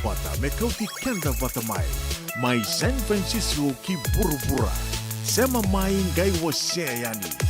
bata me kau ti kenda bata mai San Francisco ki burubura sema mai ngai wase yani.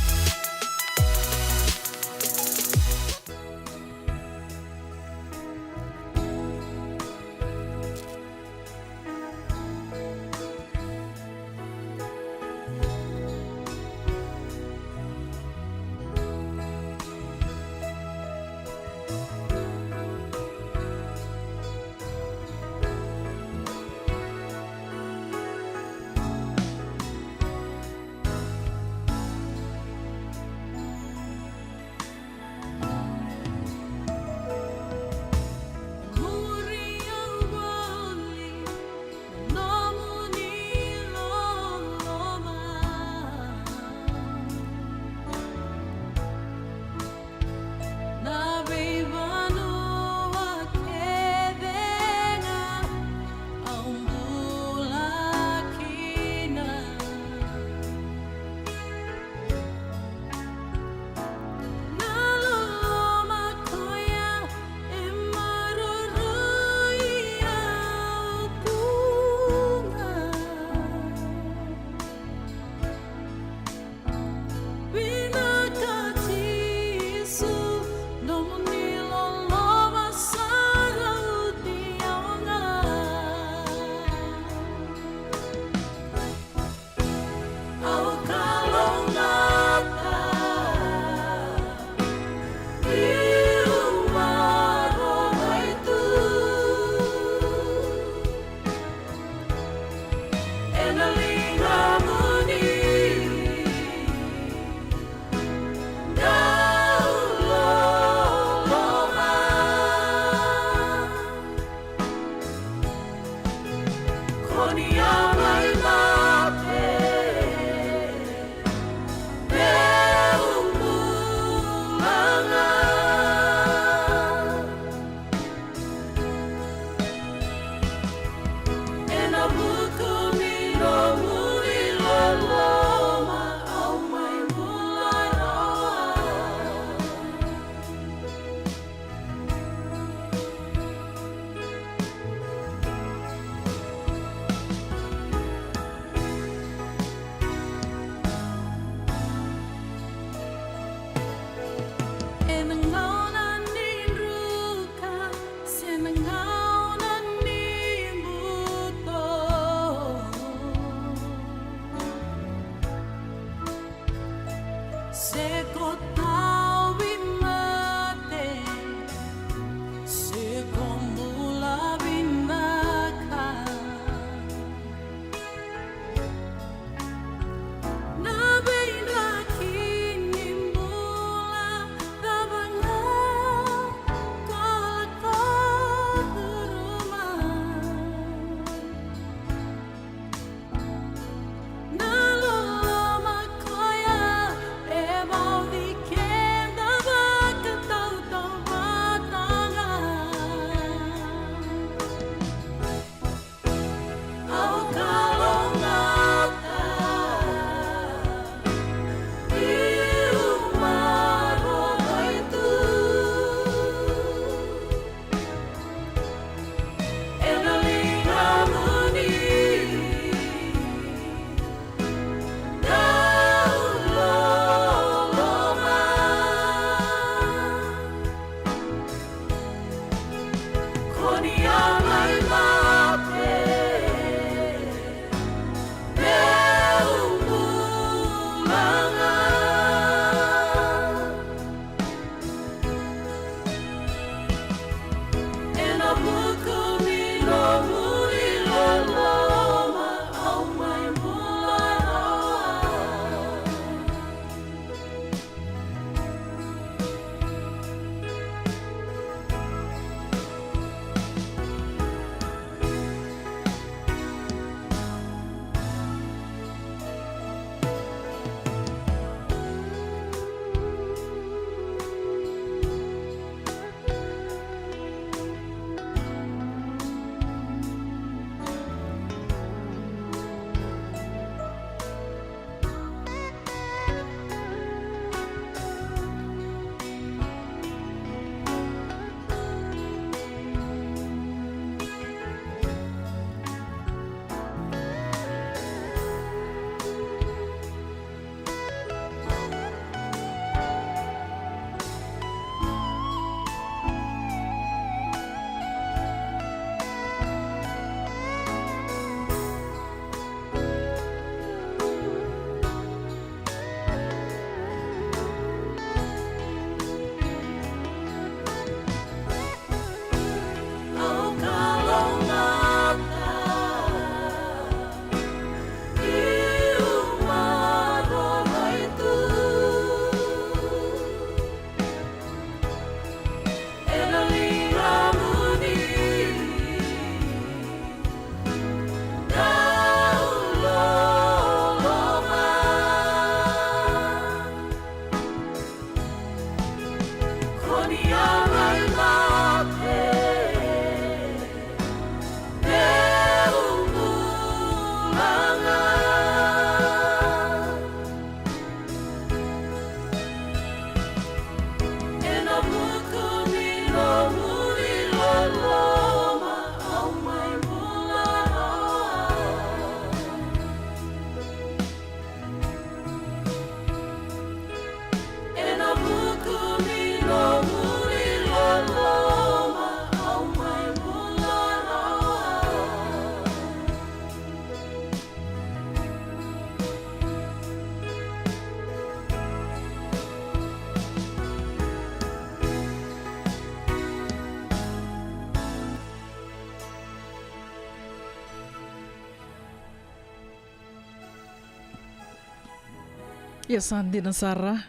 Yes, Andi na Sara.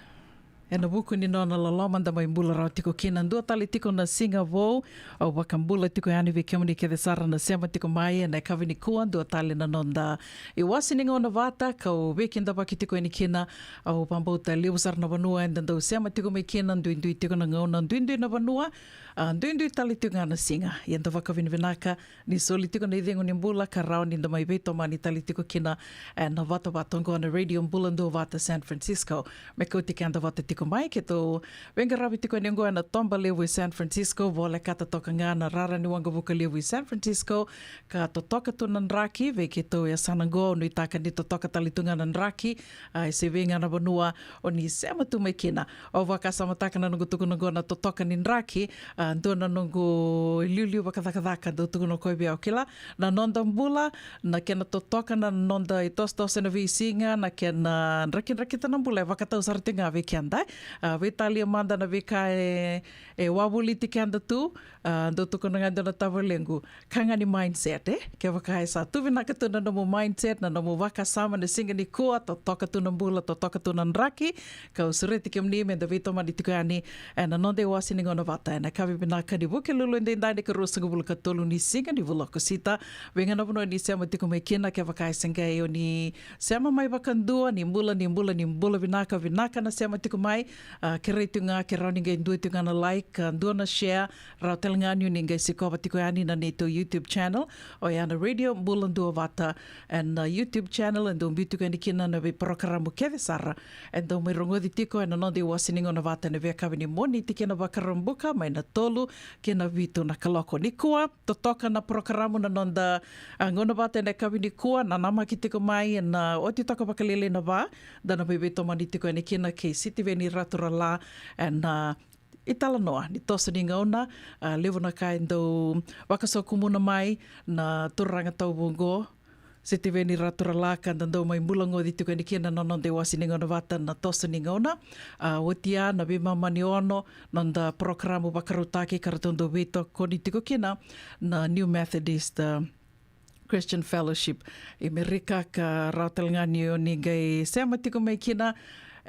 E na buku ni nona lalaman da mai mbula rau tiko kina ndua tali tiko na singa vou au wakambula tiko yani vi kemuni ke Sara na sema tiko mai na kavini kua ndua tali na nonda i wasi ninga ona vata kau wekinda baki tiko ni kina au pambauta liu sar na vanua enda ndau sema tiko mai kina ndui tiko na ngauna ndui na vanua ndui tali tiko ngana singa yenda wakavini vinaka ni soli tiko na idhengu ni mbula ka rau ni nda mai veto mani tali tiko kina na vata vatongo na radio mbula ndua vata San Francisco me kouti kanda vata tiko mai ke tō wenga rawi tiko ni ngoa na tomba lewu i San Francisco vole kata toka ngā na rara ni wanga vuka lewu i San Francisco ka to toka tuna nraki ve ke tō ia sanango nui taka ni to toka talitunga na nraki i se venga na vanua o ni sema tu mai kina o waka samataka na nungu tuku ngoa na to toka ni nraki ndua na nungu liuliu wakadakadaka do tuku no koibi au kila na nonda mbula na kena to toka na nonda i tos na vi singa na kena nraki tana mbula waka tau saratinga ve kiandai Vitalia manda na vika e wawuli tiki anda tu ndo tuko na ngando na tawalengu kanga ni mindset ke waka sa tu vinaka tu na mo mindset na mo waka sama na singa ni kua to toka tu na mbula to toka tu na nraki ka usure tiki mni me da vito mani tiko ani na nonde wasi ni ngona vata na kavi vinaka ni wuke lulu ndi ndai ka rosa ngubula ka tolu ni singa ni vula kusita wenga na vuno ni sema tiko me kina ke waka singa e ni sema mai wakandua ni mbula vinaka na sema tiko mai ke reitunga ke rau ningai ndui tunga na like ndua na share rau telinga anu ningai sikowa tiko ani na neto YouTube channel o yana radio mbula ndua vata and YouTube channel and do mbitu ni kina na vi programa keve Sara and do mai rongo di tiko and no de wasiningo na vata na ve kavini moni tiki na vakarambuka mai na tolu ke na vitu na kaloko ni kua to toka na programa na nonda ngona vata na kavini kua na nama ki tiko mai na oti toka pakalele na va dana bebeto mani tiko ni kina ke siti veni ratura la and i tala noa, ni tosa ni ngauna, lewa na kai ndau wakasokumuna mai na turanga tau bungo, se te veni ratura la ka ndau mai mulango di tuka ni kina no nonde wasi ni ngauna vata na tosa ni ngauna, watia na bima mani ono, nonda programo wakarutaki karatondo vito koni tiko kina na New Methodist Christian Fellowship i Merika ka rautalangani o ni gai sema tiko mai kina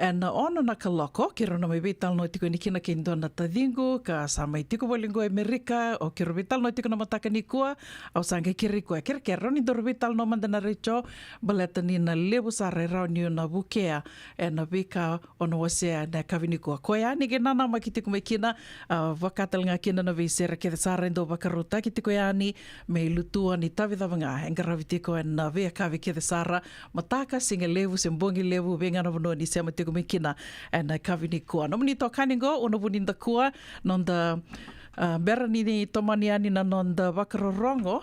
na ono na kaloko, ke rona mai vital no tiko ni kina ke ndona tadingu, ka sa mai tiko walingo Amerika, o ke ro vital no tiko na mataka ni kua, au sange kiri kua, ke roni do ro vital no mandana recho, baleta ni na lebu sa re rau ni na bukea, na vika ono wasea na kavini kua. Koe ani ke nana ma ki tiko mai kina, wakatal ngā kina na visera ke sa rendo wakaruta ki tiko ani, me lutua ni tawidawanga, engaravi tiko na vea kavi ke sara, mataka singa levu, sembongi levu, venga na vano ni sema tiko me kina na kavini kua. No mani tō kaningo, ono vuninda kua, nonda bera ni tomani ani na nonda wakarorongo,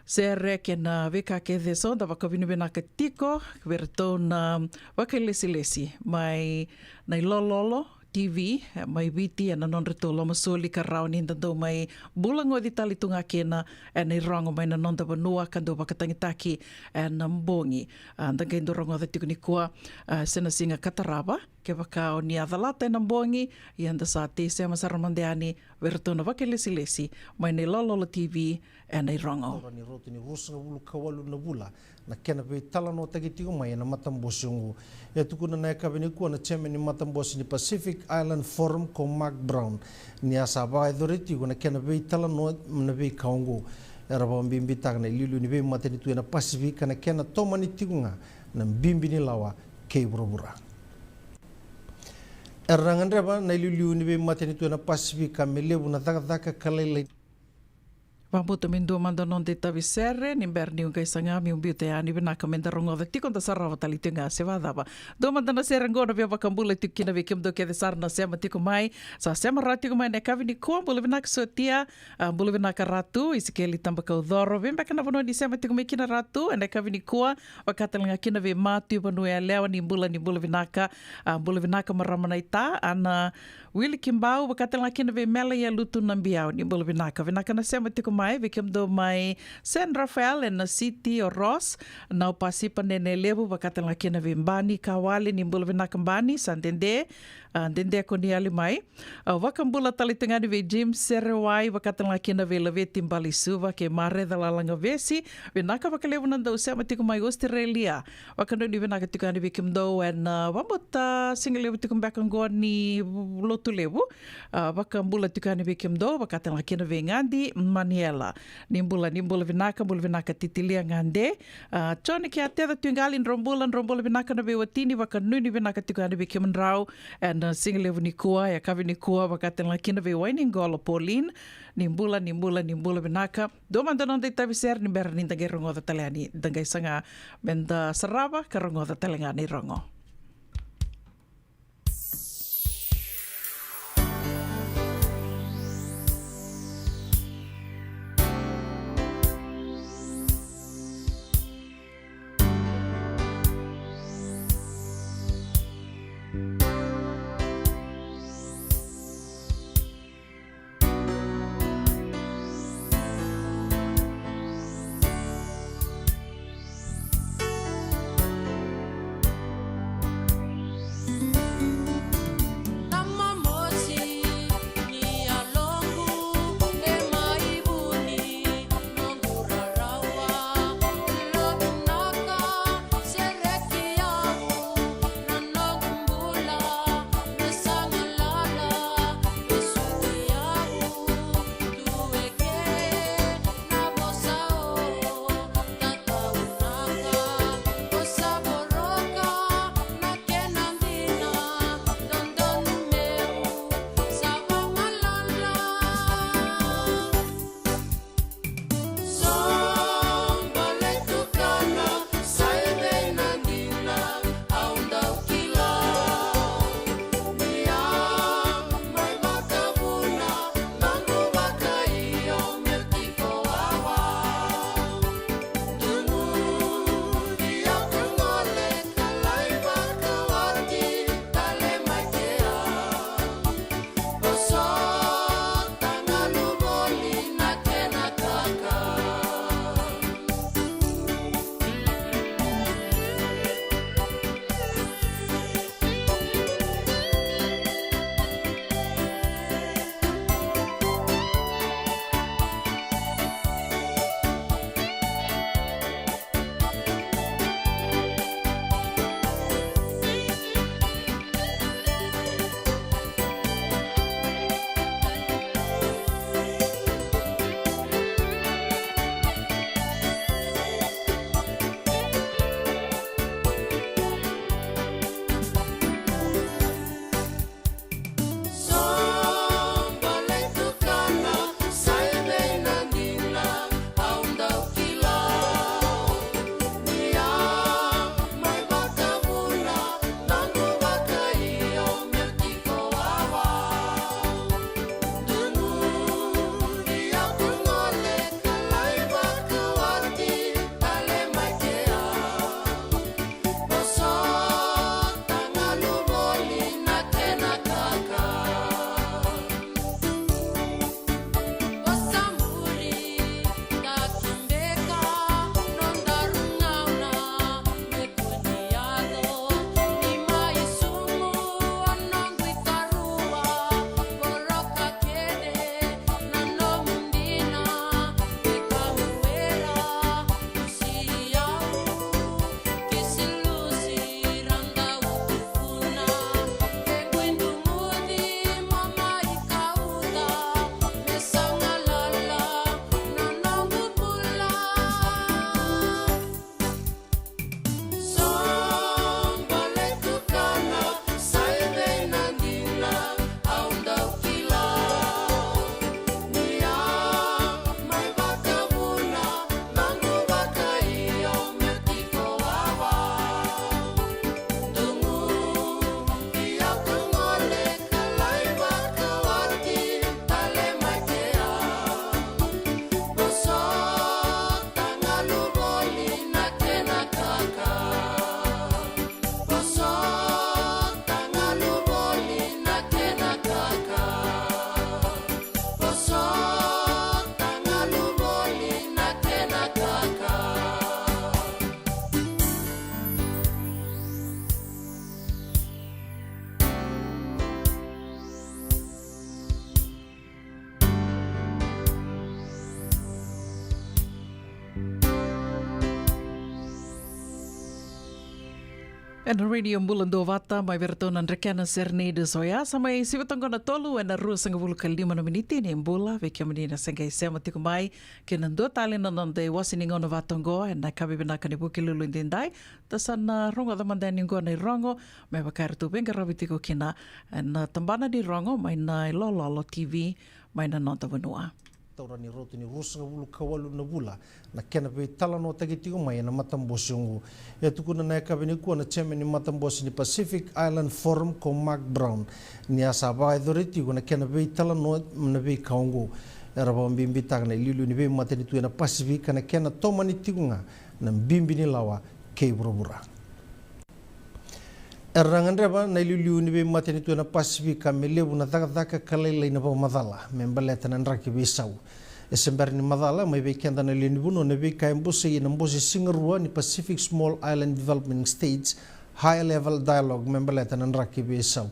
sere ke na veka ke theso, da wakavini vena ka tiko, vera tō na wakalesi mai nei lololo, TV, mai viti, na non reto loma soli ka rau ni ndau mai bulango di talitunga kena, nei rongo mai na nonda vanua, kando wakatangitaki, na mbongi. Ndanga indo rongo da tiko ni kua, sena singa kataraba, ke waka o ni adalata na mbongi, i anda sa te se masaramande ani, vera tōna wakalesi, mai nei lololo TV, nei rongo. Ni roto ni rosa ulu kawalu na bula, na kena pe tala no tagitiko mai na matambosi ngu. E tukuna na kavini kua na chairman ni matambosi ni Pacific Island Forum ko Mark Brown. Ni asa vai doriti na kena pe tala no na pe kaungu. Era ba mbimbi tak na lilu ni pe mateni tu na Pacific na kena tomani tikunga na mbimbi ni lawa kei burabura. Erangan reba na lilu ni pe mateni tu na Pacific ka melebu na taka kalele. Wamputa mindua manda non te tavisere, ni berni un kaisanga mi un biute ani vinaka menda rongo da tikon da sarava talitunga se vadava. Do manda na sera ngona via wakambula tikina vi kimdo ke sarna sema tiko mai, sa sema ratiko mai ne kavini kua bula vinaka sotia, bula vinaka ratu, isikeli tamba kaudoro, vimba kana vano ni sema tiko mai kina ratu, ne kavini kua, wakatalanga kina vi matu vanu e lewa ni bula vinaka maramanaita, ana Willi Kimbau, wakatalanga kina vi mela ya lutu nambiao ni bula vinaka na sema tiko mai vikim do mai San Rafael and na City o Ross na pasipa nene levu wakata la kina vimbani kawali ni mbula vinaka mbani sandende dende ko ni ali mai wakambula talitangani ve Jim Serewai wakata la kina ve lave timbali suva ke mare da lalanga vesi vinaka wakalevu nanda usema tiku mai Australia wakando ni vinaka tikani vikim do and wambota singalevu tikum bakango ni lotu levu wakambula tikani vikim do wakata la kina ve ngandi Maniela nimbula vinaka titilia ngande choni ki ateda tuingali rombula vinaka na ve watini wakanuni vinaka tikani vikim rau and singalevu ni kua ya kavi ni kua wakata la kina ve waini ngola Pauline nimbula vinaka domanda non dei taviser ni ber ni tangai rongo da taleani tangai sanga benda sarava ka rongo da talengani rongo. En radio Mulando Vata, mai vertona Rekena Sernede Soya, samai sivatangona tolu en rua sanga bulu kalima na miniti ni mbula, veki amanina sanga isema tiku mai, kena dua tali na nonde wasini ngona vatongo, en na kabi binaka ni buki lulu indindai, tasana rongo da mandani ngona i rongo, mai wakari tu benga rabi tiku kina, en tambana di rongo, mai na ilololo TV, mai na nonta vanua. Taurani roto ni rusanga bulu kawalu na bula na kena pe talano tagitigo mai na matambosi ngu e tukuna na kabini ku na chairman ni matambosi ni Pacific Island Forum ko Mark Brown ni asa ba authority na kena pe talano na be kaungu era ba mbimbi tagna lilu ni be matani tu na Pacific na kena tomani tigunga na mbimbi ni lawa ke burubura Erangan reba na lilu ni be matani tu na Pasifika me lebu na daga kalele na ba madala membaleta na raki be sau esember ni madala mai be kenda na lini buno na be kai mbusi na mbusi singarua ni Pacific Small Island Development States High Level Dialogue membaleta na raki be sau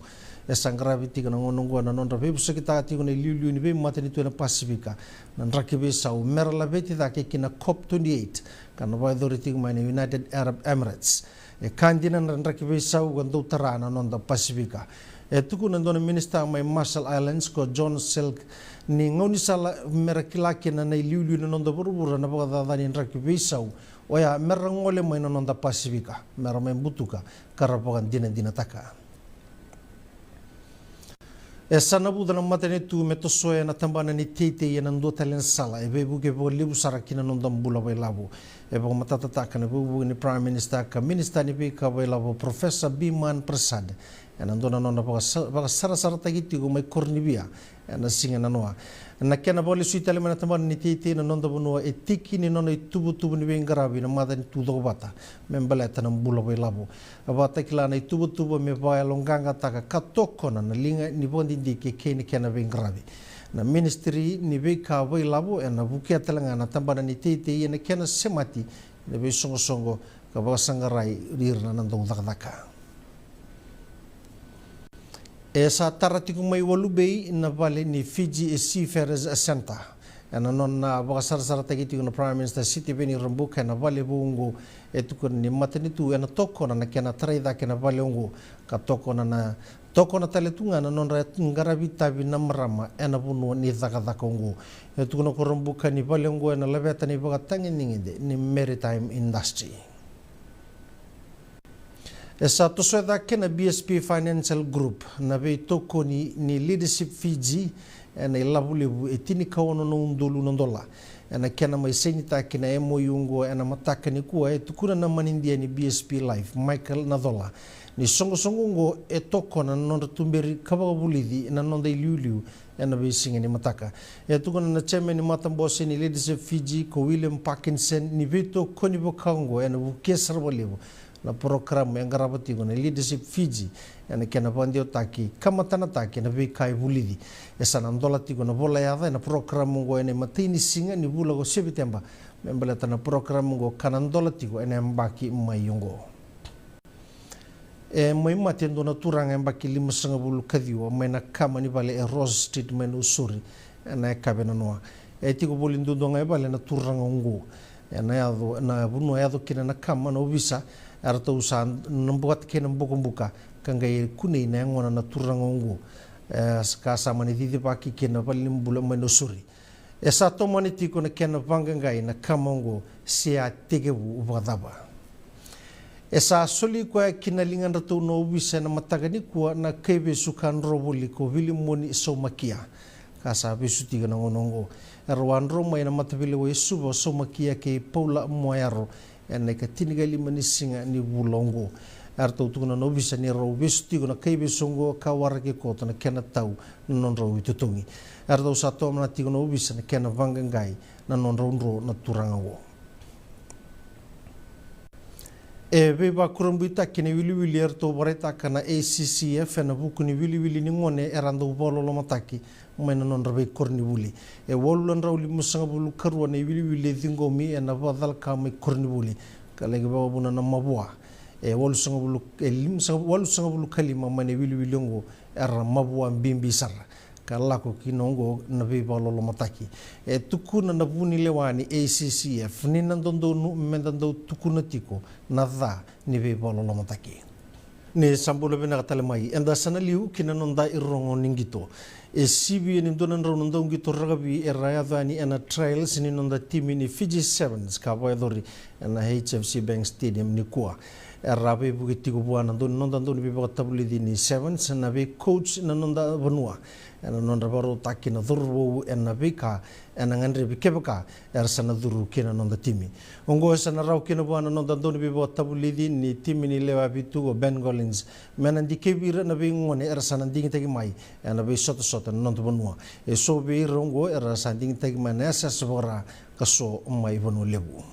esangraviti kana ngonongwa na nonra be busa kita ati na lilu ni be matani tu na Pasifika na raki be sau merala beti da ke kina COP28 kana ba authority mai na United Arab Emirates e kandina na kibe sau gando tarana non da Pasifika e tuku nandona minister mai Marshall Islands ko John Silk ni ngoni sala merakilaki na liulu na non da burubura na baga da ni kibe sau oya merangole mai non da Pasifika merame butuka karapagan dina taka e sanabu da matane tu metosoe na tambana ni tete ye nando talen sala e bebu ke bo libu sarakina non da mbula bai labu e bo matata taka na bebu ni prime minister ka minister ni be ka bai labu professor Biman Prasad e nando na non baga sara tagiti go mai kornibia e na singa na noa na kena bole suitale mana tambana ni tete na non da bonua e tiki ni non e tubu ni be ngarabi na madani tu do bata membaleta na mbula bai labu abata kila na tubu me vai longanga taka katoko na linga ni bondi di ke ni kena be ngarabi na ministry ni be ka bai labu e na bukia telanga na tambana ni tete ye na kena semati na be songo ka ba sangarai rirna na ndong dakdaka esa taratiku mai walubei na vale ni Fiji Seafarers Center ana non na bakasar sara tagiti na prime minister city beni rambuka na vale bungu etuku ni matani tu ana toko na kena traida kena vale ungu ka toko na taletunga na non ngarabi tabi na marama ana bunu ni zaka ungu etuku na rambuka ni vale ungu na labeta ni bagatangi ningide ni maritime industry esa tosoeda kena BSP Financial Group na be toko ni leadership Fiji na ilabulebu etini kawono no undolu nondola na kena mai senita kena MOU na mataka ni kuwa tukuna na manindia ni BSP Life Michael Nadola ni songo toko na non tumberi kababulidi na non dai liuliu na be singa ni mataka tukuna na chairman ni matambosi ni leadership Fiji ko William Parkinson ni veto konibo kango na bukesar bolebu na program yang garabati ko na leadership Fiji na kena pandio taki kamatana taki na be kai bulidi esa nandola tiko na bola ya na program ngo ene matini singa ni bula go September membelata na program ngo kanandola tiko ene mbaki mayungo e mai matendo na turanga mbaki 5.5 kadiwa mai na kama ni vale Rose Street men usuri na kabena noa e tiko bolindu donga vale na turanga ngo na yado na bunu yado kina na kama no visa arto usan nembuat ke nembuka kangai kunei na ngona na turangongu ska sama ni didi paki ke na palim bula menusuri esa to moniti ko na ken vangangai na kamongo sia tegebu ubadaba esa soli ko kinalingan rato no visa na matagani ko na kebe sukan roboli ko vilimoni somakia kasa besuti na ngonongo erwan roma na matabile we subo somakia ke paula moyaro ene ka tinigali manisinga ni bulongo arto tuna no bisa ni ro besuti na kai besongo ka warake ko na kena tau non ro itutungi arto sato na tigo no bisa na kena vangangai na non ro na turango e beba kurumbuita kene wili arto bareta kana ACCF na bukuni wili ni ngone erando bolo lo mataki mena non rabe korni buli e wolon rawli musanga bulu karwa ne wili dingomi e na badal ka me korni buli kalege baba buna na mabwa e wolu sanga bulu wolu sanga bulu kalima mane wili ngo era mabwa mbimbi sara kala ko kinongo na be bolo lo mataki e tukuna na buni lewani ACCF ni nandondo nu mendando tukuna tiko na dha ni be bolo lo mataki Ni sambula bina katale mai enda sana liu kina nonda irongo ningito e sibi ni dona nonda ngito ragabi e raya vani ena trails ni nonda timi ni Fiji Sevens ka boedori ena HFC Bank Stadium ni kua e rabe bugiti ko buana nonda bi tabuli di ni Sevens na be coach na nonda vanua ena nonda baro takina durwo ena bika ena ngandre bikebaka er sana duru kina nonda timi ongo sana rau kina buana nonda bi tabuli di ni timi ni lewa bitu go Ben Collins mena dikebira na be ngone er sana dingi tagi mai ena be soto nonda vanua e so be rongo er sana dingi tagi mai nesa sebora kaso mai vanu lebu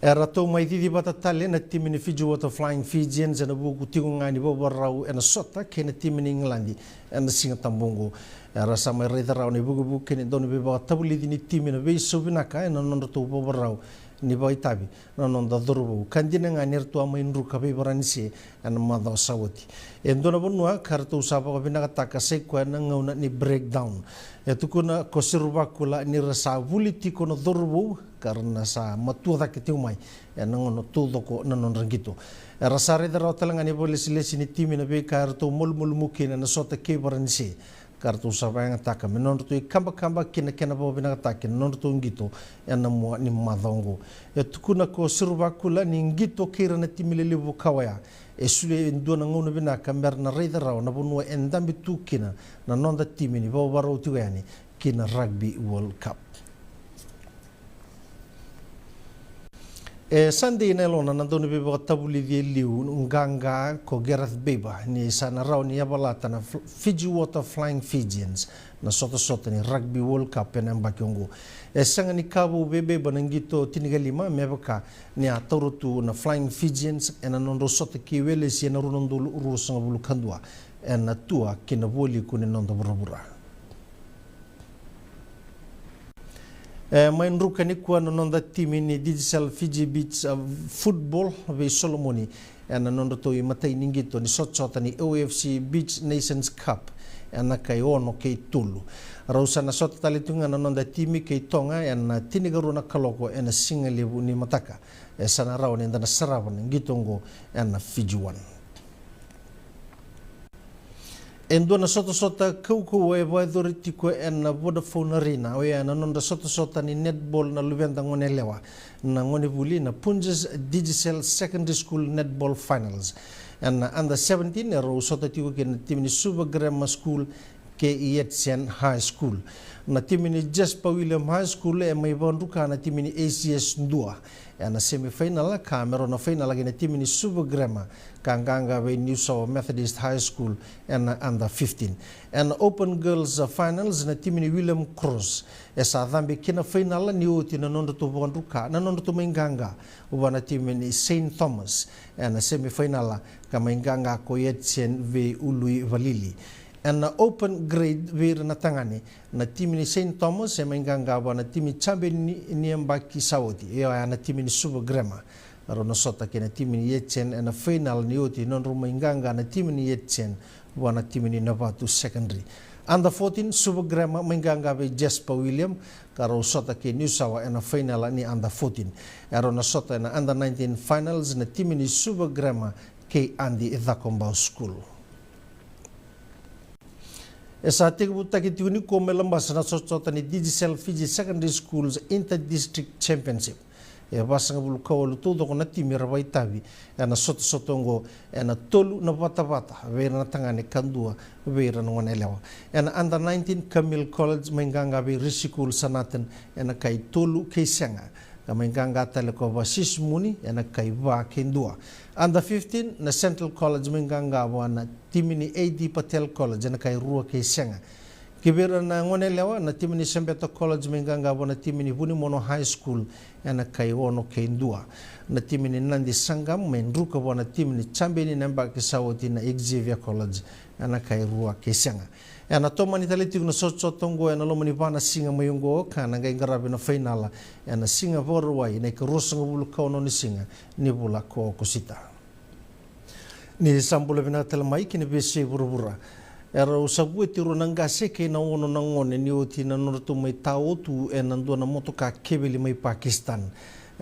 era tau mai didi bata tale na timi ni Fiji Water Flying Fijians na buku tigo ngani bobarau ena sota ke na timi ni Englandi ena singa tambongo era sama reda rau ni buku ke ni doni beba tabuli di ni timi na be subinaka ena nondo tu bobarau ni bai tabi na nonda dorbo kandina ngani ertu ama inru ka be baranisi ena madha sawati endona bonua kartu sapa ka binaka taka sekwa na ngauna ni breakdown etukuna kosiruba kula ni rasa vuliti kono dorbo karena sa matua da ketiu mai e nangono todo ko nanon rangito e rasare da rau talanga ni bolesi lesi ni timi na be karto mul muki na sota ke baranisi kartu sabanga taka menon tu kamba kina bo bina taka non tu ngito e na mo ni madongo e tukuna ko siruba kula ni ngito kira na timi le lebu kawaya e sule ndona ngono bina kamber na rei da rau na bonua endambi tukina na nonda timi ni bo baro tuani kina Rugby World Cup. Sunday na lona nandoni beba tabuli di liu nganga ko Gareth Beba ni sana rau ni abalata na Fiji Water Flying Fijians na soto ni Rugby World Cup na mbakiongo sanga ni kabu bebe banangito tinigalima mebaka ni ataurutu na Flying Fijians ena nondo soto ki wele si na runondo urusanga bulu kandua ena tua kina boli kune nondo burabura main ruka ni kuana nonda timi ni Digital Fiji Beach Football ve Solomoni ena nonda to i matai ningito ni sotota ni OFC Beach Nations Cup ena kai ono kei tulu rausa na sota talitunga na nonda timi kei tonga ena tinigaru na kaloko ena singa lebu ni mataka sana rau ni ndana sarawan ngitongo ena Fiji One endo na sota kau e boedori tiko ena Vodafone Arena o ena nonda sota ni netball na luvenda ngone lewa na ngone buli na Punjas Digital Secondary School Netball Finals ena under 17 ero sota tiko ke na timini Super Grammar School ke Ietsen High School na timini Jasper William High School e mai banduka na timini ACS Ndua ena semifinal kamero na final lagi na timini Super Grammar kanganga ve New South Methodist High School ena under 15 and Open Girls Finals na timini William Cross esa dhambi kina final ni uti na nondo tu banduka na nondo tu menganga ubana timini St. Thomas ena semifinal kama inganga ko Yetsen ve Ului Valili and open grade vir na tangani na timi ni St. Thomas e mainganga na timi chambe ni mbaki saudi e na timi ni Super Grammar aro na sota ke na timi ni Yetsen na final ni uti non ruma inganga na timi ni Yetsen na timi ni Navatu Secondary under 14 Super Grammar mainganga ve Jasper William karo sota ke New Sawa na final ni under 14 aro na sota na under 19 finals na timi ni Super Grammar ke Andy Ithakombau School esa tiku taki tiuni ko melambas na sota ni Digital Fiji Secondary Schools Inter-District Championship e basanga bulu kawalo todo ko na timi rawai tabi na soto ngo na tolu na bata vera na tangane kandua vera na ngone lewa under 19 Camille College menganga be risikul sanaten na kai tolu kai sanga kamenganga tale ko basis muni na kai ba kendua under 15 na Central College menganga wana timini AD Patel College na kai rua kai senga kibera na ngone lewa na timini Sembeta College menganga wana timini Bunimono High School na kai ono kai ndua na timini Nandi Sangam menruka wana timini Chambeni namba kisawati na Xavier College na kai rua kai senga na tomani talitiku na sotongo na lomani bana singa mayungo kana ngai ngarabe na finala na singa vorwai na karosanga bulu kauno ni singa ni bula ko kosita ni sambula bina telamai kini bese burubura era usabu tiru nanga seke na ono na ngone ni oti na nortu mai tau tu na ndo na motoka kebeli mai Pakistan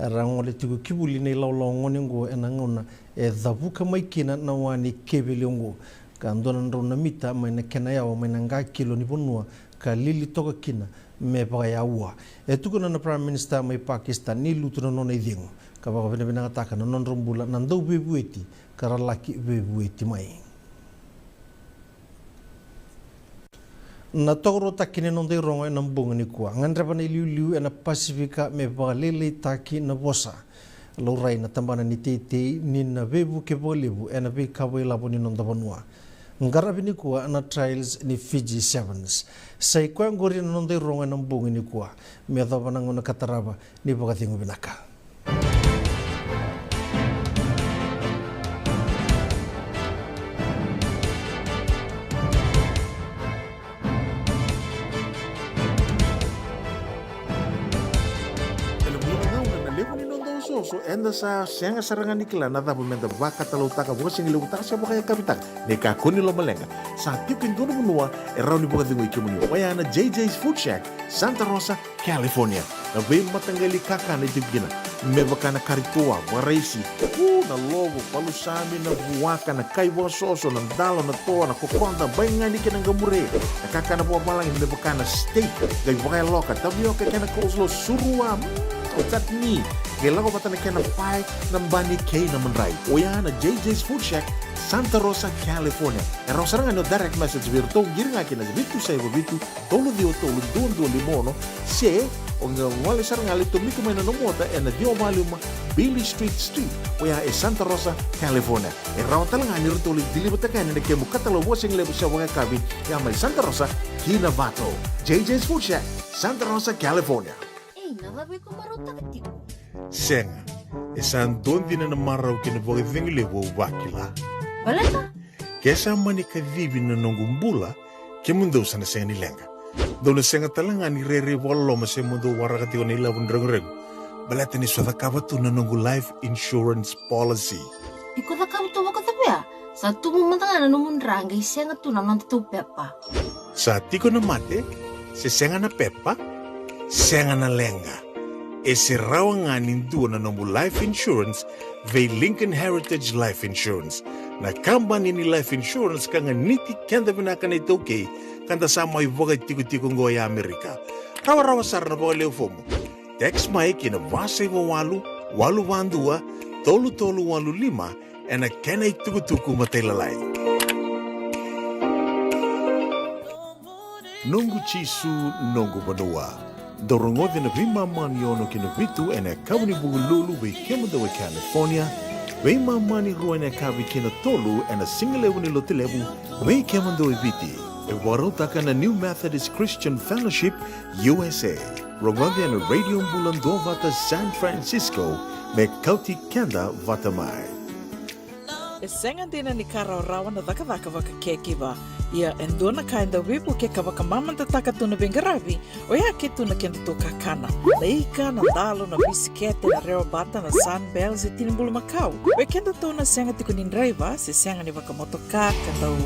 rangole tiku kibuli nei laulao ngo enangona dhavuka maikina na wani kebeliongo ka ndona ndona mita mai na kena yao mai na nga kilo ni ponua ka lili toka kina me pa ya ua tukuna na prime minister mai Pakistan ni lutuna nona idingo ka ba vena vena taka na non rombula na ndau bebueti ka ralaki bebueti mai na toro takine non dei rongo na mbonga ni kua ngandra pa na liu na Pasifika me pa lele taki na bosa lo rai na tambana ni tete ni na bebu ke bolebu na be kawe la boni non da banua ngarabi ni kua na trials ni Fiji Sevens sai kwa ngori non dei rongo na mbonga ni kua me da bana ngona kataraba ni boga tingu binaka enda sa senga sarangan ikla na da menda vaka talo taka bo sing lu taka sa kaya kapitak ne ka koni lo malenga sa tipin dono munua e rauni boga dingo ikimuni waya na JJ's Food Shack Santa Rosa California na be matangali kaka na tibgina me baka na karikoa waraisi na logo palusami na buwaka na kaiwa soso na dalo na toa na kokonda bainga ni kina ngamure na kaka na buwa balang me baka na steak gai baka loka tabioka kana coleslaw surua tatni Gelago patana kena pai nambani kei namanrai. Oya na JJ's Food Shack, Santa Rosa, California. E rosaranga no direct message virtou giringa kina bitu sai bitu tolu dio tolu dundo limono se onga wale saranga le tomiko mai no mota e na dio maluma Billy Street. Oya e Santa Rosa, California. E rawatalanga ni rutoli dilibata ne ke mukatalo washing lebu sa wanga kabi ya mai Santa Rosa, Kinavato. JJ's Food Shack, Santa Rosa, California. Senga, e san dondi na marau ke na boga vengile wo wakila. Balata? Kesa mani ka vivi na nongumbula ke mundo sana senga ni lenga. Do na senga talanga ni rere walo ma se mundo waraka tiko na ilabun reng. Balata ni swada kabatu na nongu life insurance policy. Iko da kabatu waka tapia. Sa tumu matanga na numun ranga i senga tu na nontu pepa. Sa tiko na mate, se senga na pepa, senga na lenga. E se rawanganin dua na nomu life insurance ve Lincoln Heritage Life Insurance. Na company ni life insurance kanga niti kenda vinaka na itoke kanda sama ivoga tiko ngoya Amerika. Rawa sar na boga leo fomo. Text mai kina vase walu vandua tolu walu lima ena kena ituku matelalai. Nongu chisu nongu banua. Dorongovi na vima mani ono kina vitu ena kawni bugululu we kemado we California. Vima mani rua ena kawi kina tolu ena singalewu ni lotilewu we kemado we viti. E warotaka na New Methodist Christian Fellowship USA. Rongovi ena radio mbulando vata San Francisco me kauti kenda vata mai. E senga dina ni kara rawa na daka waka kekiwa. Ia endona kainda wipu ke kawaka mamanta taka tuna bengaravi o ia ke tuna kenda to kakana. Na ika, na dalo, na bisikete, na reo bata, na sunbells e tinimbulu makau. We kenda to na senga tiko nindraiva, se senga ni waka motoka, kanda o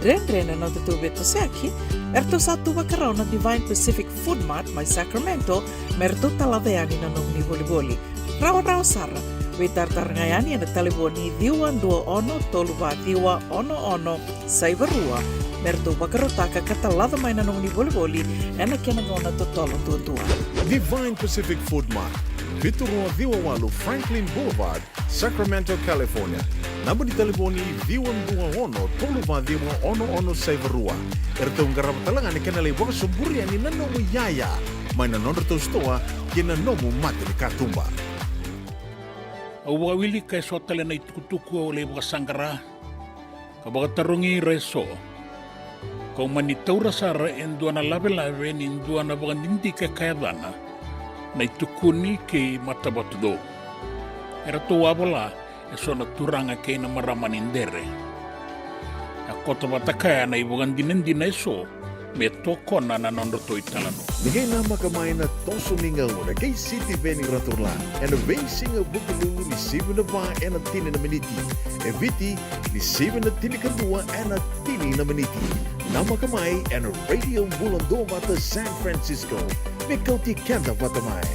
dren no te beto seaki, erto satu wakarao na Divine Pacific Food Mart mai Sacramento, merto talaveani na nong ni boli. Rawa sara. We tartarangayani na taliboni diwa dua ono toluwa diwa ono saivarua merto bakarotaka katalada mai na nong ni boli ena kena ngona totolo tua. Divine Pacific Food Mart, Vitorua Diwa Walu Franklin Boulevard, Sacramento, California. Namba di taliboni diwa ono toluwa diwa ono saivarua. Erto ngarabatalanga ni kena lei waka sumburi ani nanomu yaya mai na nonreto stoa kina nomu mate ni katumba. Au wawili kay sotale na itukutuku o le mga sangara. Kabaga tarungi reso. Kung manitaura sara endua na labe-labe nindua na baga nindi kay kayadana na itukuni kay matabatudo. Erato wabala eso na turanga kay na maramanindere. Ako tabatakaya na ibagan dinindi na eso me toko na nanondoto italano. Nigay nama kamay na toso mingaw na kay City Benny Raturlan and a racing of Bukalulu ni 7 na ba and a tini na miniti. E viti ni 7 na tini kadua and a tini na miniti. Nama kamay and a radio bulando mata San Francisco. Mikauti kanda vatamay.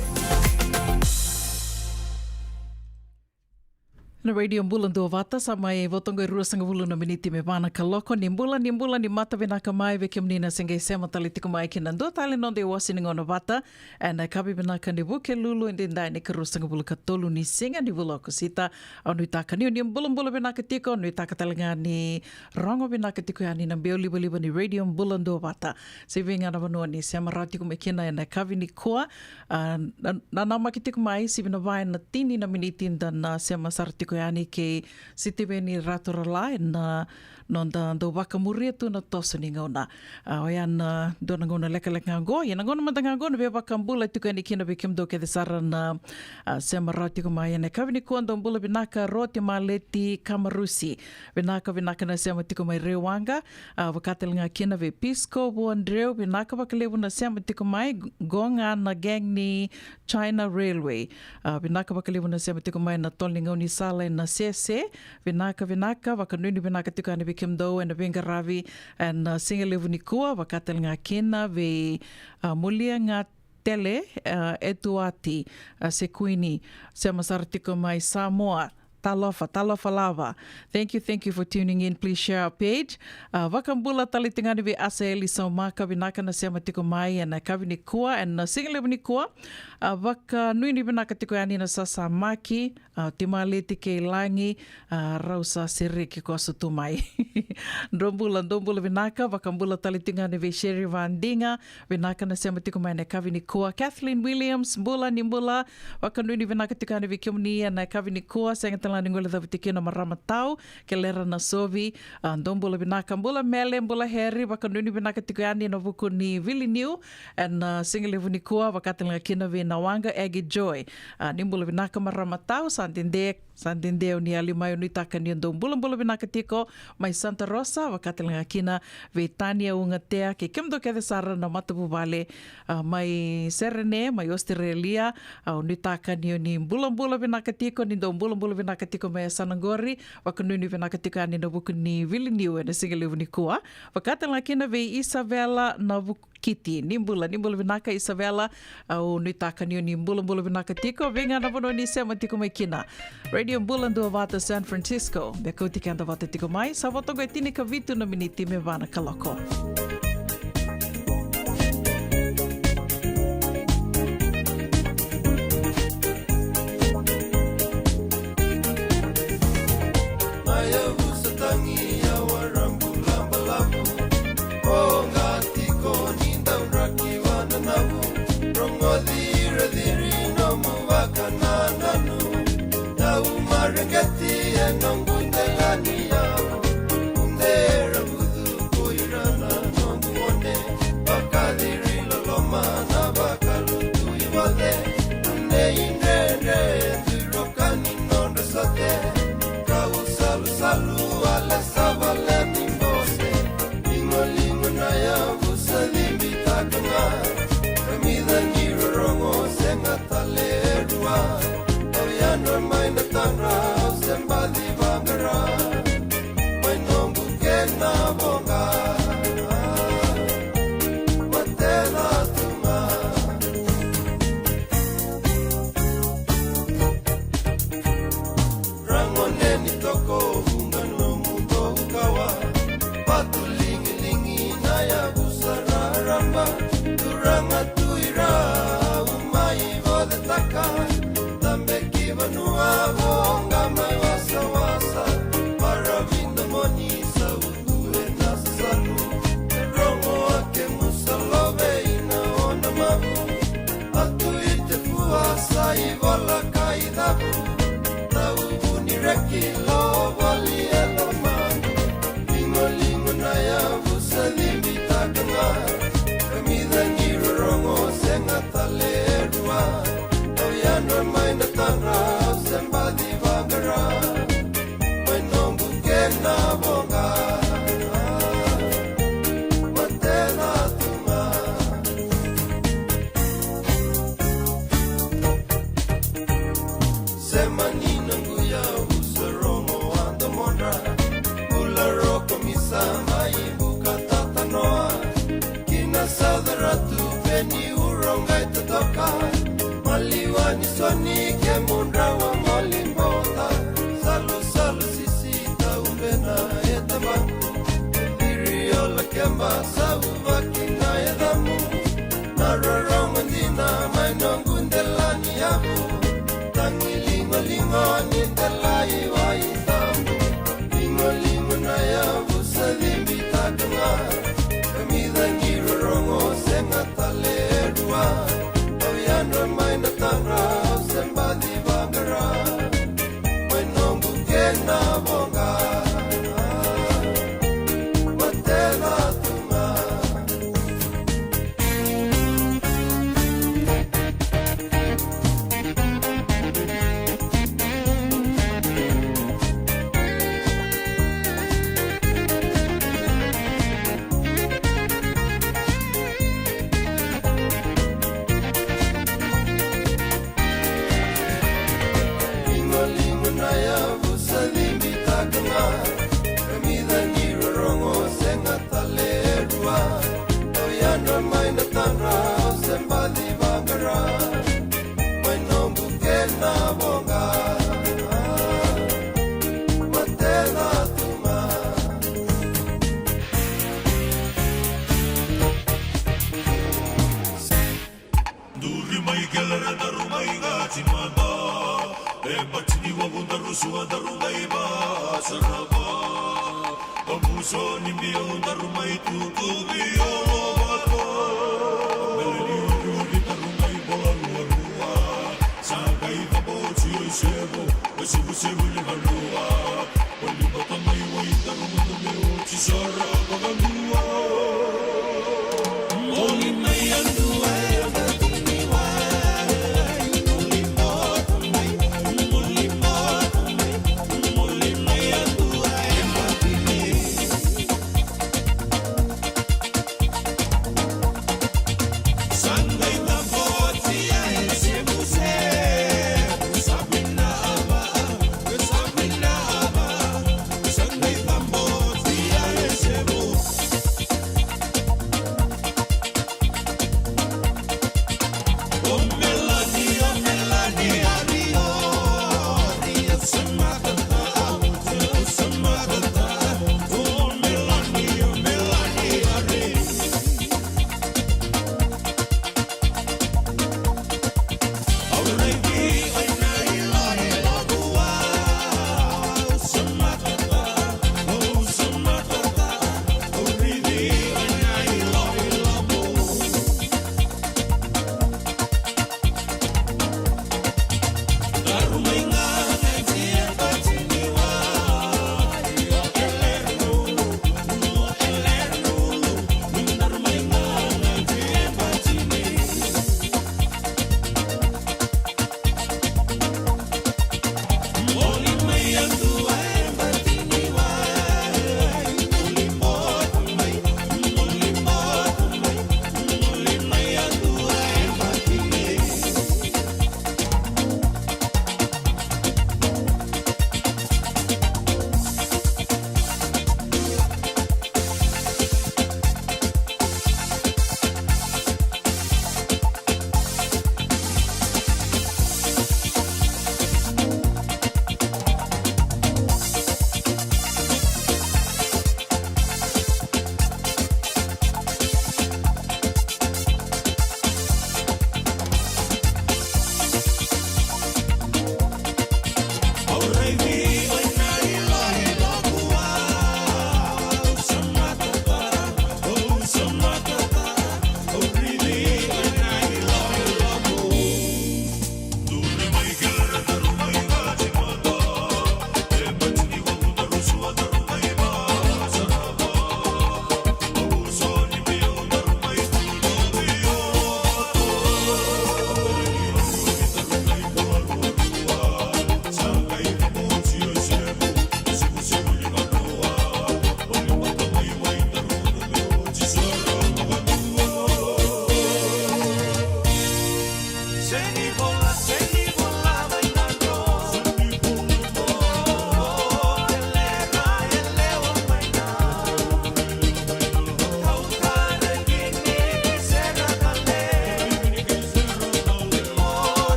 Na radio mbula ndo vata sa mai votongo e 2 na miniti me vana ka loko ni mbula ni mata vena ka mai ve ke menina senga sema tali tiko mai ke nando tali no de wasi ngona vata and kabi vena ka ni buke lulu and dai ne ka 2 ka tolu ni singa ni vula ko sita onu ta ka ni mbula vena ka tiko nu ta ka talinga ni rongo vena ka tiko ani na beo liba ni radio mbula ndo vata se venga na vanua ni sema rati ko me kena na kavi ni koa na nama ki tiko mai si vena vai na tini na miniti na sema sartiko ani ke sitiwe ni ratora lai na nonda ndo wakamuri tu na tosa ni ngauna. Oian do na ngauna leka ngo, ia na ngauna matanga ngo na ve wakambula tuka ni kina ve kimdo ke desara na sema roti ko mai na kavini ko ndo mbula binaka roti maleti kamarusi. Binaka na sema tiko mai rewanga, wakatelinga kina ve pisco buandreu binaka wakalevu na sema tiko mai gonga na gang ni China Railway. Binaka wakalevu na sema tiko mai na tolni ngauni sala na sese, binaka wakanuni binaka tiko ani Kimdo and Venga Ravi and Singalevu Nikua, Vakatel nga kena ve mulia nga tele etuati sekuini semasartiko mai Samoa. Talofa lava. Thank you for tuning in. Please share our page. Wakambula talitingani vi asa eli sa umaka vinaka na sema tiko mai and kavi ni kua and singalevu ni kua. Waka nui ni vinaka tiko yani na sasa maki, timaleti ke langi, rausa siriki kwa sutumai. Ndombula vinaka, wakambula talitingani vi Sherry Vandinga, vinaka na sema tiko mai na kavi ni kua. Kathleen Williams, mbula ni mbula, waka nui ni vinaka tiko yani vi kiumni and kavi ni kua, sengatala ningole da vitikina marama tau ke lera na sovi ndombula binaka mbula mele mbula heri wakanuni binaka tikuani na vuku ni Vili New and singalevu ni kua wakatelinga kina vi na wanga Egi Joy nimbula binaka marama tau santindeo ni alimayo ni taka ni ndombula binaka tiko mai Santa Rosa wakatelinga kina vi Tania ungatea ke kimdo ke desara na matabu vale mai Serene mai Australia ni taka ni mbula binaka tiko ni ndombula binaka tiko mai Sanangori, wakanuni vinaka tiko ani na vuku ni Vili New na singalevu ni kua. Wakatala kina ve Isabella na vuku kiti, nimbula vinaka Isabella, au nuitaka niyo ni mbula vinaka tiko, venga na vono ni sema tiko mai kina. Radio Mbula ndo vata San Francisco, beko tikanda vata tiko mai, sa votongo e tini ka vitu na miniti me vana kaloko. Maliwani soni ke mundra wa molimbota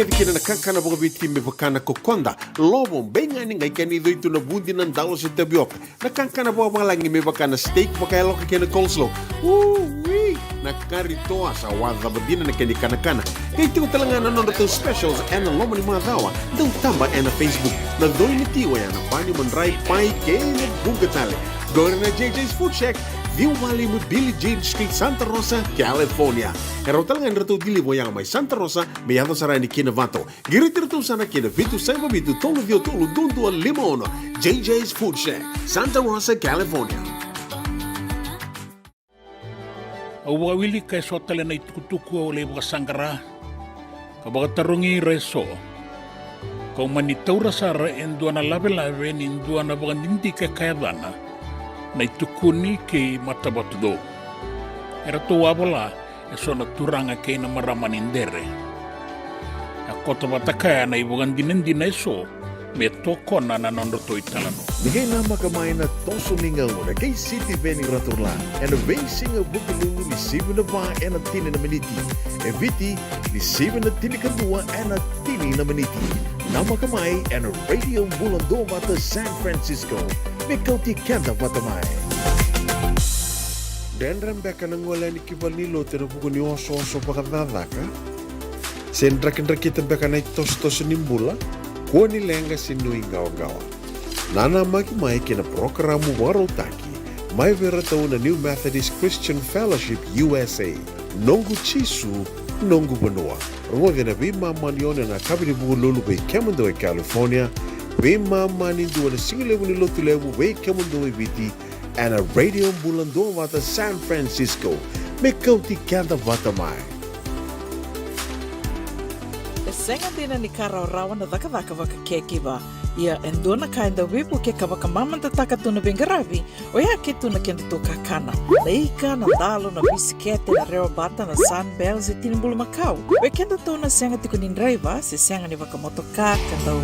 kina na kankana boga biti me bakana kokonda lobo benga ni ngai kani doitu na bundi na dalo se tapioca na kankana boga malangi me bakana steak baka loka kena coleslaw na kari toa sa wadha badina na kani kana kay tigo talangana no to specials and na lomo ni madawa dau tamba and na Facebook na doi ni tiwa ya na pani mandrai pai kene bugatale gore na JJ's Food Shack Viu Valley mo Billy Jean Street, Santa Rosa, California. Kaya talagang rito dili mo yang may Santa Rosa, may yato sa rani kinavato. Giritirito sana kinavitu sa mabitu tolo vio tolo dundu al limono. JJ's Food Shack, Santa Rosa, California. Awawili kay sotale na itukutuku o lebo kasangara. Kabaga tarungi reso. Kung manitaura sara endua na labe-labe nindua na bagandindi kay kayadana. Na itukuni ke matabatudo. Era to wabala e sona turanga ke na maramanindere. Akota batakaya na ibugan dinindi na iso me toko na nanondo to italano. Nigay na makamay na toso ningaw na kay City Veni Raturla and a basing of Bukalungu ni 7 na ba and a tini na maniti. E viti ni 7 na tini kadua and a tini na maniti. Na makamay and a radio bulando mata San Francisco. Mikauti kenda vatamay. Dendram beka nang wala ni kibalilo tira buko ni oso pakadadaka. Sendrakin-rakita beka na itos-tos nimbula. Kuha nilenga sinuingaw-gawa. Nana magimay kina programo warotaki. May veratao na New Methodist Christian Fellowship USA. Nongu Chisu, Nongu Banua. Rungo na bima maniona na kabili buko lulu bay Kemando e California. Bima manindu na singilewu ni lotulewu bay Kemando e Viti. And a radio bulando vata San Francisco. Mikauti kanda vatamay. Senga dina ni karaw-rawan na daka-daka waka kekiba. Ia endona kainda wipu ke kabaka mamanta takatuna bengarabi o ia ketuna kendito kakana. Laika na dalo na bisikete na reo bata na sunbells e tinimbulu Macau. We kenda to na senga tiko nindraiva se senga ni waka motoka kandau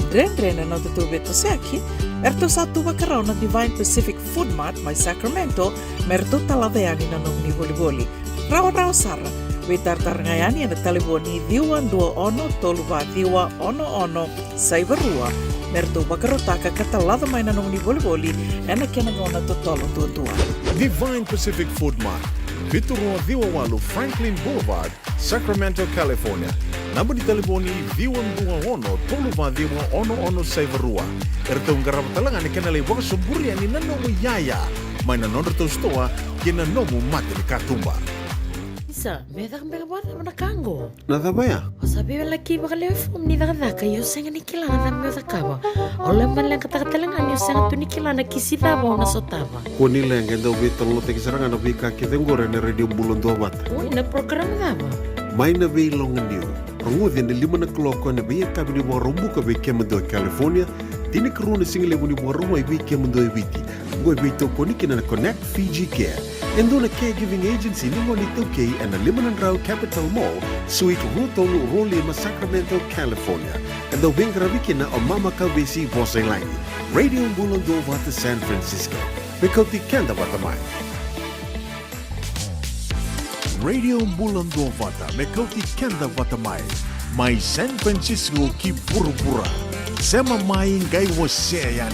dren-dren na tutu beto seki. Erto satu wakarao na Divine Pacific Food Mart may Sacramento merto taladayani na nung ni boli-boli. Rawa-rawa sara. Witar-tar ngayani na taliboni diwan 21 toluva diwa ono saivarua merto bakarotaka katalada may nanong ni boli-boli na kinagona to tolo tuwa. Divine Pacific Food Mart. Viturua Diwawalu Franklin Boulevard, Sacramento, California. Namba di taliboni diwan 21 toluva diwa ono saivarua. Ertong garap talangan ni kanalay waka sumburi ni nanomu yaya. May nanondo to stoa kinanomu mati ni katumba. Isa, beda kang beda na kango. Nada ba ya? Sabi wala ki baka lefom ni daka yo senga ni kila na beda kawa. Ola man lang katakalangan yo senga tu ni kila na kisita ba na sotaba. Kuni lang ganda ubi tolo te kisarangan ubi ka kitengore na radio bulondo bat. Uy, na program na ba? May na bay long niyo. Rungudin na 5 na kloko na bay kabini mo rumbu ka bay Kemando, California. Tinikro na singilewu ni mo rumay bay Kemando e Viti. Ngoy bay to konikin na Connect Fiji Care. Endo na caregiving agency ni Monito K and the Limanan Rao Capital Mall, Suite Rutolo Rolima, Sacramento, California. And the Wingravikin o Mama Kawesi Voselani. Radio Bulando Vata San Francisco. Mikauti Kenda Vatamay. Radio Bulando Vata, Mikauti Kenda Vatamay. May San Francisco ki pura-pura. Sema maing gay waseyan.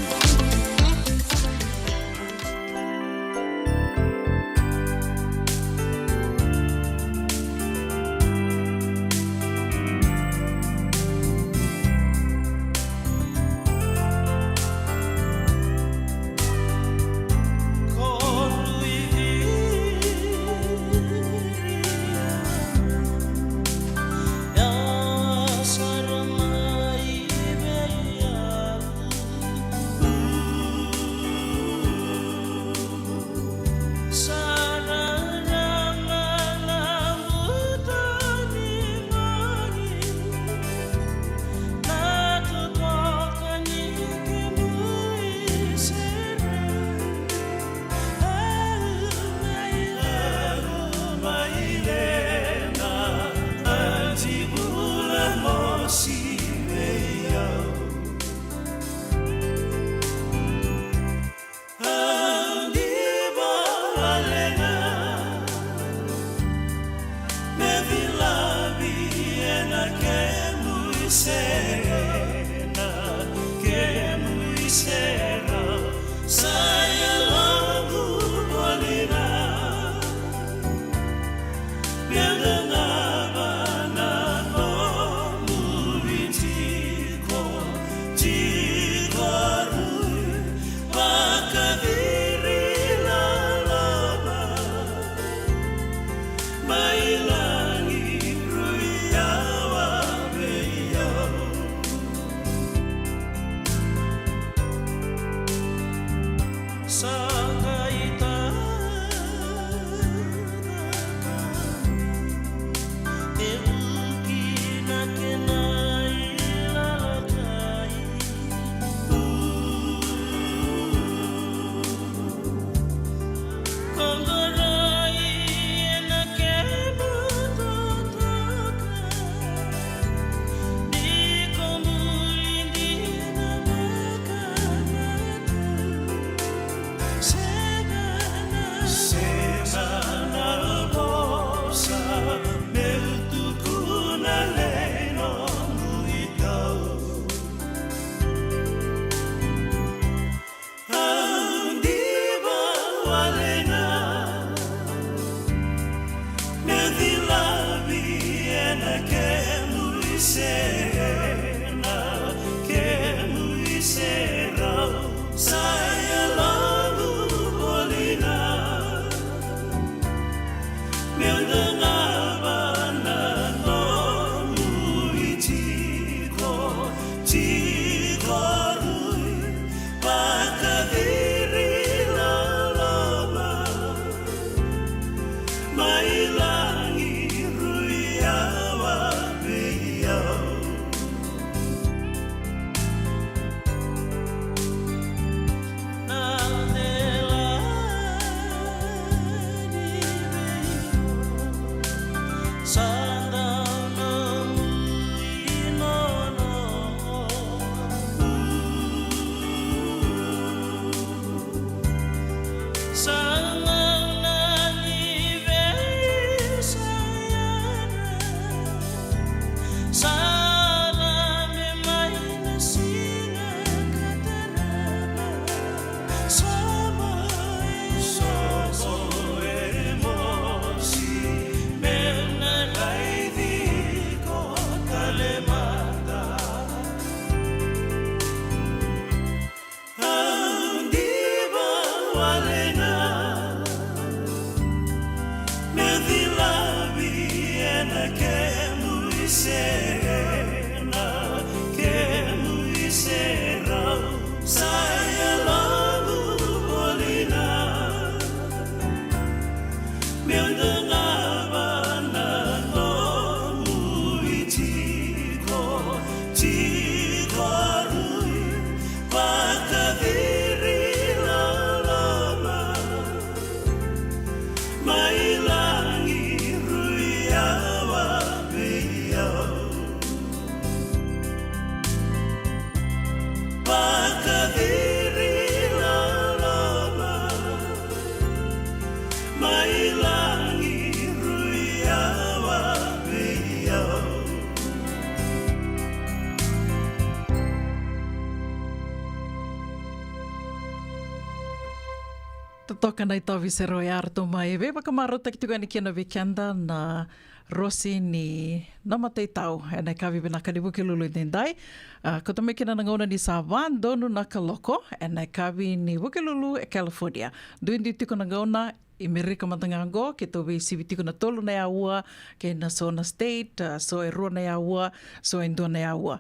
Toka nei tawi se roi arto mai ve wakamaro takituga ni kena weekenda na rosi ni namatei tau e nei kawi bina kanibuki lulu dendai ko tome kena nangauna ni Savan donu na kaloko e nei kawi ni Wukilulu e California duindi tiko nangauna i Amerika matangango ke tō wei siwi tiko na tolu nei aua ke na Sona State so e rua nei aua so e ndua nei aua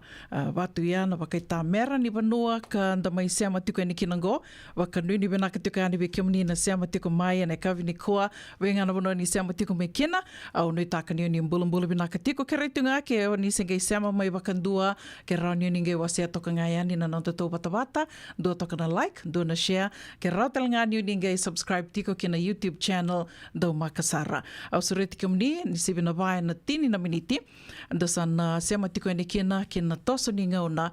watu ia na wakai tā mera ni wanua ka ndamai seama tiko e ni kinango waka nui ni wenaka tiko e ani we kiamuni na seama tiko mai e nei kawi ni koa we ngana wanua ni seama tiko me kina au nui tāka ni mbulumbulu wenaka tiko ke reitunga ke o ni sengei seama mai wakandua ke rau ni nge wase toka ngai ani na nonta tō watawata dua toka na like dua na share ke rau talanga ni nge subscribe tiko ke na YouTube channel do Makasara. Au sureti kiamuni ni sibina vai na tini na miniti. Andasan sema tiko ene kina toso ni ngauna.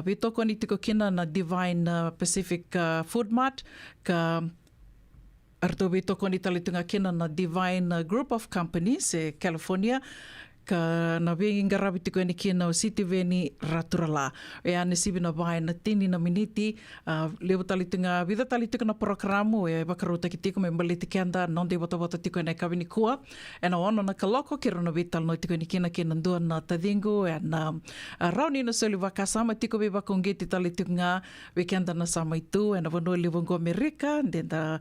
Vitoko ni tiko kina na Divine Pacific Food Mart ka arto vitoko ni talitunga kina na Divine Group of Companies e California ka na wengi rabi tiko ene kina o City Veni Raturala. E ane sibina vai na tini na miniti lewa talitunga, vida talitunga na programo e wakarota ki tiko me mbaliti kenda nonde wata tiko ene kawini kua. E na ono na kaloko ki rona vital no tiko ene kina ndua na tadingo e na rauni na soli wakasama tiko we wakongeti talitunga we kenda na sama itu e na wano lewa ngo Amerika ndenda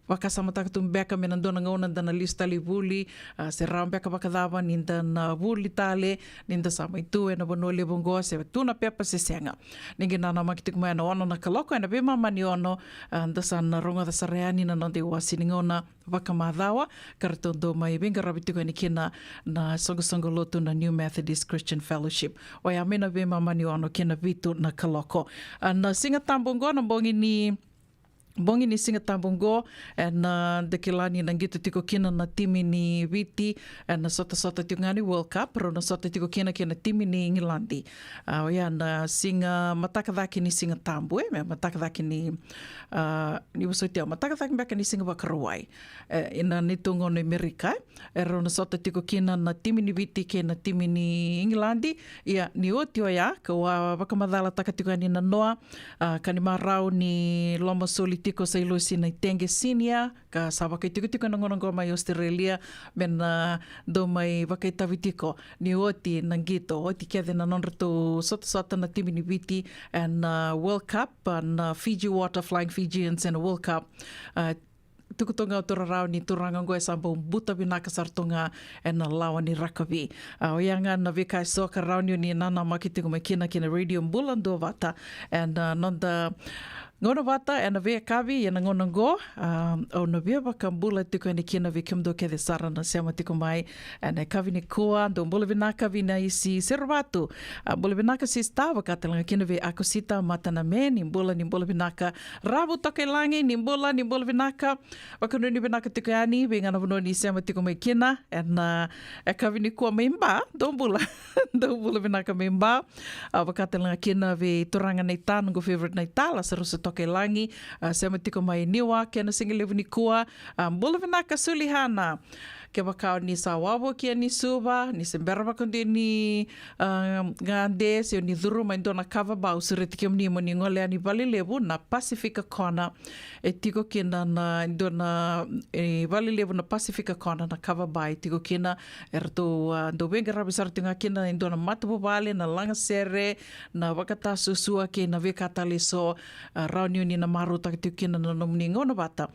wakasama takatum beka me nandona ngauna dana lista li vuli se rau beka wakadawa ninda na vuli tale ninda sama itu e na wano le bongo se tuna pepa se senga ningi nana makitik mo e na ono na kaloko e na bema mani ono ndasan na ronga da sareani na nonde wasi ningona wakamadhawa karatondo mai benga rabitiko e ni kina na songo lotu na New Methodist Christian Fellowship o ya mena bema mani ono kina vitu na kaloko na singa tambongo na bongi ni singa tambongo na dekilani na gitu tiko kina na timi ni viti na sota tiko ngani World Cup pero na sota tiko kina timi ni Ngilandi o ya na singa matakadaki ni singa tambo matakadaki ni wasotia matakadaki baka ni singa wakarawai ina nitungo no Amerika ero na sota tiko kina na timi ni viti ke na timi ni Ngilandi ia ni otio ya ka wakamadhala takatiko ani na noa kanimarau ni loma soli tiko sa ilo sina itenge sinia ka sa wakai tiko na ngonongo mai Australia men do mai wakai tawitiko ni oti nangito oti kede na nonrato sota na timi ni viti and World Cup and Fiji Water Flying Fijians and World Cup tukutonga o torarau ni turangango e sambo buta binaka sartonga e na lawa ni rakavi. O ianga na vika e soka raunio ni nana makitigo me kina radio mbulan do vata and nonda Ngona wata e na vea kavi e na ngona go o na vea waka mbula tiko e ni kina vi kimdo ke de sara na seama tiko mai e na kavi ni kua do mbula vinaka vina isi servatu mbula vinaka si stawa katalanga kina vi akosita matana me ni mbula vinaka rabu toke langi ni mbula vinaka waka nuni vinaka tiko e ani vi ngana vano ni seama tiko mai kina e na e kavi ni kua meimba do mbula vinaka meimba wakatalanga kina vi toranga nei tāna go favorite nei tāla sa rosa toke langi seama tiko mai niwa ke na singelevu ni kua mbula vinaka sulihana ke wakao ni sawawo kia ni suva ni sembera wakonde ni ngande se ni dhuru mai dona kava ba usure tike mni mo ni ngole ani vali levu na Pacifica Corner e tiko kina na dona vali levu na Pacifica Corner na kava ba e tiko kina erto do wenga rabi sartunga kina in dona matapu vale na langa sere na wakata susua ke na wekatale so rauniu ni na maru tak tiko kina na nomni ngona bata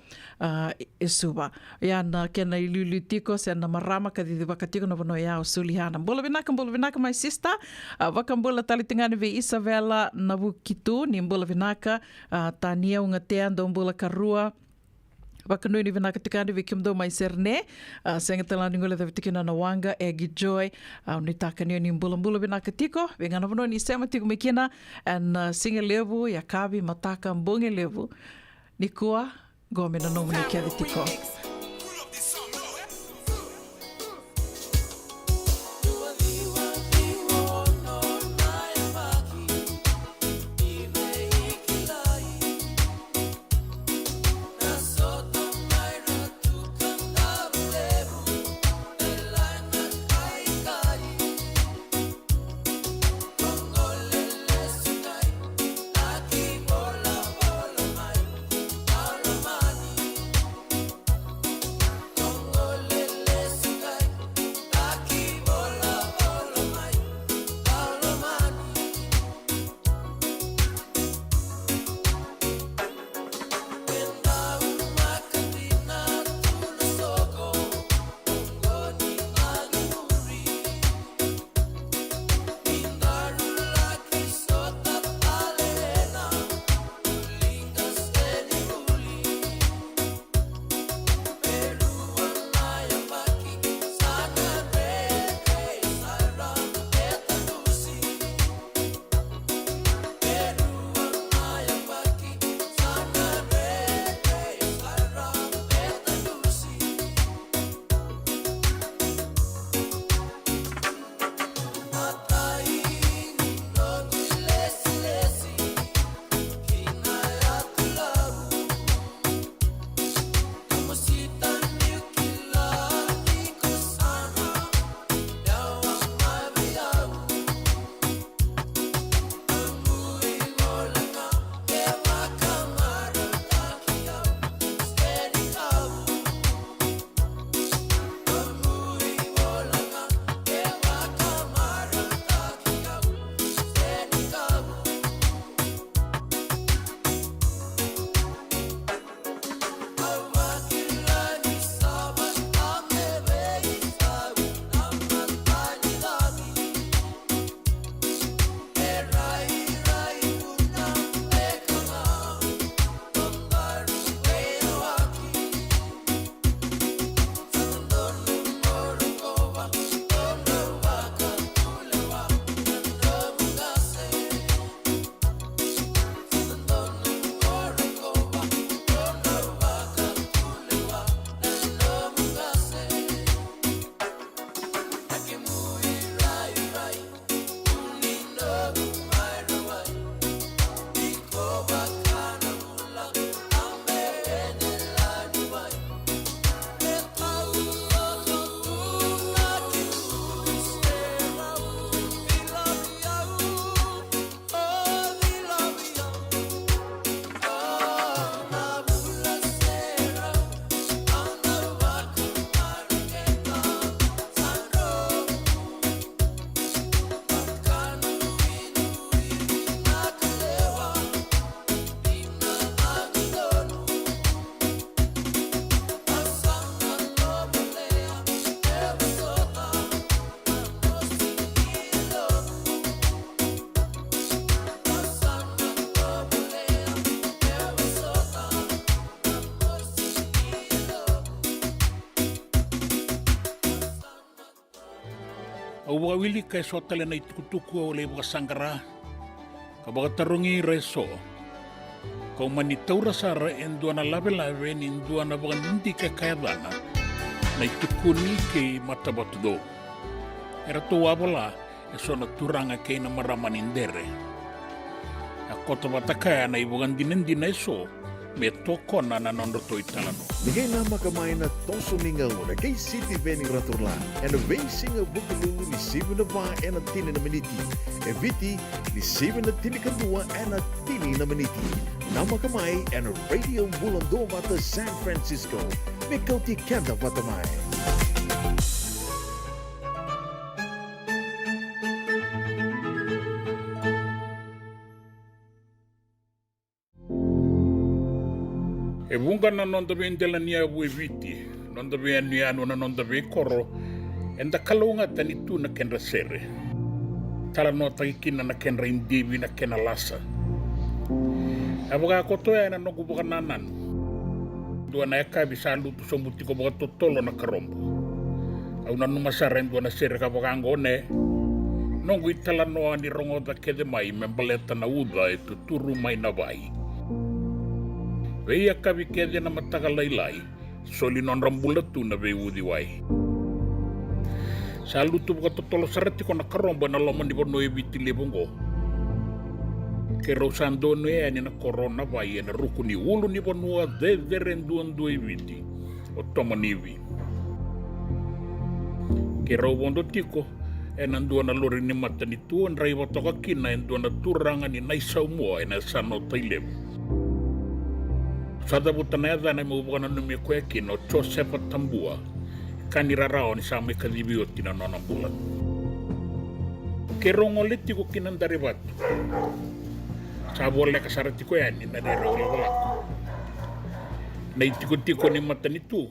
e suva ya na kena ilulu tiko se na marama ka didi wakatiko na wano ya o sulihana. Mbula vinaka my sister. Waka mbula talitingani ve Isabella na wukitu ni mbula vinaka. Tania unga teando mbula karua. Waka nui ni vinaka tikani ve kimdo mai serne. Senga talani ngole da vitikina na wanga egi joy. Unitaka niyo ni mbula vinaka tiko. Vengana wano ni sema tiko mekina. And singa levu ya kabi mataka mbonge levu. Nikua gome na nomu ni kia vitiko. Au wawili kay so tale na itukutuku o le buka sangara. Kabaga tarungi reso. Kau mani taura sara endua na lave ni endua na baga nindi ka kayadana. Na itukuni ke matabatu do. Era to wabala e so na turanga kay na maramanindere. Ako to batakaya na ibugan dinindi na iso. Me toko na nanondo to italano. Nigay na makamay na toso ningaw na kay City Veni Raturla and a racing of Bukalulu ni 7 na ba and a tini na maniti. E viti ni 7 na tini kadua and a tini na maniti. Na makamay and a radio bulando bata San Francisco. Mikaw ti kanda batamay. E vunga na nonda be ndela nia bue viti, nonda be aniano na nonda be koro, enda kalunga tani tu na kenra sere. Tala no takikina na kenra indivi na kena lasa. Abaga kotoya na nogu buka nananu. Dua na eka bisa lutu sombuti ko buka totolo na karombo. Au na numasaren dua na sere ka buka angone. Nongu itala noa ni rongo da kede mai membaleta na uda e tuturu mai na vai. Veia kavi kede na mataka lailai, soli non rambula tu na vei udi wai. Sa lutu buka totolo sarati ko na karomba na loma ni bono e viti lebongo. Ke rosando no e ani na korona vai e na ruku ni ulu ni bono de renduan due viti, o toma nivi. Ke raubondo tiko, e nandua na lori ni mata ni tuan raiwa toka kina e ndua na turanga ni naisau mua e na sano tailebu. Sada butana edha na maubuka na numi kwe kino Josefa Tambua kanira rao ni sama ikadhibioti na nona bulan. Kerongo liti ko kinandari batu. Sabo le kasarati ko yani na rero walaku. Na itiko-tiko ni mata ni tu.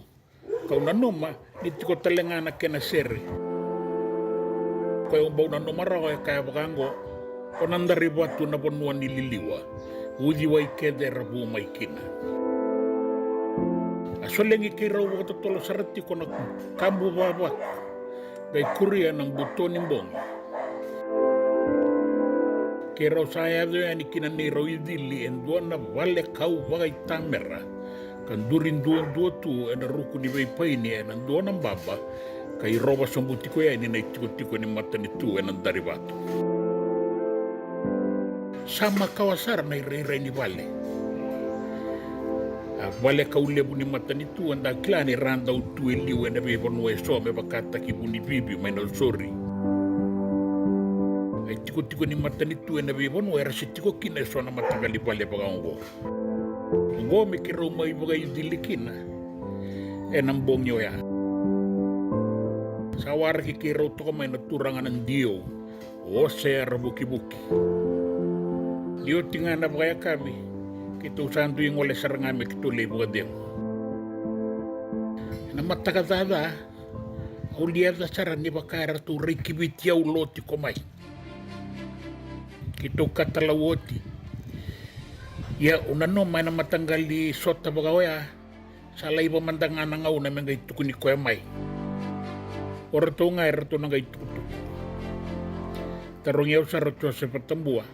Kau na numa ni tiko talengana kena sere. Kau umbau na numa rao e kaya bakango o nandari batu na bonua ni liliwa. Uji wa ikede rabu maikina. Asolengi kira uwa totolo sarati ko na kambu babak dai kuria ng buto ni mbong. Kira saya do yani kinaniro idili endua na vale kau bagay tamera kan durin duan tu ena ruku ni bay ni ena dua ng baba kay roba sombuti ko yani na itiko-tiko ni mata ni tu ena dari batu. Sama kawasar na ire ni vale. Vale kaulebu ni mata ni tu anda klani randa utu eliu ena bebo nuwe so me bakata kibuni bibi maina usori. Ay tiko-tiko ni mata ni tu ena bebo nuwe rasi tiko kina so na matagali vale bagango. Ngo me kiro mai bagay dilikina enang bongyo ya. Sawar ki kiro to maina turangan ng dio o ser buki-buki. Dio tingana bagay kami. Kita usandu yung wala sarangami kito lebo kadeng. Na matakadada, uliada saran ni bakara tu rikibitya uloti komay. Kito katalawoti. Ya unano may na matanggal di sota bagawaya, salay ba mandangan nga una mga itukuni ko may. Orato nga erato nga itukutuk. Tarong yaw sa rato sa patambua.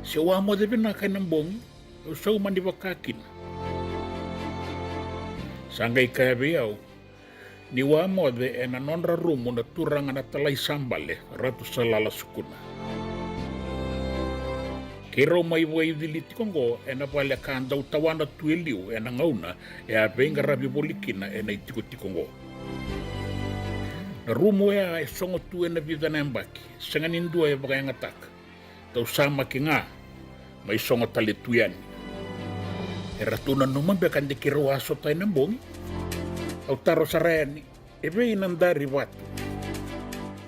Siwa mo de na kay nambong, usaw man di bakakin. Sangay kaya biyaw, niwa mo de enanonra rumo na turang na talay sambale, rato sa lalasukuna. Kiro may buhay diliti kongo, enapalya kandaw tawana tuiliw, enangauna, apeng rabi bolikina, enaitikoti kongo. Na rumo ya songo tu na vida na mbaki, sanganin dua ya bagay ngatak. Tau sama ki nga, may songo talituyan. Eratunan naman ba kandi kiruwaso tayo ng bongi? Au taro sa rayani, ebe inandari watu.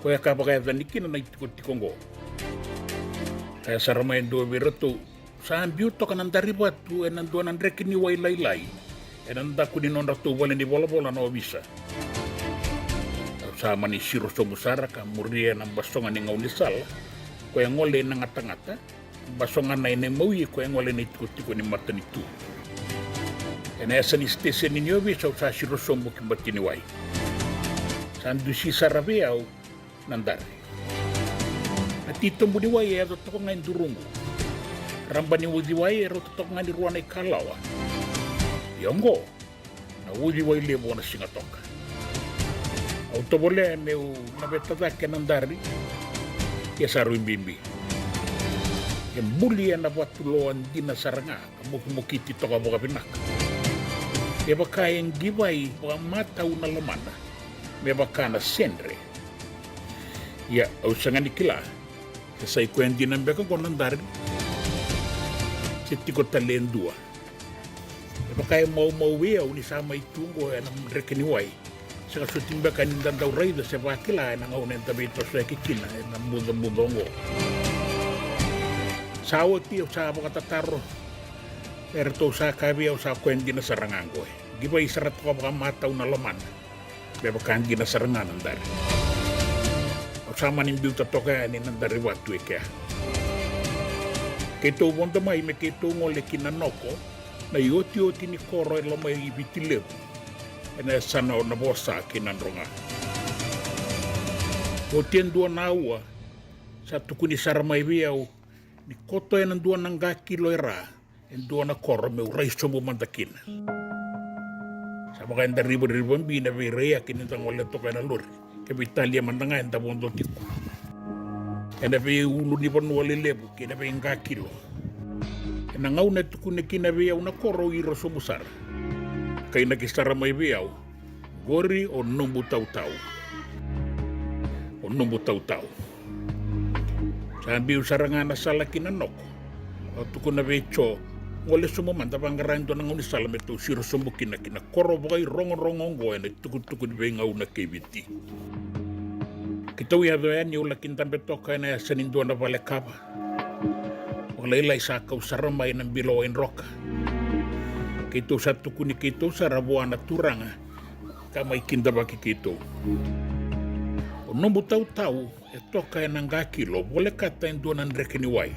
Kaya kabagayada ni kina na itikot-tikongo. Kaya sa ramayan doon birato, saan biyuto ka nandari watu, e nanduan ang reki ni wailaylay, e nanda ko ni non ratu wala ni bola-bola na wabisa. Sama ni Siro Somusara ka muria ng basongan ni Ngaunisal, ko yang ngole na ngata-ngata, basongan na inemawi ko yang ngole na itikot-tiko ni mata nitu. Kaya nasa ni stesen ninyo bisa sa Siro Sombo kimbati ni Wai. Sandu si Sarabeaw, nandari. At ito mo diwai e ato toko ngayon durungo. Ramba ni udiwai e roto toko ngayon ruan ay kalawa. Yongo, na udiwai lebo na singatoka. Autobole meu nabetata ke nandari. Yasaru imbimbi. Yang mulia na watuloan di nasaranga kamukimukiti toka boka pinaka. E baka yang gibai boka mata una lamana. Me baka na senre. Ya, au sangan ikila. Kasay ko yung dinambeka ko nandari. Siti ko talen dua. E baka yung mau-mauwi au ni sama itungo ya nam rekeniwai. Sa kasutimba ka nindandaw rayda sa bakila ya nang aunen tabito sa kikina ya nam muda-mudongo. Sawa ti au sa katataro. Pero to sa kabi au sa kwendi na sarangango eh. Giba isarat ko baka mataw na laman. Beba kan gina sarangan nandari. Sama nin biuta toka ni nandari watu eke. Keto wonda mai me keto ngole kinanoko na yoti ni koro e lama i bitilebu. Ena sana o na bosa kinandronga. O tiendua na ua sa tukuni saramai biau ni koto e nandua nanga kilo era en dua na koro me urai somo mandakina. Sama kain dari ribu mbina be rea kinintang wale toka na lori. Kaya Italia mandanga yang tak bondo tiku. Kaya pe ulu ni pon wale lebu, kaya pe nga kilo. Kaya ngau na tuku na kina be au na koro iro somusar. Kaya nakistara may be au, gori o nombu tau-tau. O nombu tau-tau. Saan biu sarangan na sala kinanoko. O tuku na be cho, wale sumaman tapangarain to nang unisala meto siro sumbu kina koro bakay rongon-rongon goy na tuku-tuku di be ngau na kibiti. Kita uya doyan yung laking tambeto kaya na sanindua na balekaba. Wala ilay sa kausaramay ng biloin roka. Kito sa tukuni kito sa rabuan na turanga kamay kindabaki kito. O nombu tau-tau ito kaya ng gakilo wala kata yung doon ang rekeniway.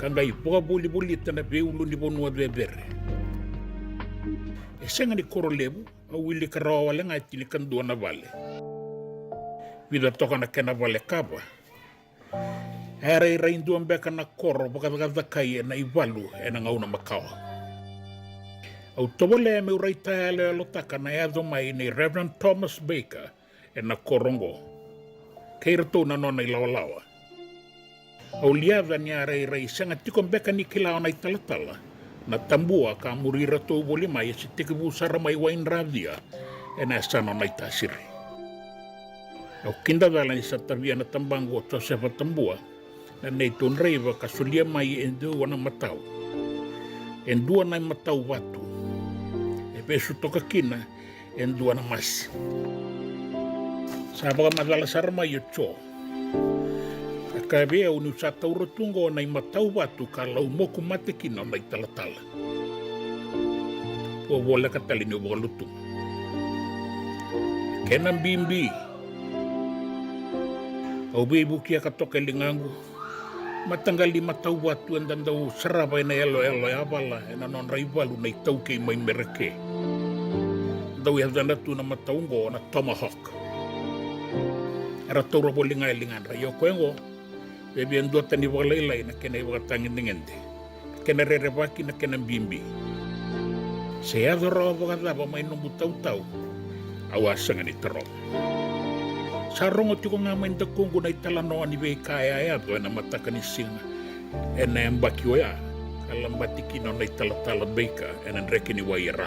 Kangay poka buli-bulit na beulo ni bonua bebere. E senga ni koro lebu awili karawa wala nga itinikan doon na vale. Vida toka na kena vale kaba. Era induan beka na koro baka kai na ivalu e na ngauna makawa. Au tawale me urai taale alotaka na eado mai ni Reverend Thomas Baker e na korongo. Keira tō na nona i lawalawa. Au liava ni arei senga tikon beka ni kilao na italatala. Na tambua ka murira tō boli mai e si tikibu saramai wain radia e na sana na itasiri. Au kindadala ni sa tavia na tambango to sefa tambua na neitun reiva kasulia mai endua na matau. Endua na matau watu. E pesu toka kina endua na mas. Sabaka madala sarma yocho. Kakabea unu sa taurotungo na matau watu kalau moku mate kina na italatala. O wala katalini o lutu. Kenan bimbi. Au bebu kia katoke lingangu. Matanggali matau watu ang dandau sarabay na elo-elo abala na non raivalu na itau kay may mereke. Daw yadanda tu na mataungo na tomahawk. Era toro po lingay-lingan rayo kwengo. Bebi ang duwata ni walaylay na kena iwakatangin ningende. Kena rerebaki na kena bimbi. Saya doro abagada may numbutaw-taw. Awasan nga ni Tarong. Sarong ati ko nga may dakong kunay talanoan ni Bey kaya yato na matakanising na yung bakyo ya kalambati kino na italatala Beyka ang reki ni Wayara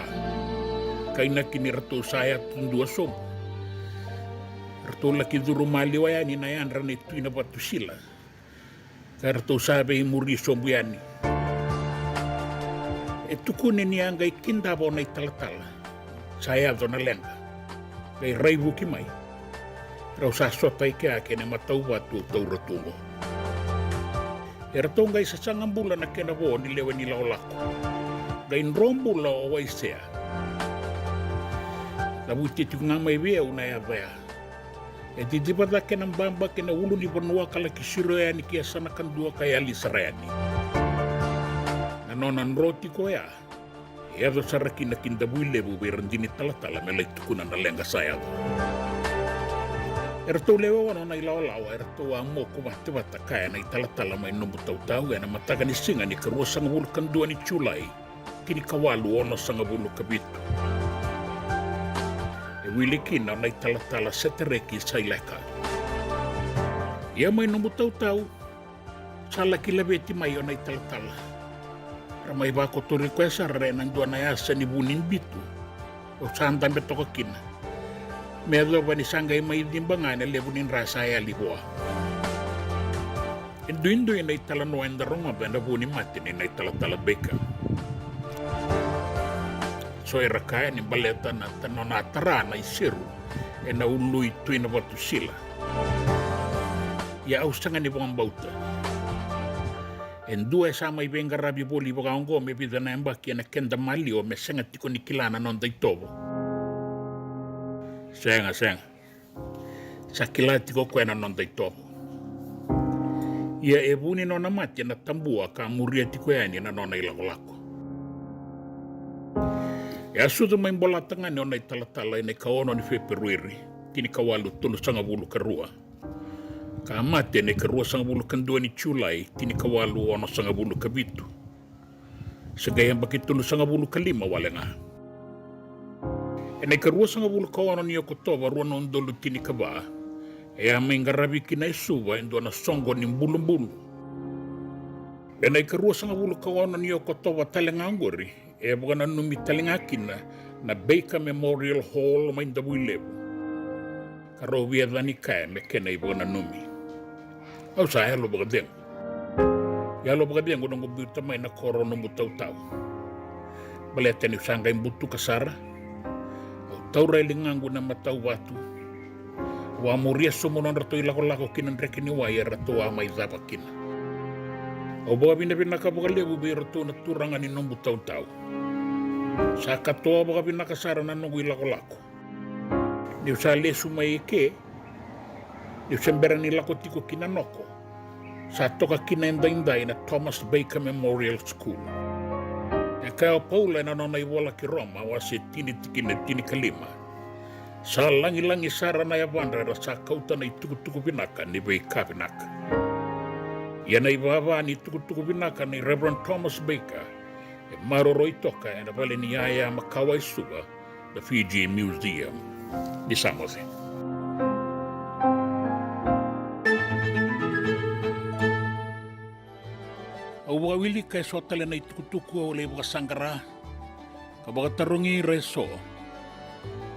kay na kinirato saya tundua som rato laki durumali waya ni na yan ranito inabatu sila kaya rato sabi muri sombuyani ito kunin niya ang gay kindabaw na italatala saya to na lenga kay raibu kimay Rau sasotay kaya kena matau watu taurotungo. Era tonggay sa sangang bulan na kinabo ni lewa nila olako. Gain rombula o waisea. Nabutit yung nga may wew na yabaya. E di ba kena bamba kena ulo ni banua kala kisiro ya ni kiasa na kandua kaya lisarayani. Nanonan roti ko ya. Yado sarakin na kindabuy lebu berandini talatala melay tukunan na lenga sayang. Era tau lewa wana na ilawa era tau a moko wata kaya na italatala mai nombu tau na mataga ni singa ni karua sanga bulu kandua ni Julai kini kawalu ono sanga bulu kabitu. E wili kina na italatala setereki saileka. Ia mai nombu tau sala kilabeti mai ona italatala. Ramai bako tori kuesa rena ndua na yasa ni bunin bitu. O sanda betoka kina. Medo ba ni sangay may dimbangan na lebunin rasa ya liwa. Indo yung naitala da ronga ba na bunin matin yung naitala beka. So kaya ni baleta na tanonatara na isiru e na ului tuwi na batu sila. Ya ausangan ni buong bauta. Dua sama ibenga rabi boli baka ongo me bida na embaki na kenda mali o me senga tiko ni kilana non daitobo. Senga. Sa kilati ko kwena non daitobo. Ia ebuni nona mati na tambua ka muria tiko yani na nona ilako. Ia sudu main bola tanga ni ona italatala ina kaono ni feperuiri. Kini kawalu tunu sanga bulu karua. Ka mate ne karua sanga bulu kandua ni Julai. Kini kawalu ono sanga bulu kabitu. Segayang bakitunu sanga bulu kalima walenga. Ene karua sanga bulu kaono ni okotoba ruano ndolu tini kaba. Ea mengarabi kina isuba endo na songo ni mbulu. Ene karua sanga bulu kaono ni okotoba talenga angori. Ea bugana numi talenga kina na Baker Memorial Hall maindabu ilebu. Karo via dhani kaya mekena ibugana numi. Au sa helo bagadeng. Yalo bagadeng gunung buta mai na korono mutau. Balete ni usanga imbutu kasara. Taura ilingangu na matau watu. Wa muria sumunon rato ilako kinan rekini waya rato wa mai zapa kina. O baga bina ka baga lebu bi rato na turanga ni nombu tau. Sa katoa baga bina kasara na nungu ilako. Ni usale sumai ke. Ni usembera ni lako tiko kina noko. Sa toka kina indai na Thomas Baker Memorial School. Kaya Paula na nona iwala ki Roma wasi tini kalima. Sa langi sara na yavandra sa kauta na ituku binaka ni Baker binaka. Yana ibaba ni ituku binaka ni Reverend Thomas Baker. E maroro itoka na vale ni yaya makawai suba the Fiji Museum di Samoa. Au wili kay sotale na itukutuku o le mga sangara. Kabaga tarungi reso.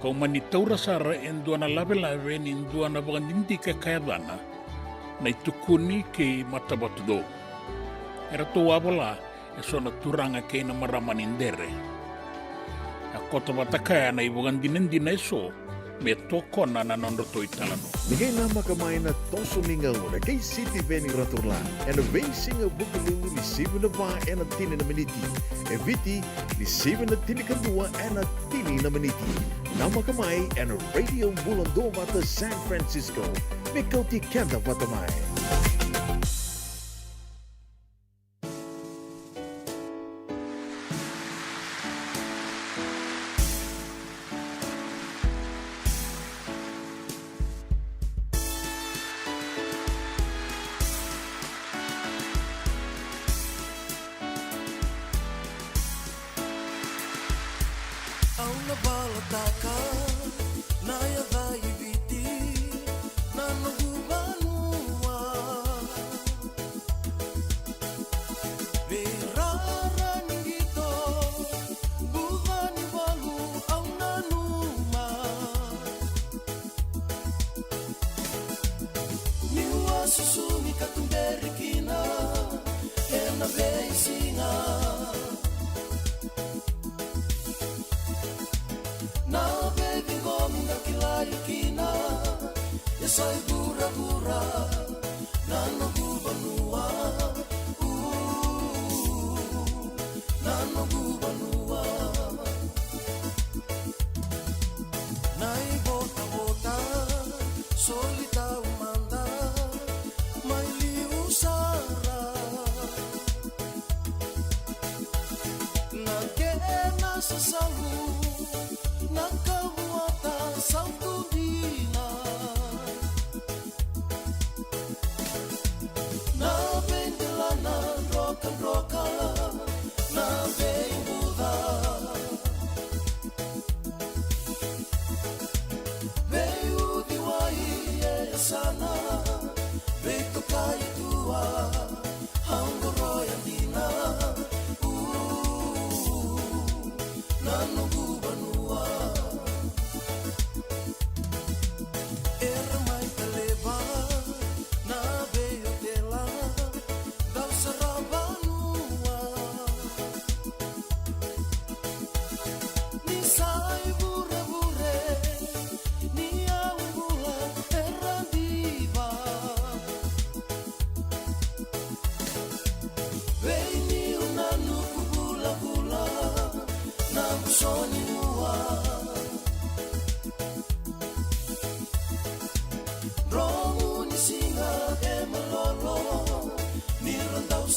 Kau manitaura sara endua na lave ni endua na baga nindi kaya dana. Na itukuni ke matabatudo. Era to wabola so na turanga kay na maramanindere. Ako tabatakaya na ibugan dinindi na iso. Me toko na nanondoto italano. Nigay nama kamay na toso ningaw na kay City Veni Raturlan and a racing of Bukalu ni 7 na ba and a tini na maniti. E viti ni 7 na tini kadua and a tini na maniti. Nama kamay and a radio bulando bata San Francisco. Mikaw ti kanda batamay.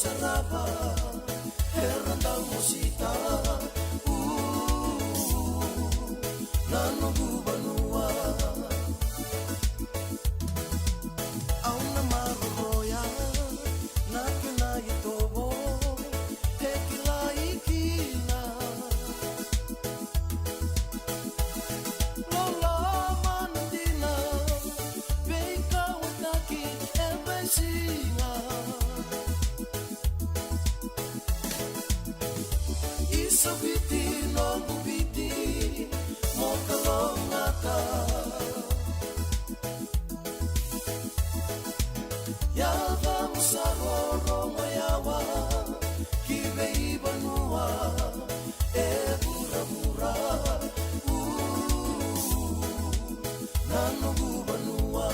sarava herandang musita nanugu banua au na maroya na kina itobo hekila ikina lola mandina beika wataki ebesinga isabiti no bubiti mokalongata yava musaroro mayawa kibei banua e bura bura nanugu banua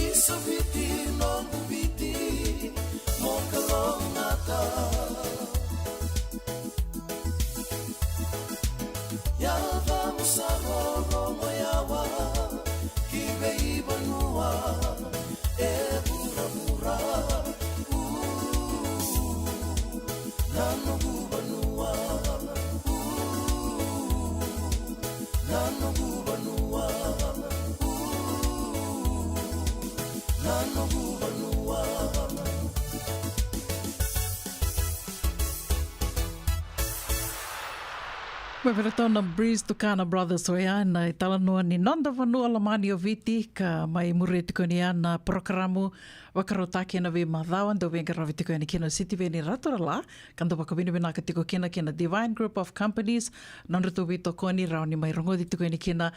isabiti no bubiti mokalongata yava musaroro mayawa kibei banua e bura bura nanugu banua nanugu banua nanugu banua Weweratona Breeze Tukana Brothers oia na talanoa ni nonda vanua lamani o viti ka mai muretiko ni ana programo wakarotaki na ve madhawan do venga ravitiko ni kina city ve ni ratora la kando wakawini vina katiko kina Divine Group of Companies nonreto vito koni rao ni mai rongo ditiko ni kina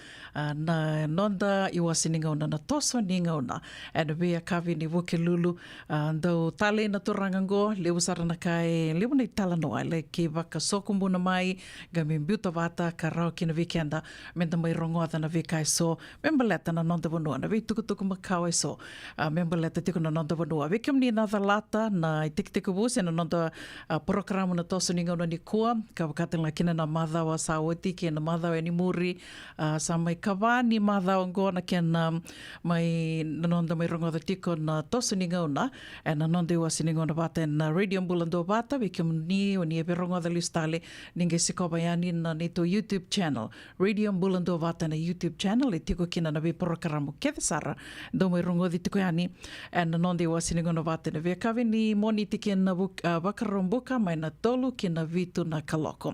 na nonda iwasi ni ngauna na toso ni ngauna and ve kavi ni woke lulu do tale na torangango leu sarana kai leu ni talanoa le ki waka sokumbuna mai gami tavata ka rau kina weekenda menda mai rongoa na wekai so membaleta na nonda vanua na we tukutuku makau so membaleta tiko na nonda vanua we kim ni nada lata na tikitiku bus na nonda programa na tosu ni ngauna ni kua ka wakatanga kina na madhawa sa oti ki na madhawa ni muri sa mai kawani madhawa ngo na kena mai na nonda mai rongoa tiko na tosu ni ngauna na nonda iwasi ni ngauna vata na radio mbulando vata we kim ni o ni epe rongoa listale ninge sikobayani na neto YouTube channel Radio Mbulando vata na YouTube channel e tiko kina na we programo Kevesara do mai rongo di tiko yani and nonde wasi ni gono vata na we kawe ni moni tiki na wakarombuka mai na tolu kina vitu na kaloko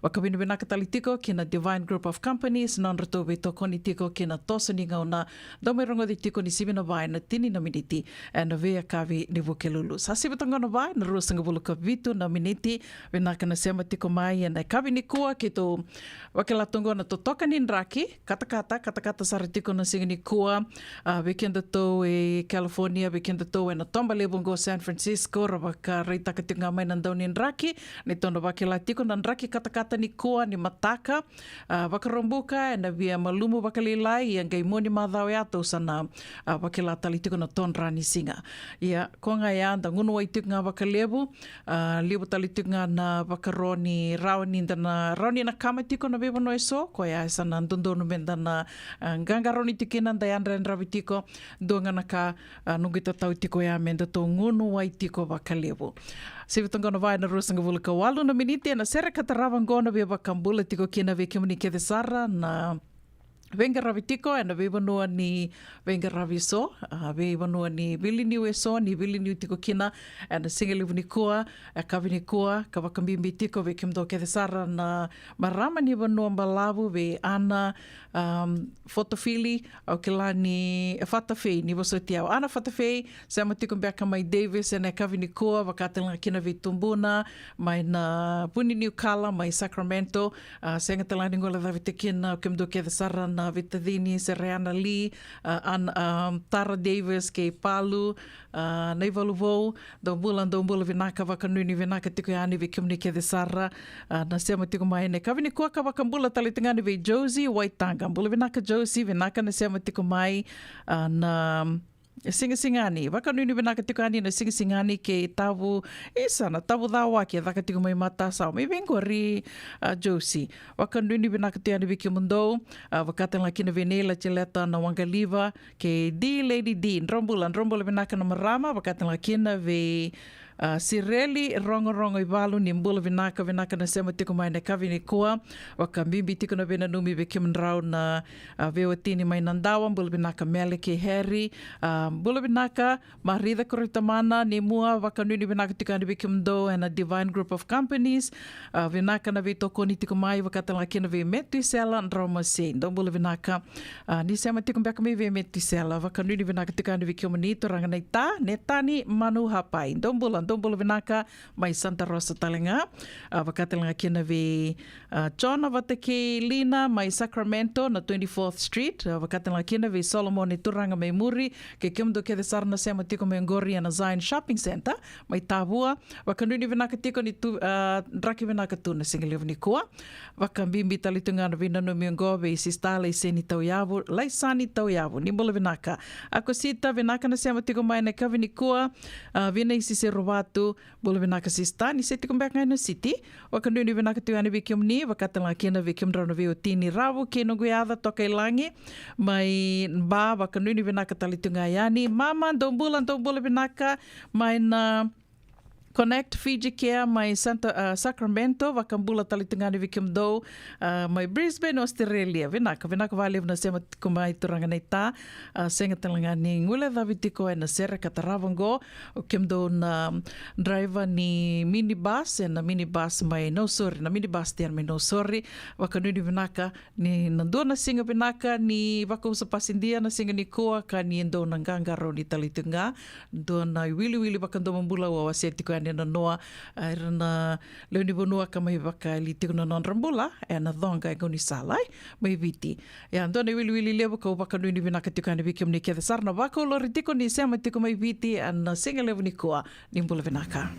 wakawe ni wenaka tali tiko kina Divine Group of Companies non rato we toko ni tiko kina tosa ni ngauna do mai rongo di tiko ni sibina vai na tini na miniti and we kawe ni vukelulu sa sibatangana vai na ruasanga buluka vitu na miniti wenaka na sema tiko mai and kawe ni kua ki to wakelatongo na to toka ni nraki katakata saratiko na singini kua weekend to e California weekend to e na tomba lebongo San Francisco rawaka reitaka tinga mai na ndau ni nraki ni tono wakelatiko na nraki katakata ni kua ni mataka wakarombuka na via malumu wakalilai yang gaimoni madhao yato sana wakelatalitiko na tonra ni singa ia konga ya nda ngunu waitik nga wakalebu libu talitik nga na wakaroni raoni na rauni na kamatiko na bebo no eso ko ya sana ndondono menda na gangaroni tikina nda yandra ravitiko donga na ka nungita tautiko ya menda to ngunu waitiko wakalebu Sivitangona vai na rusanga vulka walu na miniti na sera kataravangona beba kambula tiko kina vekimuni Kevesara na venga ravitiko na vevanua ni venga raviso vevanua ni viliniu eso ni viliniu tiko kina na singelivu ni kua kavi ni kua kawakambimbi tiko vekimdo Kevesara na marama ni vanua mbalavu ve ana fotofili au kila ni fatafei ni vosotiao ana fatafei sama tiko mbeka mai Davis na kavi ni kua wakatela kina vitumbuna mai na puni New Kala mai Sacramento senga talani ngola ravitikina kimdo Kevesara na Vitadini, Serena Lee, Tara Davis, ke Palu, nei valuvou, do bula vinaka wakanuni vinaka tiku ani vi kimni ke desara, na sema tiku mai ne kavini kuaka wakambula talitangani vi Josie Waitanga, bula vinaka Josie, vinaka na sema tiku mai, na singa-singani. Wakanuni vinaka tiku ani na singa-singani ke tavu isana, tavu dawa ke dhaka tiku mai mata sao. Mai vengori Josie. Wakanuni vinaka tiku ani viki mundo, wakatan laki na venela chileta na wangaliva ke D Lady D. Nrombula vinaka na marama, wakatan laki na ve Sireli rongo i walu ni mbula vinaka na sema tiku mai na kavini kua waka mimbi tiku na vena numi ve kimanrau na veotini mai nandawa mbula vinaka mele ke heri mbula vinaka marida koritamana ni mua waka nuni vinaka tiku ani ve kimdo and a divine group of companies vinaka na ve tokoni tiku mai wakata laki na ve metuisela nroma se ndo mbula vinaka ni sema tiku mbeka mi ve metuisela waka nuni vinaka tiku ani ve kimanito ranga na ita netani manu hapai ndo mbula vinaka mai Santa Rosa talenga wakatalenga kina ve John Vatake Lina mai Sacramento na 24th Street wakatalenga kina ve Solomon i Turanga mai Muri ke kimdo ke desar na sema tiko mai Ngori na Zion Shopping Center mai Tabua wakanuni vinaka tiko ni draki vinaka tu na single ni kua wakambimbi talitunga na vina no miongo ve sistala i seni tau yavu lai sani tau yavu ni mbula vinaka ako sita vinaka na sema tiko mai na kavini kua vina isi se watu bula vinaka sista ni seti kumbek ngai na city wakanuni vinaka tuani vikium ni wakatala kena vikium drona vio tini ravu keno guiada toka ilangi mai ba wakanuni vinaka talitunga yani mama ndombula vinaka mai na Connect Fiji Care mai Sacramento wakambula talitungani vikim do mai Brisbane Australia vinaka vale na sema kumai turanga neita senga talangani ngule davitiko na sera kataravango kimdo na driver ni minibus na minibus mai no sorry na minibus tiar mai no sorry wakanuni vinaka ni nandona singa vinaka ni wakausa pasindia na singa ni koa ka ni ndo na ngangaro ni talitunga ndo na wili wakando mambula wa wasetiko na noa na leoni bonua ka mai waka li tiko na non rambula e na dhonga e goni salai mai viti ya ndona wili levo ka waka nui ni vinaka tiko ani vikim ni kia sarna waka ulori tiko ni sema tiko mai viti na singa levo ni kua ni mbula vinaka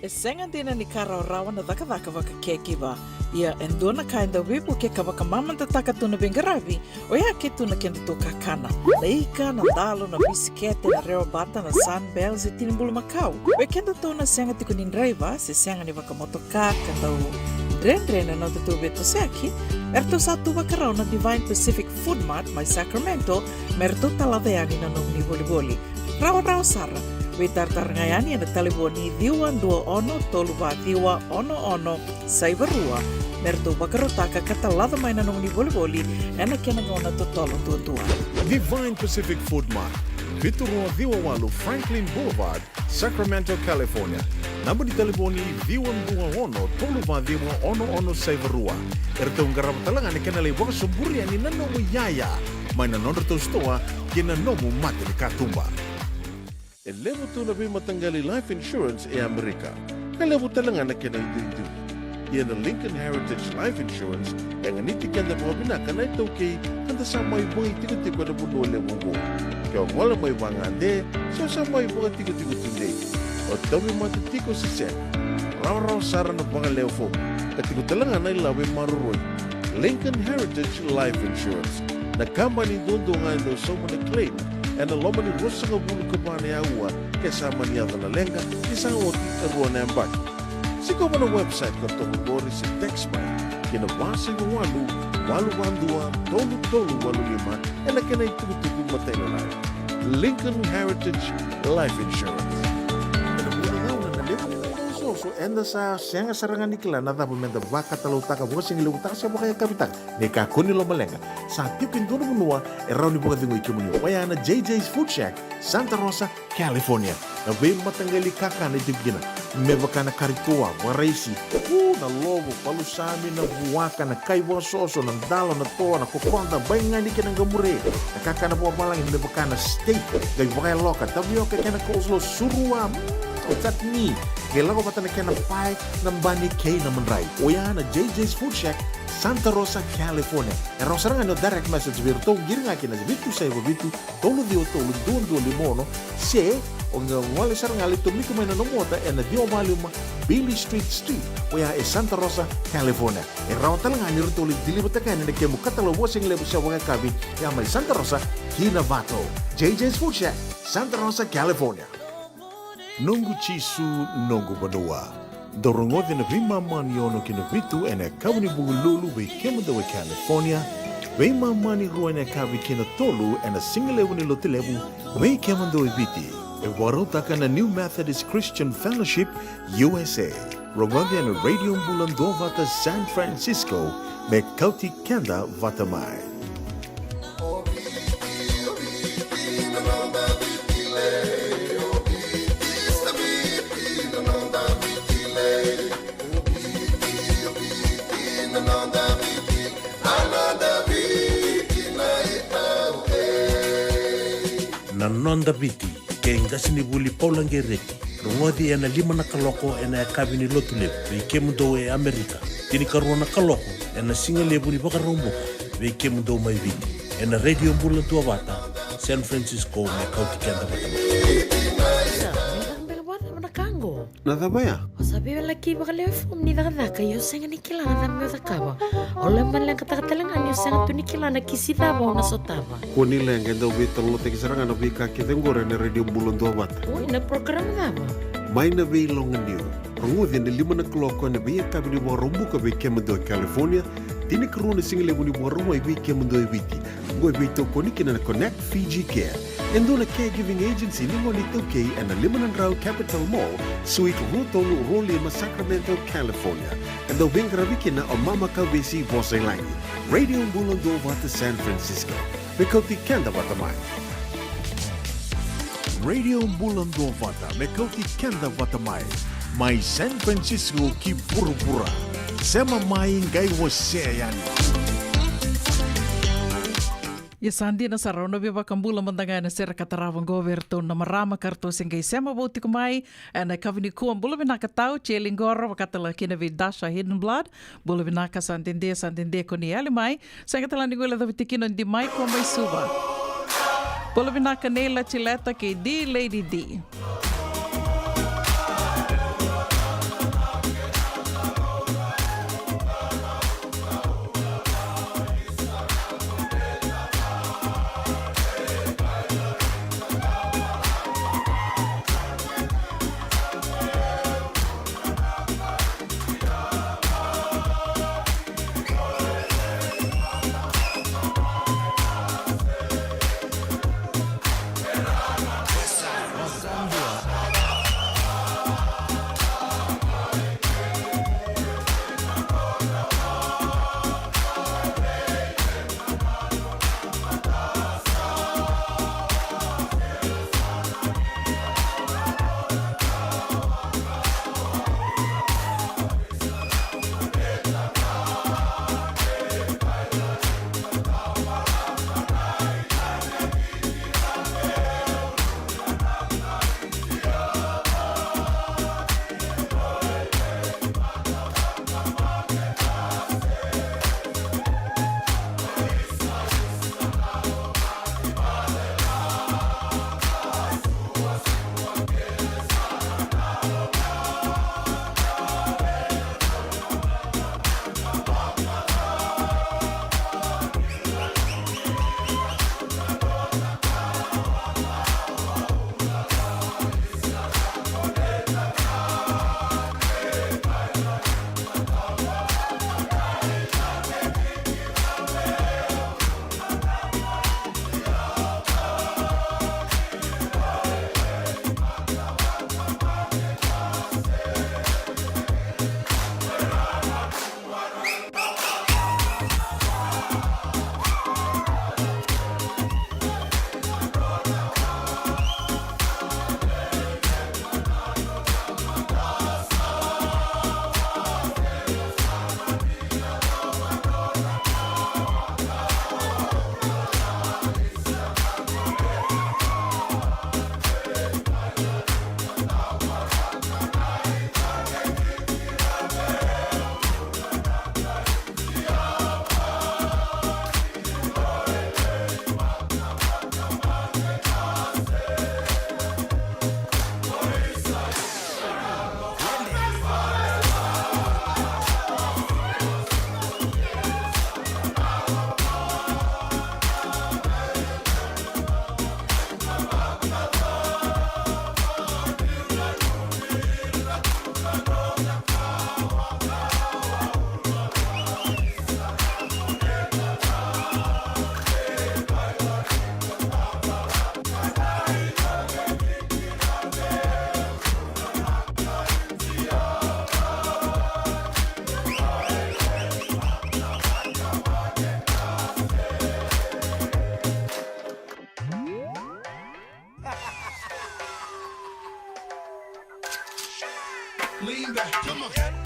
E senga dina ni kara rawa na daka waka kekiwa. Ia endona kainda wipu ke ka waka mamanta taka tuna bengaravi o ia ke tuna kenda tō kakana. Na ika, na dalo, na bisikete, na reo bata, na sunbells e tinimbulu makau. We kenda tōna senga tiko ni driver se senga ni waka motoka ka tau drendre na te tō beto seaki. Erto sa tu wakarau na Divine Pacific Food Mart mai Sacramento merto talaveani na nong ni boli-boli. Rawa sara. We tartarangayani na taliboni diwa dua ono toluwa diwa ono saibarua merto bakarotaka katalada mai na nong ni boli-boli ena kena ngona totolo tua. Divine Pacific Food Mart, Vitorua Diwawalu Franklin Boulevard, Sacramento, California. Namba di taliboni diwa dua ono toluwa diwa ono saibarua. Erto ngarama talanga ni kena lewa sumburi ani nanomu yaya mai na nono to stoa kena nomu mate ni katumba. E levo tu na bima tanggali life insurance e Amerika. Ka levo talanga na kena itu. Ia na Lincoln Heritage Life Insurance e nganiti kenda po binaka na ito kay kanda sa may bungi tigo-tigo na buno levo mo. Kaya wala may wangande, so sa may bunga tigo-tigo tunde. O tabi matitiko si Sen. Raw sara na bunga levo. Katigo talanga na ilawi maruroy. Lincoln Heritage Life Insurance. Na company doon nga ito sa mga claim and aloma ni rosa nga bulu kabane awa kasama niya na lenga isang oti karuan na ambag. Sigaw mo na website ko ito kung si TextBuy kinabasa ng walu-walu-wandua tolu-tolu-walu-lima e na kinay tugu-tugu matay na lang. Lincoln Heritage Life Insurance. Kanabunan na nalimutan ng so enda sa sianga sarangan nikila na dapat menda vaka talau taka washing ilu utaka siapa kaya kapita ne ka kuni lo malenga sa tipin dono menua erau ni buka tingu ikimuni wayana JJ's Food Shack Santa Rosa California na be matangali kaka na tipgina me bakana karitua waraisi na lobo palusami na buwaka na kaiwa soso na dalo na toa na kokonda baingani kina gamure na kaka na buwa malang me bakana steak gai bakaya loka tabioka kena kozlo surua tatni gelago patana kena pai na bani kei na menrai oyana JJ's Food Shack Santa Rosa California era saranga no direct message virtu giringa kina vitu sai vitu tolu dio tolu duo limono se onga wale saranga lito miku mena no mota ena dio maluma Billy Street oya e Santa Rosa California era talanga ni rutoli dili botaka ne ke mukatalo washing lebu sa wanga kabi ya mai Santa Rosa Kinavato JJ's Food Shack Santa Rosa California nungu chisu nungu banua dorongo de vima mani ono kina vitu ena kawni bugululu we kemda we California vima mani ruene kavi kina tolu ena single wini lotilebu we kemda we viti e warotaka na New Methodist Christian Fellowship USA Rogovia na Radio Mbulando vata San Francisco me kauti kenda vatamai Nonda viti ke ngasini buli paulange reki rongodi ena lima na kaloko ena kabini lotule ve kemundo e Amerika tini karona kaloko ena singale buli baka romboka ve kemundo mai viti ena radio mbula tua vata San Francisco me kauti kenda vata nadabaya Sabi wala ki bakale fom ni daka yo senga nikila na me dakawa. Ole man lang katakatalangan yo senga tu nikila na kisida ba na sotava. kuni lenga ndo vita lo te kisaranga na vika kitengore na radio Mbulando vata Oi na program dava. mai na vei longa niu rongodi na lima na kaloko na vei kabini bo rombuka ve kemdo California tini karuna single wini bo romo e ve kemdo e viti go ve to konikina na Connect Fiji Care Endo na caregiving agency ni mo nito kay and Limanan Rao Capital Mall, Suite Rutolo Rolima, Sacramento, California. And the Wingravikina o Mama Kawisi Voselangi, Radio Mbulando Vata San Francisco. Mekoti Kenda Vatamai. Radio Mbulando Vata, Mekoti Kenda Vatamai. Mai San Francisco ki pura-pura. Sema mai ngai waseyani. Ia sandi na sarona viva kambula mandanga na sera kataravan goverto na marama karto singai sema bauti kumai na kavini kuam bula vinaka tau chelingora wakatala kina vidasha hidden blood bula vinaka santinde koni ali mai sangatala niguela da vitikino di mai ko mai suba bula vinaka nela chileta ke di lady D Lean back, come on.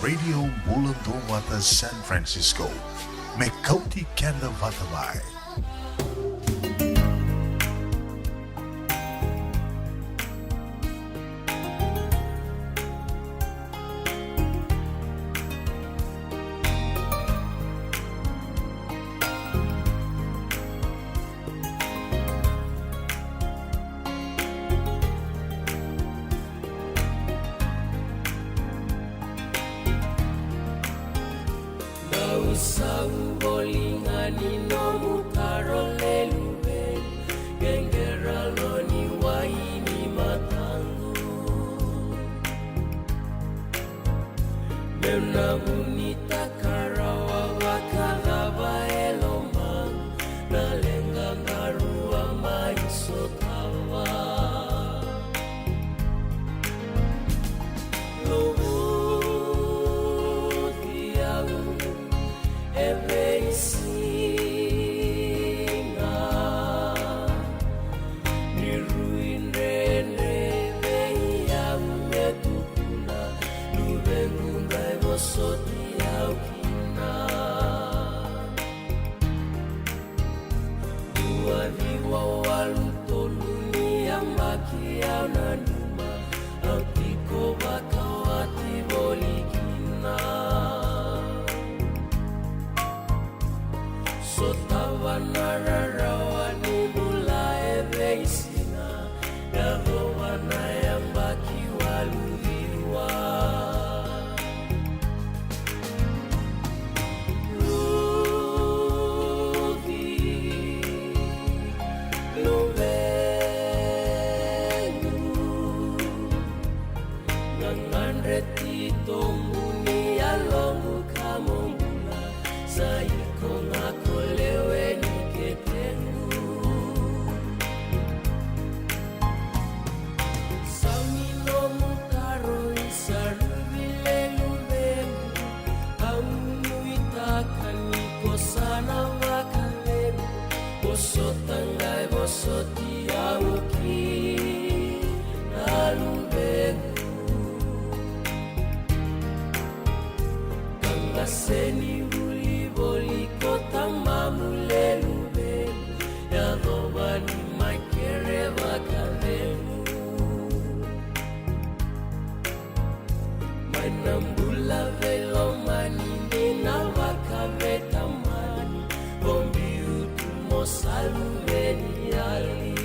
Radio Multistreaming San Francisco. May County Canada Vatamai. bosotangai bosoti auki nalubegu kangaseni uliboli kota mamulelube yadobani makere bakalenu manambula velo manini na wakavetamani bombi utumo saluveni ali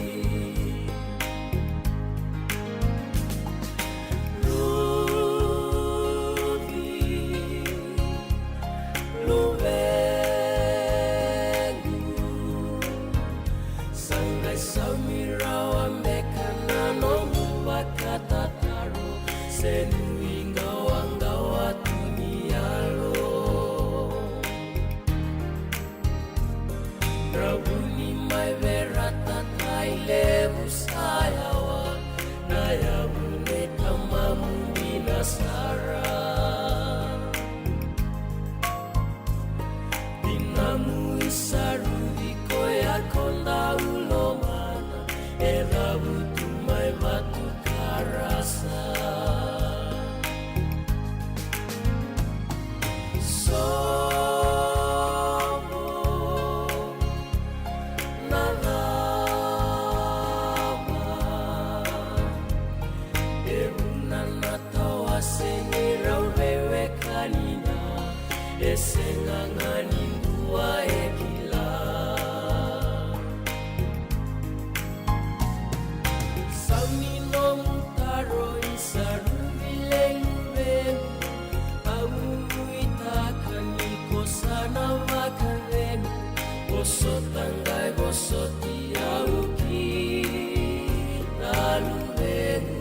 bosotangai bosoti auki nalubegu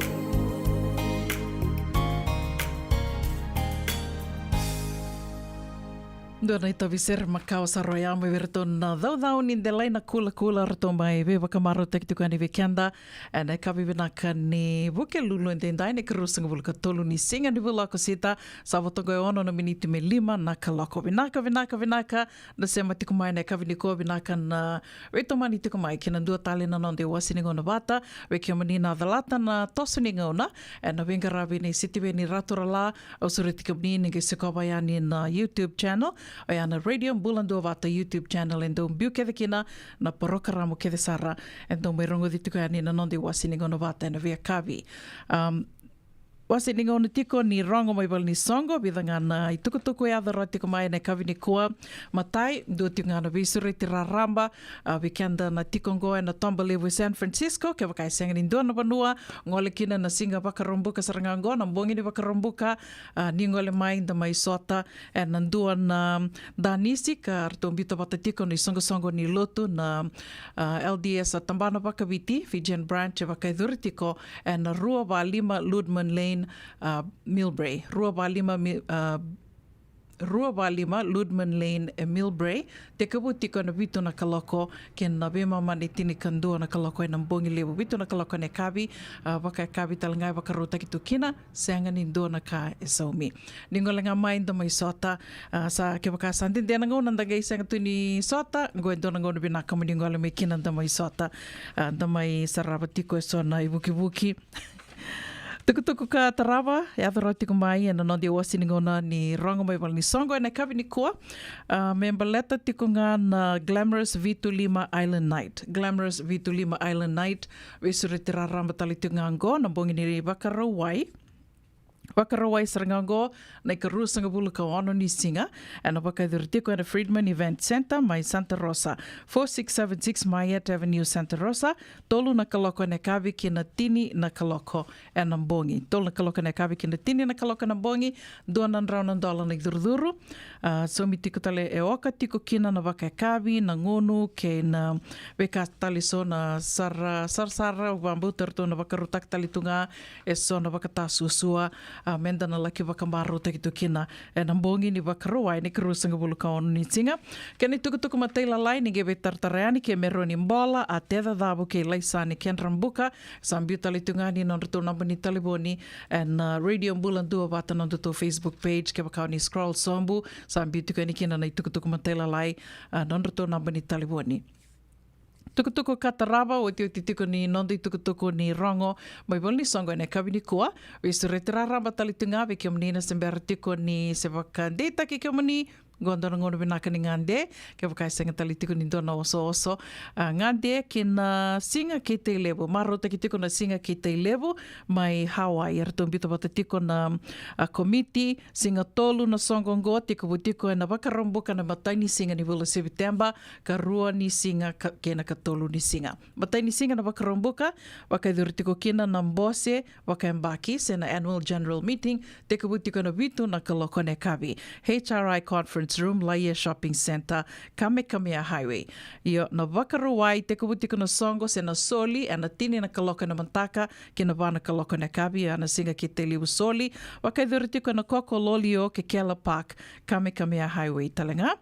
Dona ita viser makau saroya mo verton na dau ni de laina kula rato mai ve wakamaro tektuka ni weekenda and ka vivina ni buke lulu ende dai ne krusing bulka tolu ni singa ni bulaka sita savotongo ono na miniti me lima na kalako vinaka na sema tiku mai ne ka viniko vinaka na weto mani tiku mai kina dua tale na non de wasini ngona bata we kiamani na dalata na tosuni ngona and na wengara vini sitiwe ni raturala o suriti ni nge sekobayani na YouTube channel o ana radio bulando vata YouTube channel endo biu kede kina na porokaramu kede sara endo me rongo dituko ani na nonde wasini ngono vata na via kavi wasini ngono tiko ni rongo mai bal ni songo bidanga na itukutuku ya the rotiko mai na kavi ni kua matai do tinga na visure tiraramba weekenda na tikongo na Tombalewe San Francisco ke wakai senga ni ndona banua ngole kina na singa bakarombuka sarangango na mbongi ni bakarombuka ni ngole mai nda mai sota na ndua na danisi ka artombito batatiko ni songo ni lotu na LDS tambana bakaviti Fijian branch wakai duritiko na rua ba lima Ludman Lane Millbrae Rua Balima, Ludman Lane e Millbrae, te kabutiko na vitu na kaloko, ken na bema mani tini kandua na kaloko e nambongi lewa vitu na kaloko ne kabi, waka kabi talangai waka rota ki tukina, seanga ni ndo na ka e saumi. Ningolenga mai ndo mai sota, sa ke waka santin tena ngau nanda gai seanga tu ni sota, ngoe ndo na ngau na binaka mo ningole me kina nda mai sota, nda mai sarabatiko e sona i buki. Tukutuku ka tarawa, e atara tiku mai e na nodi o wasini ngona ni rongo mai wala ni songo e na kawi ni kua. Memba leta tiku ngā na Glamorous V25 Island Night. Glamorous V25 Island Night, wesure te raramba tali tiku ngā ngo, na bongi ni wakarawai. Wakarawai sarangango, na ikaru sanga bulu ka ono ni singa, e na wakaidurtiko e na Friedman Event Center, mai Santa Rosa, 4676 Mayette Avenue, Santa Rosa, tolu na kaloko ne kawi ki na tini na kaloko e na mbongi. Tolu na kaloko ne kawi ki na tini na kaloko na mbongi, $200 na iduruduru. So mi tiko tale e oka tiko kina na waka e kawi, na ngonu, ke na weka tali so na sara, wambutarto na wakarutak tali tunga, e so na wakatasua, menda na laki wakamaru te kitu kina e na mbongi ni wakaroa ni karusanga bulu ka onu ni tinga. Kani tukutuku mateila lai ni gebe tartareani ke mero ni mbola a teda dhabu ke laisa ni ken rambuka sambiu tali tungani non rutu namba ni taliboni and radio mbulan dua bata non rutu Facebook page ke wakao ni scroll sombu sambiu tukani kina na tukutuku mateila lai non rutu namba ni taliboni. tukutuku katarawa o te tiko ni nondi tukutuku ni rongo mai wani songo ne kawini kua visu retirara batalitunga ve kia manina sembera tiko ni sevaka data ki kia mani gondona ngono binaka ni ngande ke wakai senga tali tiko ni dona oso ngande kina singa ki te levo marota ki tiko na singa ki te levo mai Hawaii arato mbito bata tiko na komiti singa tolu na songo ngoa tiko butiko na wakaromboka na mataini singa ni wula September ka rua ni singa kena ka tolu ni singa mataini singa na wakaromboka wakai dhuri tiko kina na mbose wakai mbaki sena annual general meeting tiko butiko na vitu na kaloko ne kavi HRI conference room Laia Shopping Center, Kamekamea Highway. Io na wakaruai te kubutiko na songo se na soli ana tini na kaloka na mantaka ki na wana kaloka na kabi ana singa ki te liu soli wakai dhuritiko na koko lolio ke Keller Park, Kamekamea Highway talenga.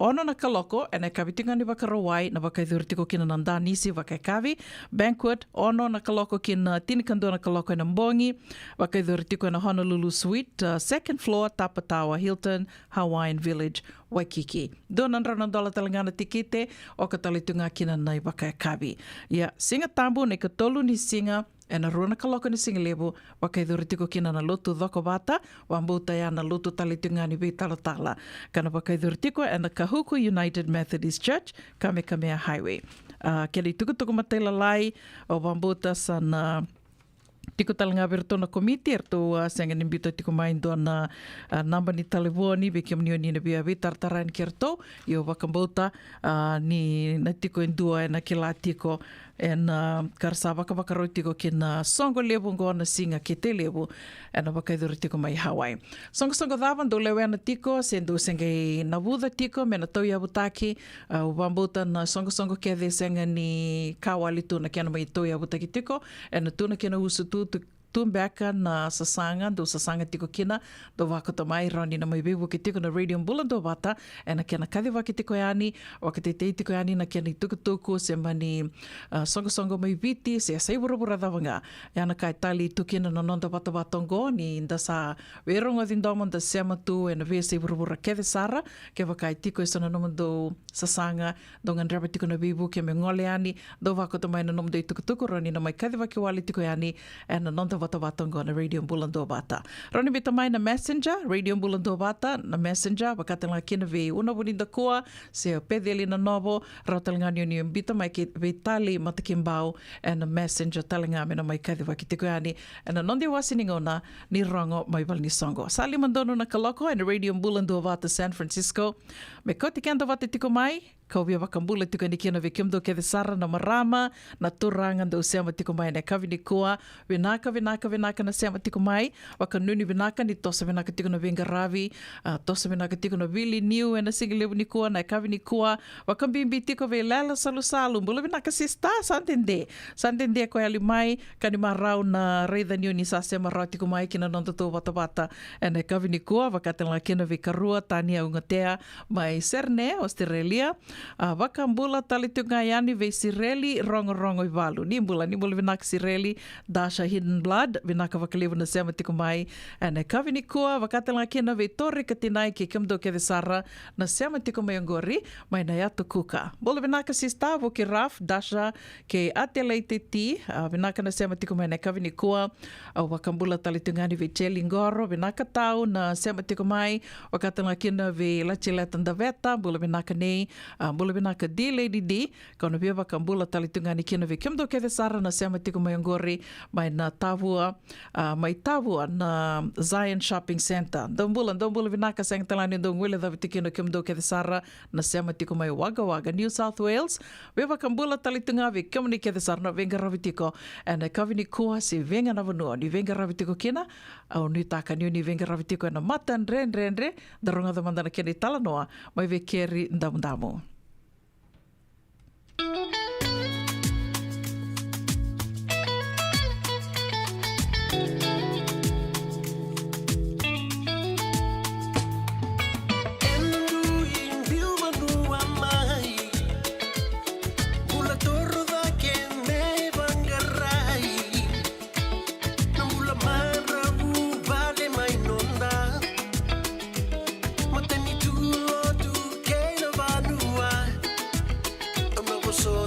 Ono na kaloko ana kabitinga ni wakaruai na wakai dhuritiko ki na nandanisi wakai kavi. Banquet, ono na kaloko ki na tini kando na kaloko na mbongi wakai dhuritiko na Honolulu Suite, second floor, Tapatawa, Hilton, Hawaiian Village, Waikiki. $200 talangana tikite o ka talitunga kina nei wakai kabi. Ia, singa tambu nei ka tolu ni singa e na runa kaloko ni singa levo wakai dhuritiko kina na lotu dhoko bata wa mbuta ya na lotu talitunga ni talatala. Kana wakai dhuritiko e na Kahuku United Methodist Church, Kamekamea Highway. Keri tukutuku matela lai o wambuta sa na tiko talanga verto na komiti erto senga nimbito tiko mai na namba ni telefoni be kia mnioni na bia be tartara ni kerto yo wakambota ni na tiko indua na kila tiko en karsa waka tiko ki na songo levo ngo na singa ki te levo na wakaidoro tiko mai Hawaii. Songo dhawan do lewe na tiko sendo senga na wuda tiko me na tau ya butaki wambota na songo ke senga ni kawalitu na kia na mai tau ya butaki tiko na tuna kia na usu tumbeka na sasanga do sasanga tiko kina do wakata mai rani na mai bebu ki tiko na radio mbula do bata na kia na kathi waki tiko yani wakate te tiko yani na kia ni tukutuku se mani songo mai viti se sai burabura dawanga yana kai tali tukina na nonda bata batongo ni nda sa weronga dindomon da sema tu na ve sai burabura ke sara ke wakai tiko isona no do sasanga do ngandraba tiko na bebu ke me ngole yani do wakata mai na nom do tukutuku rani na mai kathi waki wali tiko yani na nonda watawatongo na Radio Mbulando Bata. Roni bita mai na Messenger, Radio Mbulando Bata, na Messenger, wakatanga kina ve una bonita koa, se o pedeli na novo, rautalanga ni bita mai ke ve tali matakimbao, na Messenger talanga me na mai kathi wakitiko yani, na nondi wasiningona ni rongo mai valni songo. Sali mandono na kaloko, na Radio Mbulando Bata San Francisco, me koti kenda wate tiko mai, kaubia wakambula tiko ni kina ve kimdo ke sara na marama, na turanga do sema tiko mai na kavini koa, vinaka na sema tiko mai, waka nuni vinaka ni tosa vinaka tiko na venga ravi, tosa vinaka tiko na vili niu na singilevu ni kua, na kavini kua, waka mbimbi tiko ve lela salu, mbula vinaka sista, santende ko ali mai, kani marau na reida niu ni sa sema rau tiko mai kina nondoto wata, na kavini kua, wakatanga kina ve karua, tania ungatea, mai Serne, Australia, wakambula talitunga yani ve Sireli, rongo i valu, nimbula vinaka Sireli, Dasha Hidden Blood, vinaka wakalevu na sema tiko mai, na kavini kua, wakatanga kina ve Torre Katinai ke kimdo ke sara, na sema tiko mai ngori, mai na yato kuka. Bola vinaka sista, voki Raf, Dasha, ke ateleite ti, vinaka na sema tiko mai na kavini kua, wakambula talitungani ve Cheli Ngoro, vinaka tau na sema tiko mai, wakatanga kina ve Lachileta Ndaveta, bola vinaka nei, bola vinaka di Lady D, kauna via wakambula talitungani kina ve kimdo ke sara, na sema tiko mai ngori, mai na tavua na Zion Shopping Center. Dombula vinaka sang talani do ngwele da vitikino kimdo ke sara na sema tiko mai Wagga New South Wales. Wewa kambula talitunga vi kimni ke sara na venga ravitiko na kavini kua si venga na vanua ni venga ravitiko kina au ni taka ni venga ravitiko na matan renre daronga da mandana keni talanoa mai ve keri ndamu. So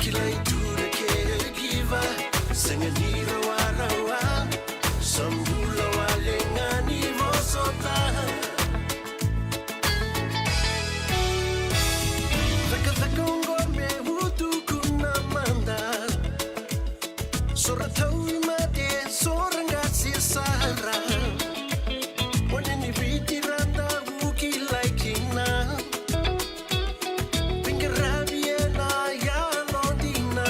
kilai tura ke giva senganira warawa sambula wale ngani vosota Vaka ngome hutu kuna manda Soratau mate sorangasi sara Waneni viti randa wuki laikina Pingarabiena ya lodina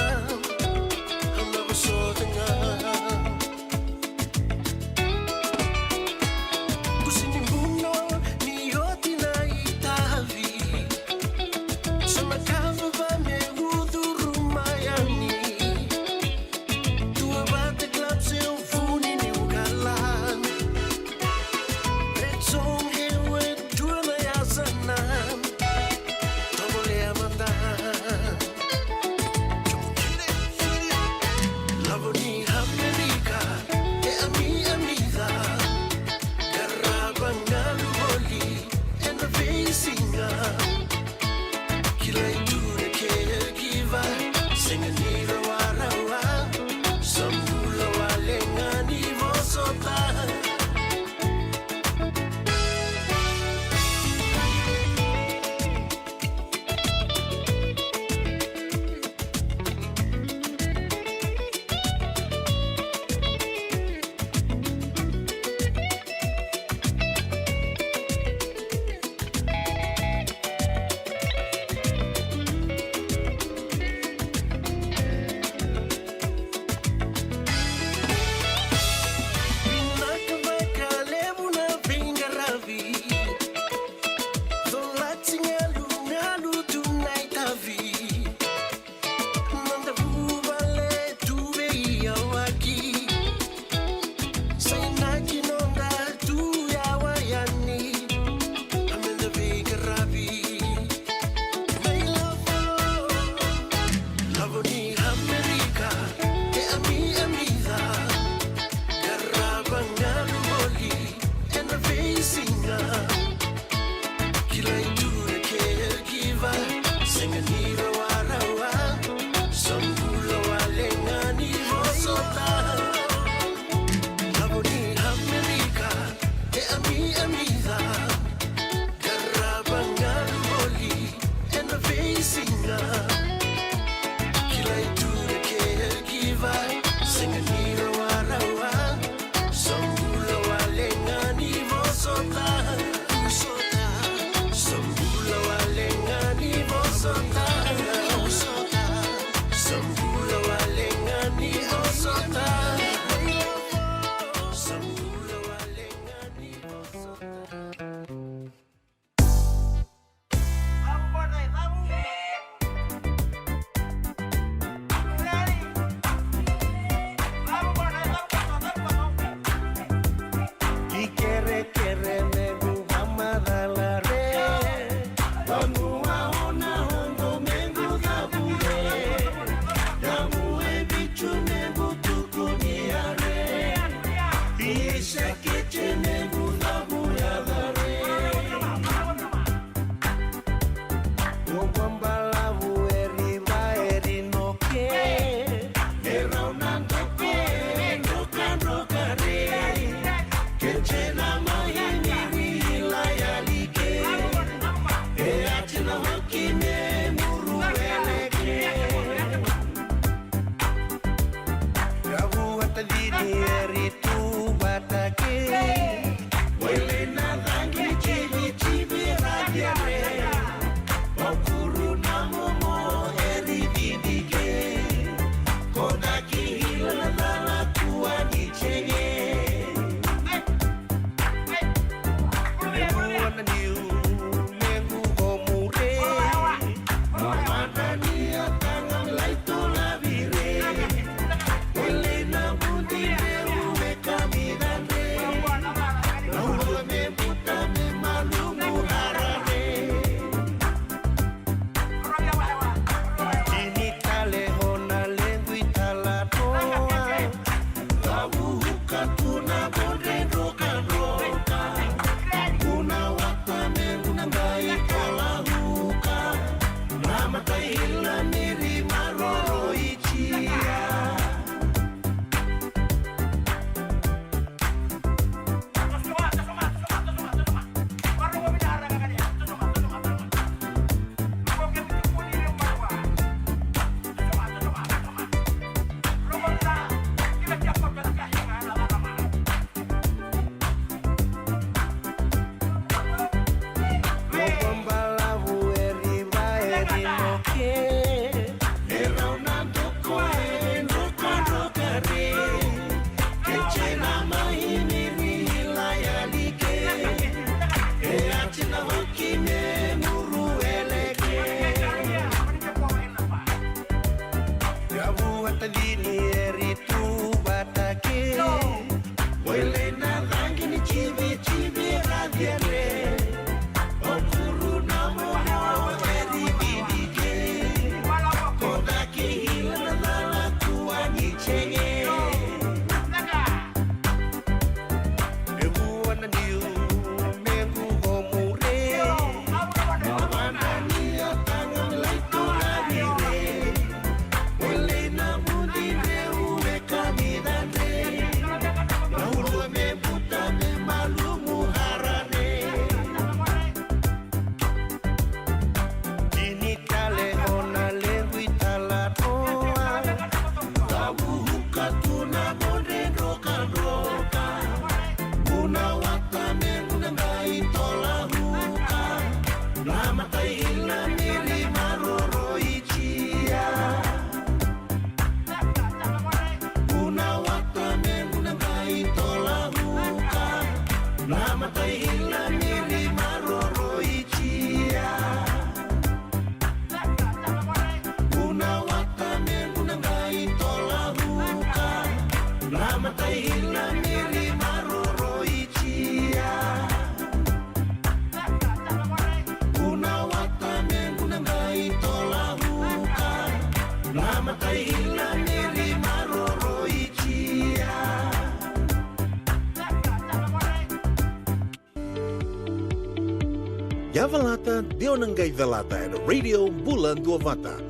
Yavalata, Dionangai Valata, and Radio Bulan Duavata.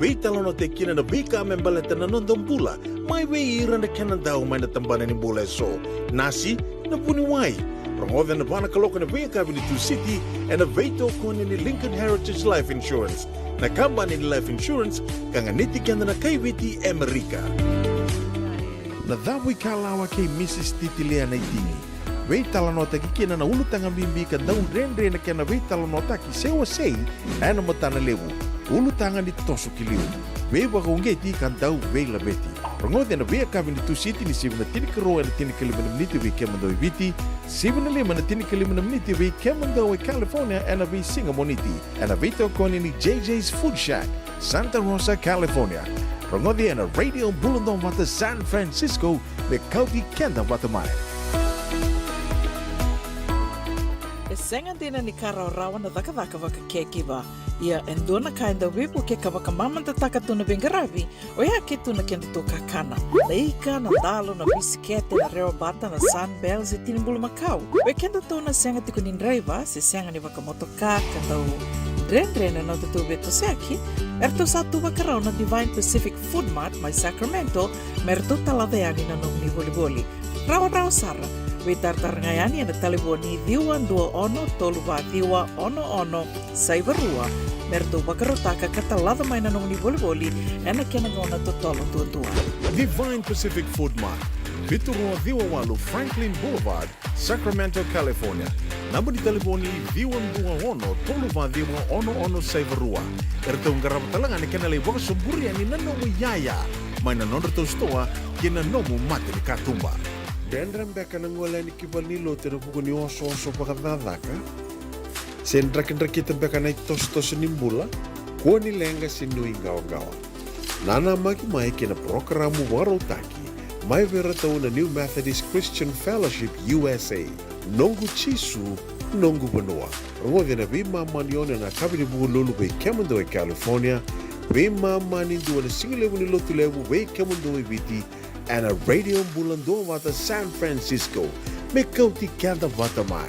Veitalono te kina na vika membaleta na nondong bula, mai vei ira na kanandao mai na tambana ni bula so. Nasi, na puniwai. Promoda na bana kaloka na vei kabini tu city, and na veito kone ni Lincoln Heritage Life Insurance. Na kamba ni Life Insurance, kanganiti kanda na kaiviti Amerika. Na dhawi kalawa kay Mrs. Titilia na itini. Vei talanota ki kina na ulutanga mimbi ka daun rendre na kena vei talanota ki sewa sei ana matana lewu. Ulutanga ni tosu ki liu. Vei waka ungeti kan dau vei la beti. Rongode na vei akavi ni tu siti ni sivu na tinika roa na tinika lima na miniti vei kemando i viti. Sivu na lima na tinika lima na miniti vei kemando i California ana vei singa moniti. Ana vei tau koni ni JJ's Food Shack, Santa Rosa, California. Rongode na Radio Bulundong Wata San Francisco me kauti kenda wata mai. Senga dina ni kara rawa na daka waka kekiwa. Ia endona kainda wipu ke kawaka mamanta taka tuna bengaravi. O ia ke tuna kenda to kakana. Na ika, na dalo, na bisikete, na reo bata, na sunbells e tinimbulu makau. We kenda to na senga tiko ni nreiva, se senga ni waka motoka, kanda o rendre na tutu beto seaki. Erto satu wakarao na Divine Pacific Food Mart, mai Sacramento, merto talaveani na nung ni voliboli. Rawa sara. We tartarangayani na taliboni diwa dua ono toluwa diwa ono saivarua merto bakarotaka katalada mai na nung ni voliboli ena kena gona totolo tua. Divine Pacific Food Mart, Vitorua Viwawalu, Franklin Boulevard, Sacramento, California. Number di telefoni Viwan21 Toluwa Diwa ono Saivarua. Erto ngarabatalanga ni kena le waka suburia ni nanomu yaya. Mai na nonreto stoa kina nomu mate ni katumba. Dendram beka na ngwala ni kibalilo te rupuko ni oso pakadadaka. Sen drakita beka na itos ni mbula. Kuwa ni lenga sinui gawa. Nana maki mai kina programa warotaki. Mai vera tau na New Methodist Christian Fellowship USA. Nongu chisu, nongu banua. Rongode na vima manione na kabini buhu lulu bei kemando e California. Vima mani dua na singilewu ni lotu lewu bei kemando e viti. And a radio bulando wata San Francisco. Me kauti kanda wata mai.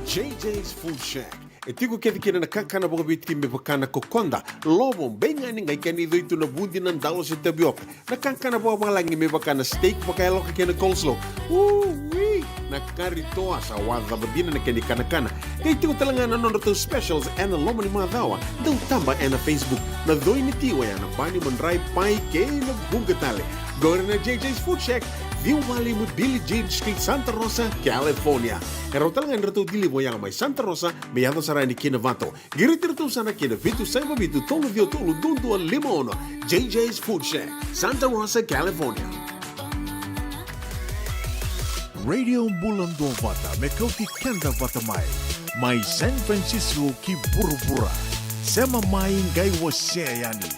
JJ's Food Shack. E tiku kedi kena na kakana boka biti me bakana kokonda. Lobo benga ni ngai kani itu na bundi nan dalo si tabioka. Na kakana boka malangi me bakana steak baka eloka kena coleslaw. Wee! Na karitoa sa wadha badina na keni kana. Kaya tiku talanga na nono specials and a lomo ni madawa. Daw tamba and a Facebook. Na doi ni tiwa ya na bani manray pai kaya na bungatale. Gore na JJ's Food Shack. View Valley mo Billie Jean Street, Santa Rosa, California. Karo talagang rato dili mo yang may Santa Rosa, may yato saray ni Kinavato. Giritirato sana Kinavitu, Saiba Vitu, Tolo Dio Tolo, Dunduan Limon. JJ's Food Shack, Santa Rosa, California. Radio Bulando Vata, me kauti kenda vata mai. Mai San Francisco ki burubura. Sema mai ngai wase yani.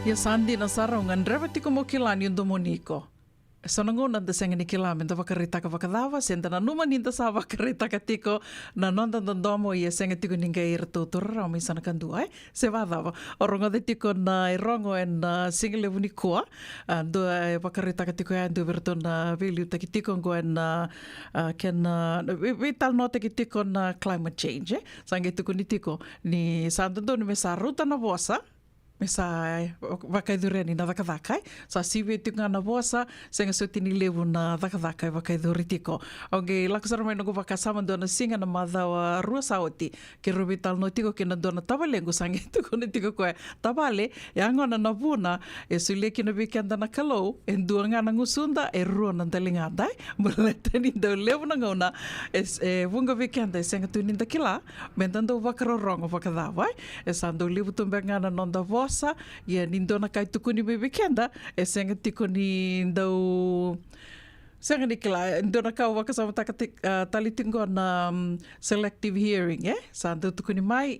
Ia sandi na sara ungan dreva tiko mo kilani undo moniko. Sonango nanda senga ni kilame nda wakaritaka wakadawa senda na numa ninda sa wakaritaka tiko na nonda ndomo ia senga tiko ninga ira tūtura rau mi sana kandu ai se wadawa oronga de tiko na irongo en singile vuni koa do wakaritaka tiko ya ndu verto na viliu taki tiko ngo en ken we tal no taki tiko na climate change sange tiko ni tiko ni sandondo ni me sa ruta na vosa me sa wakaidureni na wakadhakai. Sa siwe tunga na vosa, senga sotini levu na wakadhakai wakaiduri tiko. Onge lakusara mai nungu wakasama dona singa na madhawa rua saoti. Ke rubi tal no tiko ke na dona tabalengu sange tuko na tiko koe. Tabale, e angona na vuna, e sule kina wikenda na kalou, e dua ngana ngusunda, e rua na dalingandai. Muletani dau levu na ngauna, e vunga wikenda, e senga tuninda kila, mentando wakarorongo wakadhawai. E sando levu tumbe ngana nonda vosa, ia nindona kai tukuni me weekenda e senga tiko ni ndau senga ni kila ndona kau wakasama tali tingo na selective hearing sa ndau tukuni mai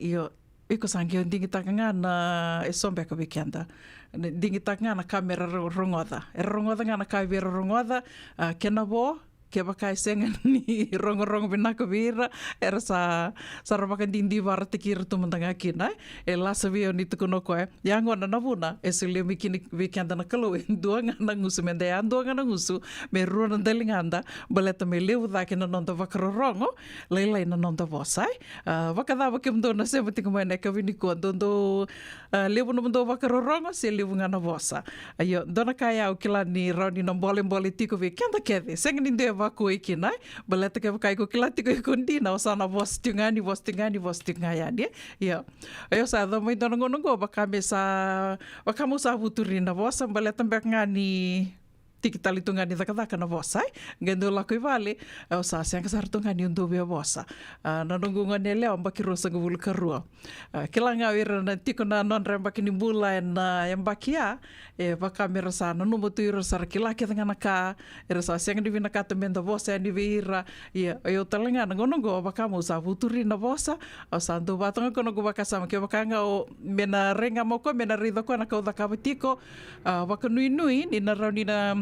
iko sangi o dingi takanga na e sombe ka weekenda dingi takanga na kamera rongoda e rongoda ngana kai vera rongoda kena bo ke wakai senga ni rongo binaka vira era sa rawaka dindi wara te kira tumandanga kina e lasa vio ni tukuno koe yangona na vuna e sule mikini weekenda na kalau e dua ngana ngusu mende ya dua ngana ngusu me rua na delinganda baleta me lewu dhake na nonda wakarorongo leilai na nonda vosai wakadhawa ke mdo na sema tika maene ka viniko dondo lewu na mdo wakarorongo se lewu ngana vosa ayo dona kaya au kila ni rauni na mbole tiko weekenda kede senga ni ndewa wako iki nai baleta ke wakai ko kila tiko ikundi na osana vos tingani yani ya ayo sa do mai dono ngono bakame sa wakamu sa vuturina vosa baleta mbek ngani tiki tali tungani dhaka na vosa ngendo la koi vale o sa senga sar tungani undo be vosa na nungu ngane leo mbaki rosa ngul karua kila ngawira na tiko na non rembaki ni bula na embakia e vakamera sa no no motuiro sar kila ke ngana ka era sa senga divina ka temenda vosa ni vira ia yo talenga ngono go vakamu sa futuri na vosa o sa ndo batanga kono go vakasama ke vakanga o mena renga moko mena rido ko na ka dhaka tiko vakanui ni na rauni na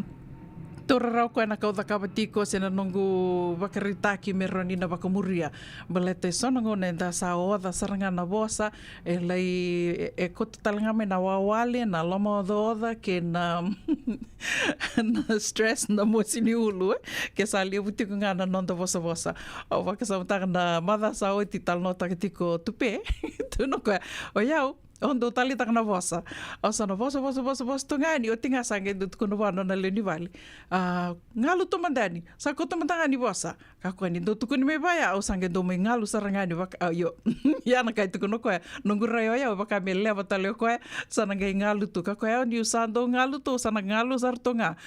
tora rau koe na kauda kawatiko sena nongu wakaritaki me roni na wakamuria. Balete sonango ne da sa oda saranga na vosa e lei e koto talanga me na wawale na loma oda ke na stress na mosini ulu ke sa lia butiko ngana nonda vosa. O wakasamutaka na mada sa oi ti talno takatiko tupe tuno koe o iau ondo tali tak na vosa osa na vosa tungani o tinga sange du kuno wano na leni vale ngalu to mandani sa ko to mandani vosa ka ko ni do tukuni me baya o sange do me ngalu sarangani yo ya na kai tukuno ko nungu rayo ya baka me leva tale ko sa na ngalu tu ka ko ni usando ngalu to sa na ngalu sartonga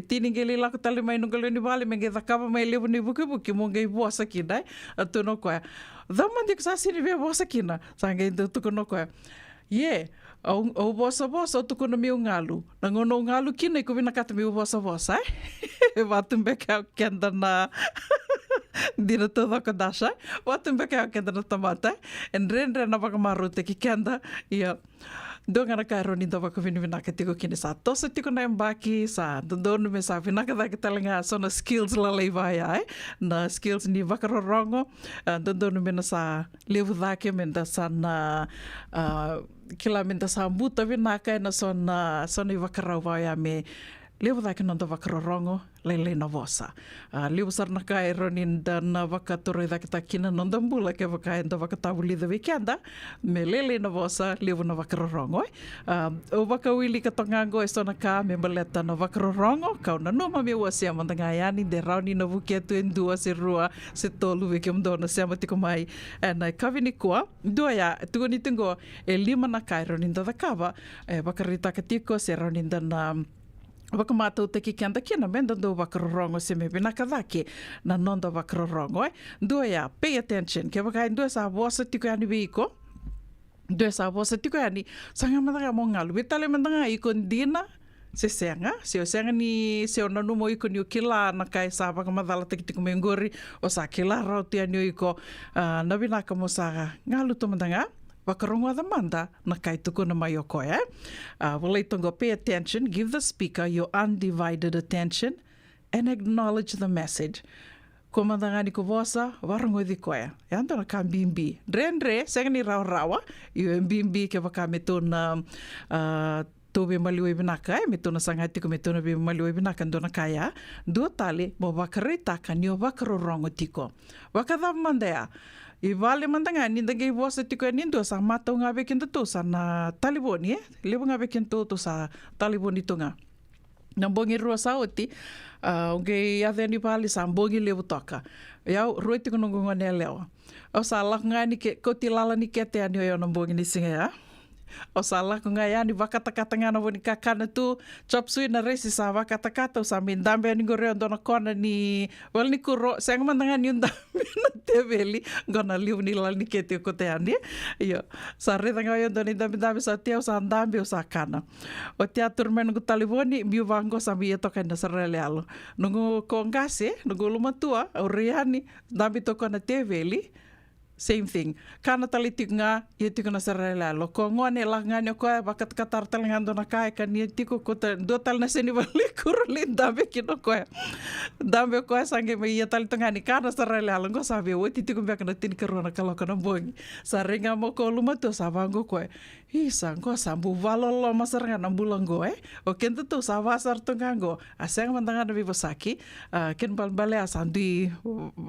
tiningeli la ko tale mai nungu leni vale me ge dakava mai levo ni buki mo ngai vosa kidai atuno ko damandi ko sa sini ve vosa kina sange do tukuno ko o vosa o tukuna miu ngalu. Nangono ngalu kina ko vinakata miu vosa Vatumbe ka kenda na dina toda ko dasha. Vatumbe ka kenda na tamata. En rendre na vakamaru te ki kenda. Ia. Donga na kai roni da waka vinaka tiko kine sa tosa tiko na embaki sa dono me sa vinaka da kitalinga so na skills la levai ai na skills ni wakarorongo dono me na sa levu dake me da sa na kila me da sa buta vinaka na so na i wakarau vai me lewa dai kina da wakarorongo lele na vosa. Lewa sarna kai ronin da na wakatoro da kita kina nonda mbula ke wakai da wakatawuli da weekenda me lele na vosa lewa na wakarorongo. O wakawili ka tongango e sona ka me maleta na wakarorongo kau na noma me ua sea mandanga yani de rauni na wuke tu en dua se rua se tolu weke mdona sea matiko mai na kawini kua dua ya tugoni tungo e 5 na kai ronin da kawa e wakarita ka tiko se ronin da na wakamata utaki kianda kina menda do wakarorongo se me binaka dake na nonda wakarorongo dua ya pay attention ke wakai dua sa vosa tiko yani wiko dua sa vosa tiko yani sanga mandanga mo ngalu vitale mandanga ikon dina se senga ni se ona no mo iko ni kila na kai sa wakamadala tiki me ngori o sa kila rauti ani iko na binaka mo sa ngalu to mandanga wakarongo da manda na kai tuku na mai o koe. Walei tongo, pay attention, give the speaker your undivided attention and acknowledge the message. Ko mandangani ko vosa, warango di koe. E ando na ka mbimbi. Dre, senga ni rawa, i mbimbi ke waka me tona tobe maliwe binaka, me tona sangati ko me tona be maliwe binaka ndona kaya, dua tale mo wakareitaka ni o wakarorongo tiko. Wakadha mandea, I vale mandanga ni dagay vosa tiko nindo sa mata nga bekin to sa na taliboni lewa nga bekin to sa taliboni to nga nambongi rua sa oti okay ade ni pali sa mbongi lewa toka yau rua tiko nungo ne lewa o sa lak nga ni ke kotilala ni kete ani yo nambongi ni singa ya o sa lak nga ya ni wakata nga na woni kakana tu chop sui na resi sa wakata o sa mindambe ni gore ndona kona ni wal ni kuro sang mandanga ni ndambe na teveli gona liu ni lal ni kete ko te ani yo sa reda nga yo ndoni ndambe sa tia sa ndambe o sa kana o tia turmen go talivoni biu vango sa bi to kana sarele alo nungu kongase nungu lumatua o riani ndambe to kana teveli same thing. Kana talitik nga, yetiko na sarela. Loko ngone lah ngane ko bakat katartal ngando na kai kan yetiko ko dotal na seni balikuro lindabe kino ko. Dambe ko sange me yetal to ngani kana sarela ngo sabe woti tiko mbek na tin karona kala kana bongi. Sarenga mo ko lumato savango ko. Hi sango sambu valolo masaranga na bulango O kento to savasar to ngango. Aseng mandanga na vivosaki. Ken balbale asandi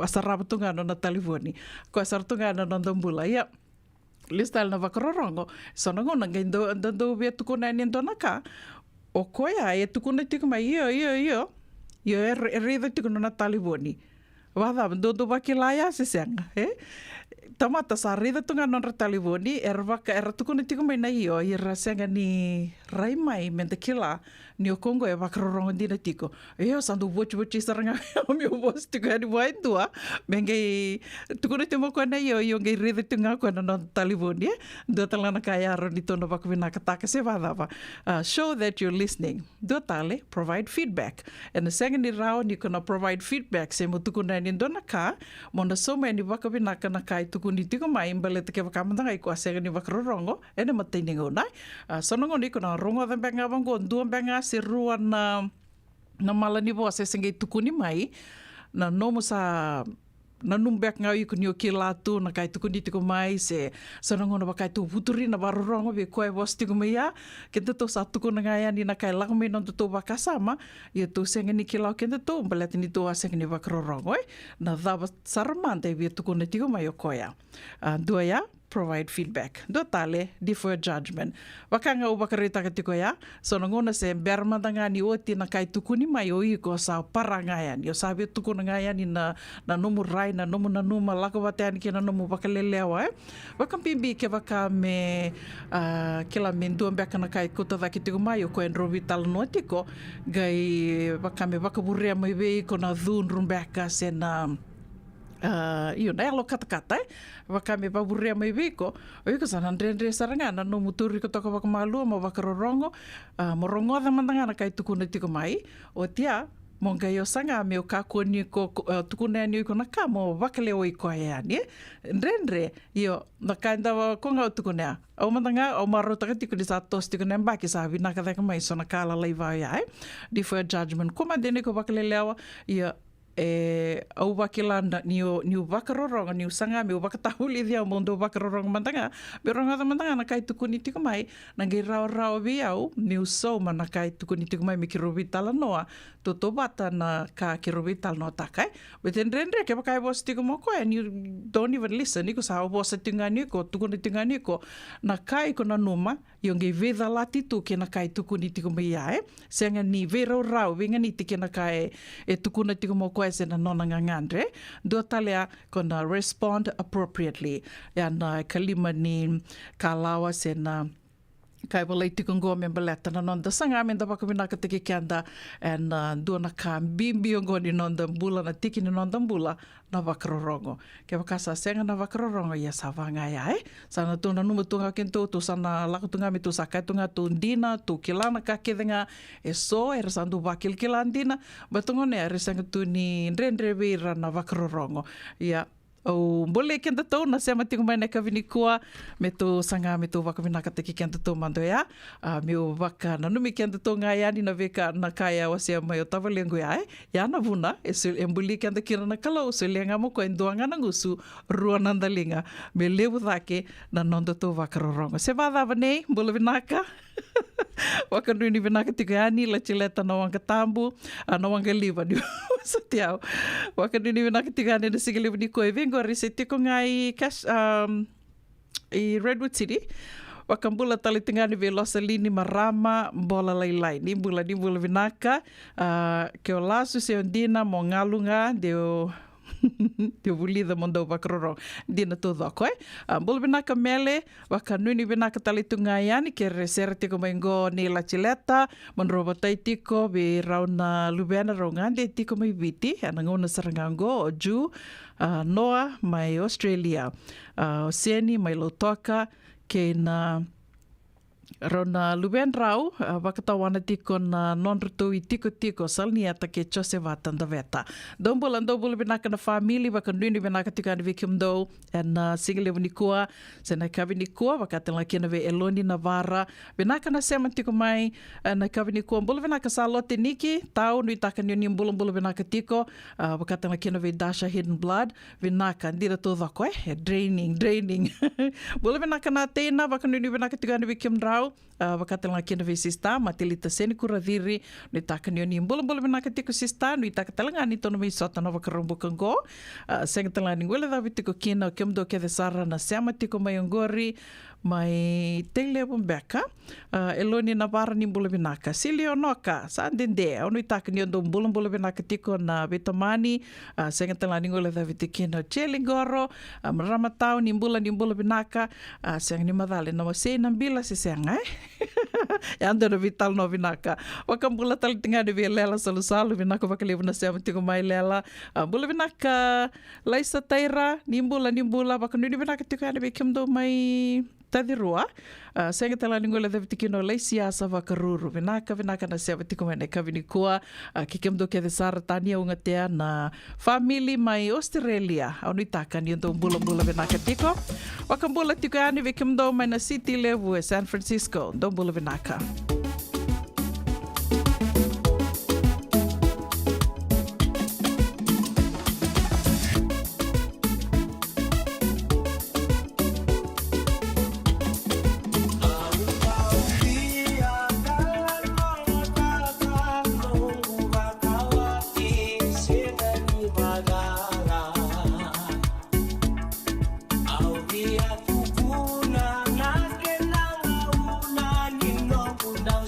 asarab to ngano na talivoni. Ko asar to ngano na ndombula ya. Listal na wakarorongo. Sonongo na ngendo ndo vietu kuna nindo naka. O koya e tukuna tiko mai yo. Yo rida tiko na talivoni. Wada ndo wakilaya sesanga. Tamata sa rida tunga non talivoni era tukuna tiko mai na iyo ira senga ni raimai menda kila ni o Kongo e wakarorongo dina tiko sandu wochi saranga mi o bos tiko ani wai tua mengai tukuna timo ko na iyo ngai rida tunga ko na non talivoni do talana kaya ro ni tono wakavina kataka se vadava show that you're listening do tale provide feedback and the second round you can provide feedback se mo tukuna ni dona ka mona so many wakavina kana kai tukuni tiko mai mbale te ke wakamanda ko asega ni wakarorongo ene matini ngona sonongo ni ko na rongo da benga bango ndu benga se rua na mala ni bo se sengai tukuni mai na nomo sa na numbek ngau i kunio ki latu na kai tukuni tiko mai se sonongo na bakai tu vuturi na barorongo be koe vos tiko mai ya kenta to sa tukuna ngai ani na kai lakme non to bakasama ia tu senga ni ki lau kenta to mbale ni to asenga ni wakarorongo na dava saramante be tukuna tiko mai o koea dua ya provide feedback. Do tale, defer judgment. Wakanga ubakarita katiko ya, so nangona se bermadanga ni oti na kai tukuni mai o iko sa parangayan. Yo sabi tukuna ngayan ni na nomu rai, na nomu na numa, lako batean ki na nomu bakalelewa. Wakampimbi ke wakame kila menduan beka na kai kuta vakitiko mai o koen robi tala notiko, gai wakame wakaburia mai wei ko na dhun rumbeka se na iyo na alo kata-kata wakame baburia mai wiko o iko sana ndre saranga na no muturi ko toka wakamalu ma wakarorongo morongo da mandanga na kai tukuna tiko mai o tia monga yo sanga me o kakoni ko tukuna ni ko na kamo wakale o iko ya ni ndre yo na kanda ko nga tukuna o mandanga o maro taka tiko di satos tiko na mbaki sa vina ka mai so na kala laiva ya defer judgment kuma dene ko wakale lewa yo au wakila ni o wakaroronga, ni o sanga me o wakatahuli dhia o mondo wakaroronga mantanga, me ronga da mantanga na kai tukuni tiko mai, na ngai rao vi au, ni o soma na kai tukuni tiko mai me ki rovi tala noa, to wata na ka ki rovi tala noa takai, but then rendre ke wakai bosa tiko moko and you don't even listen, niko sa hao bosa tinga niko, tukuni tinga niko, na kai ko na numa, i o ngai veda lati tu ke na kai tukuni tiko mai ae, senga ni vera rau, venga ni tike na kai e tukuna tiko moko e se na nona ngangandre, dua talea kona respond appropriately, ya na kalima ni kalawa se na kai walai tiko ngoa me baleta na nonda sanga me da waka winaka tiki kianda and dua na ka bimbi o ngoa ni nonda mbula na tiki ni nonda mbula na wakarorongo. Ke wakasa senga na wakarorongo ia sa wanga ia sa na tūna numa tunga kento tu sana lako tunga me tu sakai tunga tu ndina tu kilana ka kedenga e so e rasandu wakil kilandina batongone e resanga tu ni rendre vira na wakarorongo ia o mbole kenda tau na sema tingo mai na kawini kua me tō sanga me tō waka winaka teki kenda tō mando ea me o waka na numi kenda tō ngā iani na veka na kai awa sea mai o tawa lengu ea ia na vuna e mbuli kenda kira na kalau so lenga moko e ndoanga na ngusu rua nandalinga me lewu dhake na nondo tō wakarorongo se wādhawa nei mbole winaka waka nuni winaka tiko iani la chileta na wanga tambu na wanga liwa ni sa te au waka nuni winaka tiko iani na sige liwa ni koe vengo se tiko ngai i Redwood City waka mbula tali tingani ve losalini marama mbola lailai ni mbula vinaka ke o lasu se ondina mo ngalunga deo te vulida mondo wakaroro dina to doko mbula vinaka mele waka nuni vinaka tali tunga iani ke resera tiko maingo ni la chileta monro batai tiko be rauna lubiana rongande tiko mai viti anangona sarangango o ju noa mai Australia Oceani mai Lautoka ke na Rona luben rau, wakatawana tiko na non-rutu i tiko salni ata ke chose watanda veta. Dombula binaka na family, waka nuni binaka tiko ane vikim do, and singile unikua, sena kavini kua, wakatela kina ve eloni na vara, binaka na sema tiko mai, na kavini kua, mbula binaka sa lote niki, tau nui taka nioni mbula binaka tiko, wakatela kina ve Dasha Hidden Blood, binaka, ndira to dhako draining. Mbula binaka na tena, waka nuni binaka tiko ane vikim rau, wakatela kina ve sista matilita seni kuradiri ni taka nioni mbula binaka tiko sista ni taka talanga ni tono mai sota na wakarombo kango senga tala ni ngwele da vitiko kina kemdo ke de sara na sema tiko mai ngori mai tele bombeka eloni na vara ni mbula binaka silio noka sandende onu taka ni ndo mbula binaka tiko na betamani senga tala ni ngwele da vitiko kina chelingoro ramatau ni mbula binaka senga ni madale na wase na mbila se senga ando na vital no vinaka wakambula tal tinga de lela salu vinaka wakalevu na sema tiko mai lela mbula vinaka laisa taira nimbula wakanuni vinaka tiko ane bekimdo mai tadirua senga tala ningola da vitikino laisi asa wakaruru vinaka na sema tiko mai kavini kua kikimdo ke de sara tania ungatea na family mai Australia onu itaka ni ndo mbula vinaka tiko wakambula tiko ane bekimdo mai na city level San Francisco ndo mbula vinaka Au dia tukuna nas ke nanga una ni no kuna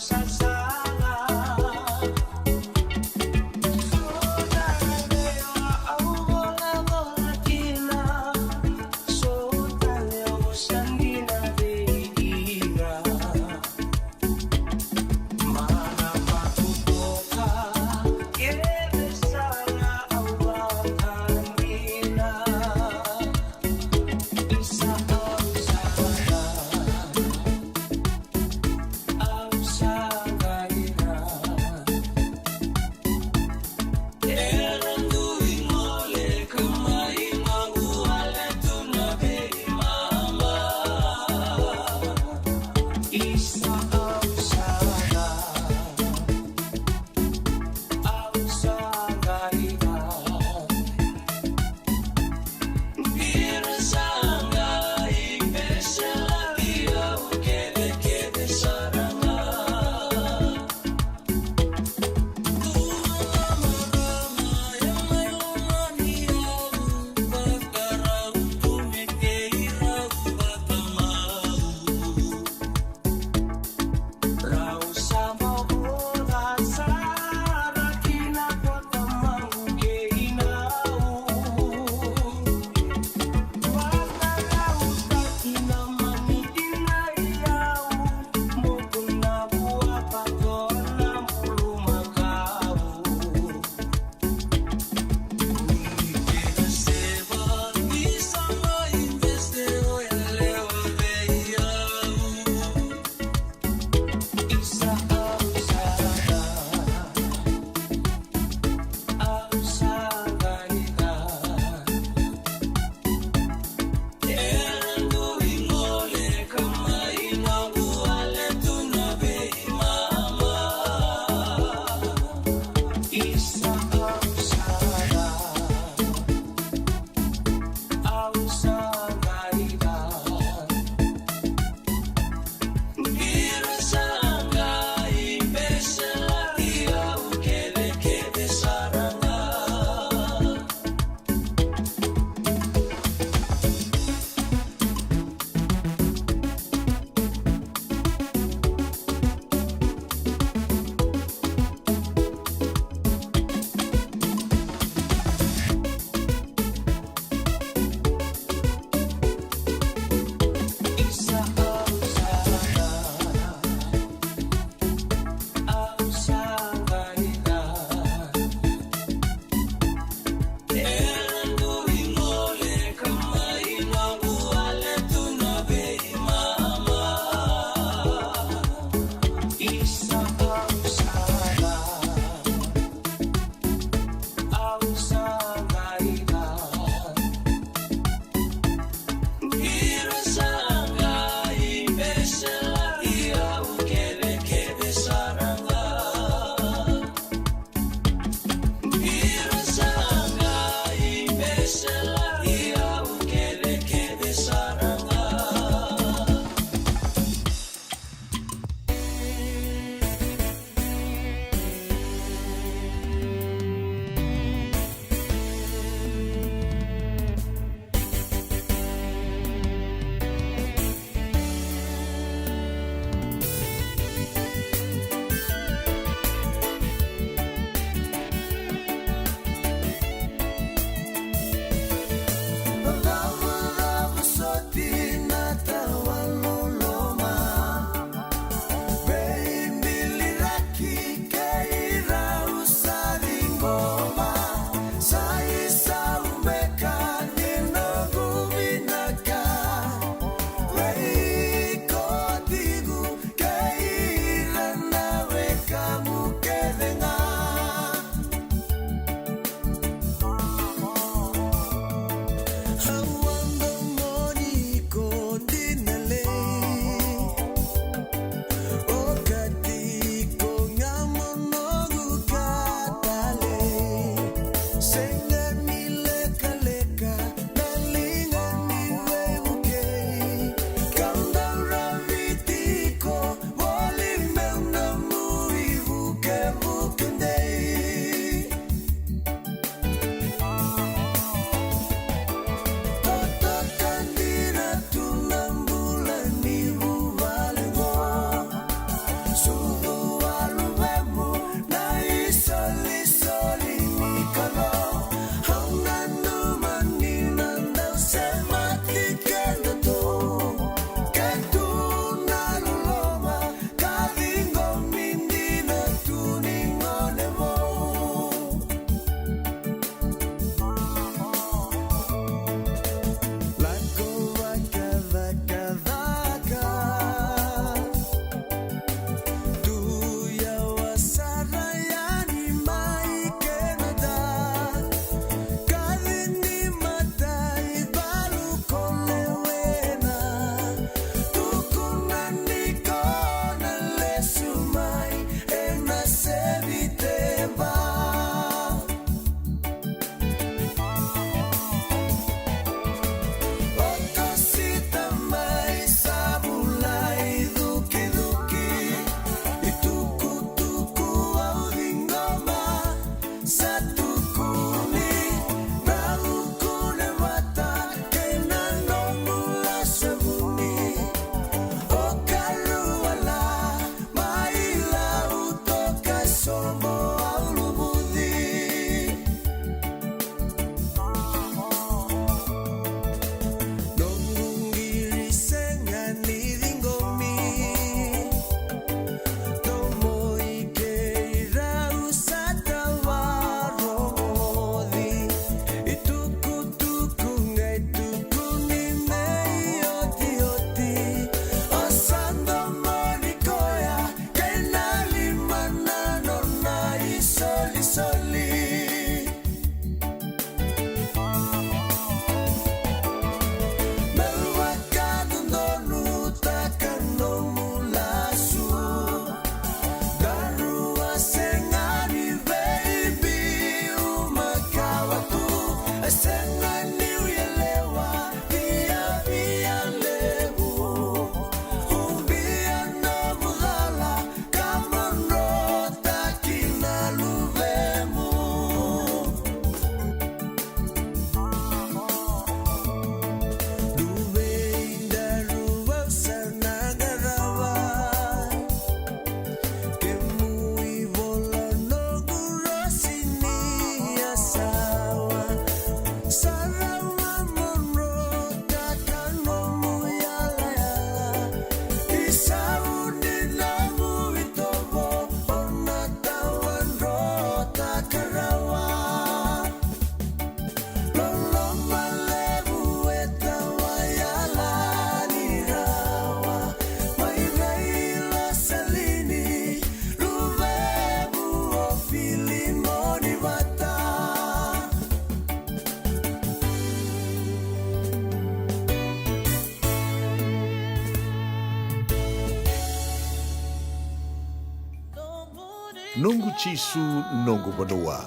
nungu chisu nungu banua.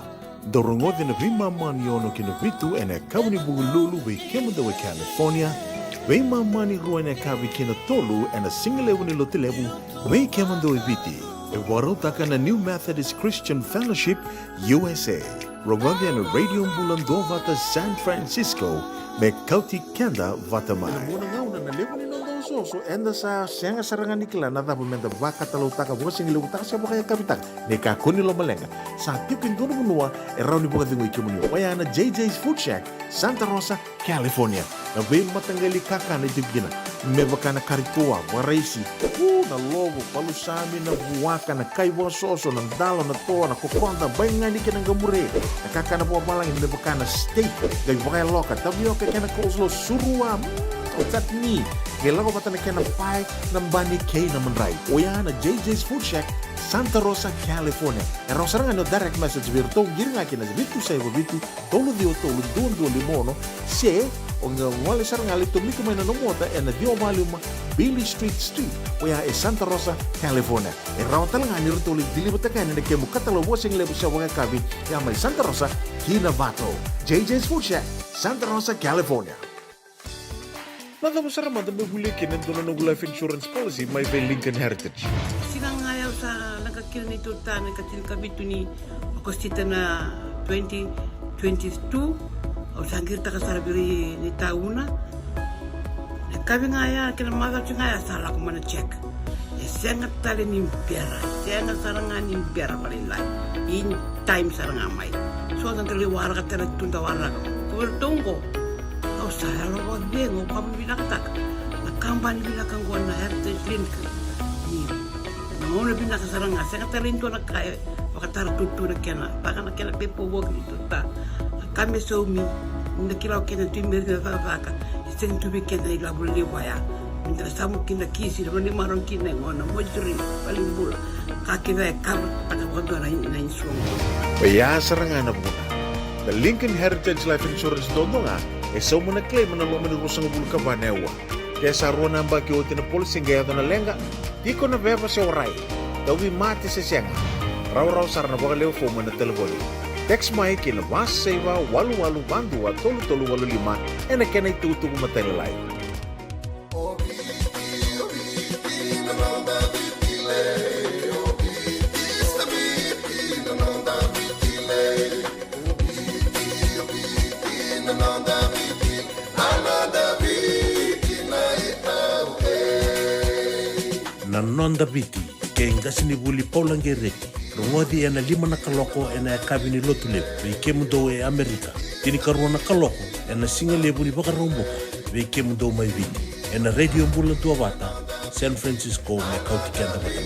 Dorongote na vima mani ono kina vitu ene kawani bugululu we kemunda we California. We mani rua ene kawi kina tolu ene singalewu ni lotilewu we kemunda we viti. E warotaka na New Methodist Christian Fellowship USA. Rongote ene radio mbulando vata San Francisco me kauti kenda vata mai. So enda sa senga sarangan nikla na dapat menda baka talau taka bosing ilu taka siapa kaya kapitak neka kuni lo malenga sa tipin dono menua erau ni buka tingu ikimunio waya na JJ's Food Shack Santa Rosa California na be matanggali kaka na itibgina mebaka na karitoa waraisi na lobo palusami na buwaka na kaiwa soso na dalo na toa na kokonda bayangani kina gamure na kaka na buwa balang mebaka na steak gai baka loka tabioka kena kozlo surua otat ni Kailangan ko na kaya ng pie ng bani kay na manray. O yan na JJ's Food Shack, Santa Rosa, California. E raw sarang ano direct message virto, giring nga kina vitu sa iba vitu, tolo dio tolo duon limono, se, o nga wali sarang ali tumiko may nanumota, e na dio mali Billy Street. O yan Santa Rosa, California. E raw talaga ni rito ulit dilibot na kaya na kaya mo katalawa sing lebo siya wang kabi, yan may Santa Rosa, Kinabato. JJ's Food Shack, Santa Rosa, California. Nada masarap madami hulikin ang doon ng life insurance policy may Lincoln Heritage. Silang ayaw sa nagkakil nito ta nagkatil kami ito ni Agostita na 2022 o sangir ta kasarabiri ni tauna. Kami ngaya kinamaga ngaya salah ko mana check. Sangat tali ni pera, sangat sarangan ni pera palilay. In time sarangan mai. So ang taliwara ka tala tundawara ko. Kubertungko. O saya lo wag bien o kami binakatak nakambani binakangguan na heritage link ni nauna binakasarang saya katalinto na kaya makatara tutu na kena baka na kena pepo wag dito ta kami so mi nakilaw kena timir na vaka isteng tubi kena ilabul liwaya minta samu kina kisi na maron kina ngona mojuri palimbula kakina kabat pada wado na insuang Kaya sarangan na muna. The Lincoln Heritage Life Insurance doon nga so mo na-claim na luman ng kusang bulu ka ba newa. Kaya sa ruwan ang baki uti na policy gaya na lenga, di ko na beba siya oray. Dawi mati sa siya nga. Raw sar na baka leo po mo na telefoni. Text mo ay kinabas sa iwa, walu bandua, tolu walu lima, e na kena ituto ko matalalay. Nonda biti ke ngasi ni buli paulange reki rongodi ena lima na kaloko ena kabini lotulep ve kemundo e Amerika tini karona kaloko ena singa lebu ni baka romboka ve kemundo mai viti ena radio mbula tua bata San Francisco me kauti kenda bata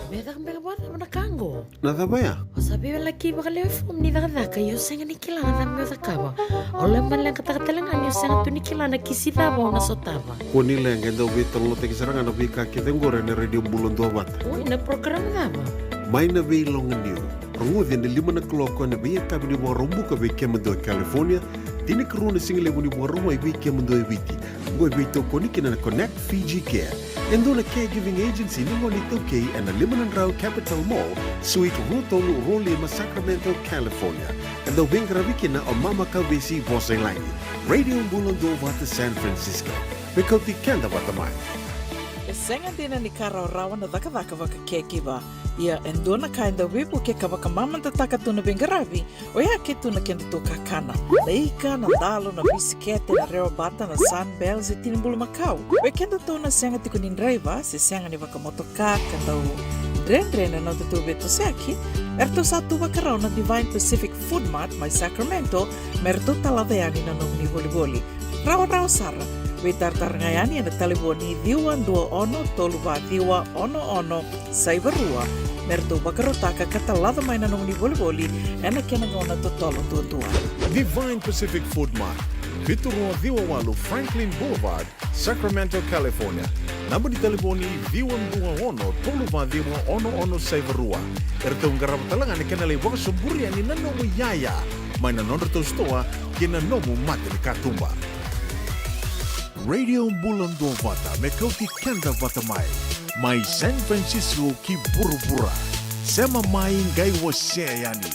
Bedak mbela bata mana kango. Nada ba ya? O sabi laki baka leo fom ni daga yo senga ni kilana na myo dakawa. Ole man lang katakatalangan yo senga tu ni kilana kisida ba na sotaba. Kuni lang ang daw bitong lote kisarangan na bika kitenggore na radio mbulong doa bata. Uy, na program daba. May na veilong niyo. Rungodi na lima na kaloko na biya kabi ni mga rombuka ve kemundo California, tini karuna single mo ni mga rumay ve kemundo viti. Ngoy vito konikina na Connect Fiji Care. Endo na caregiving agency ni Monito K and na Limanan Rao Capital Mall, Suite Rutolo Rolima, Sacramento, California. And the Wingravikina o Mama Kawisi Bosay Langi. Radio Mbulong Vata San Francisco. Mikoti Kenda Vatamay. Senga dina ni karaw-rawan na daka-daka waka caregiver. Ia endo na kainda wipu ke kawaka mamanta taka tu na bengarabi o ia ke tu na kenda tu kakana. Laika na dalo na bisikete na reo bata na sunbells e tinimbulu makau. We kenda tu na senga tiku ni driver se senga ni waka motoka kanda u dren na tu beto seaki. Erto satu wakarao na Divine Pacific Food Mart mai Sacramento merto talaveani na nung ni voli-voli. Rawa sara. We tartarngayani na taliboni diwan 21-12-ono saibarua merto bakarotaka katalada may nanong ni voli-voli ena kenangona totolo tuwa. Divine Pacific Food Mart. Viturua Diwawalu Franklin Boulevard, Sacramento, California. Number di telefoni 21-12-ono saibarua. Ertong garap talangan ikanalay waka sumburian ni nanong yaya. May nanonor to stoa kinanomu mati ni katumba. Radio Mbulong Vata me kauti kenda Vatamai. Mai San Francisco ki burubura. sema mai ngai wose yani.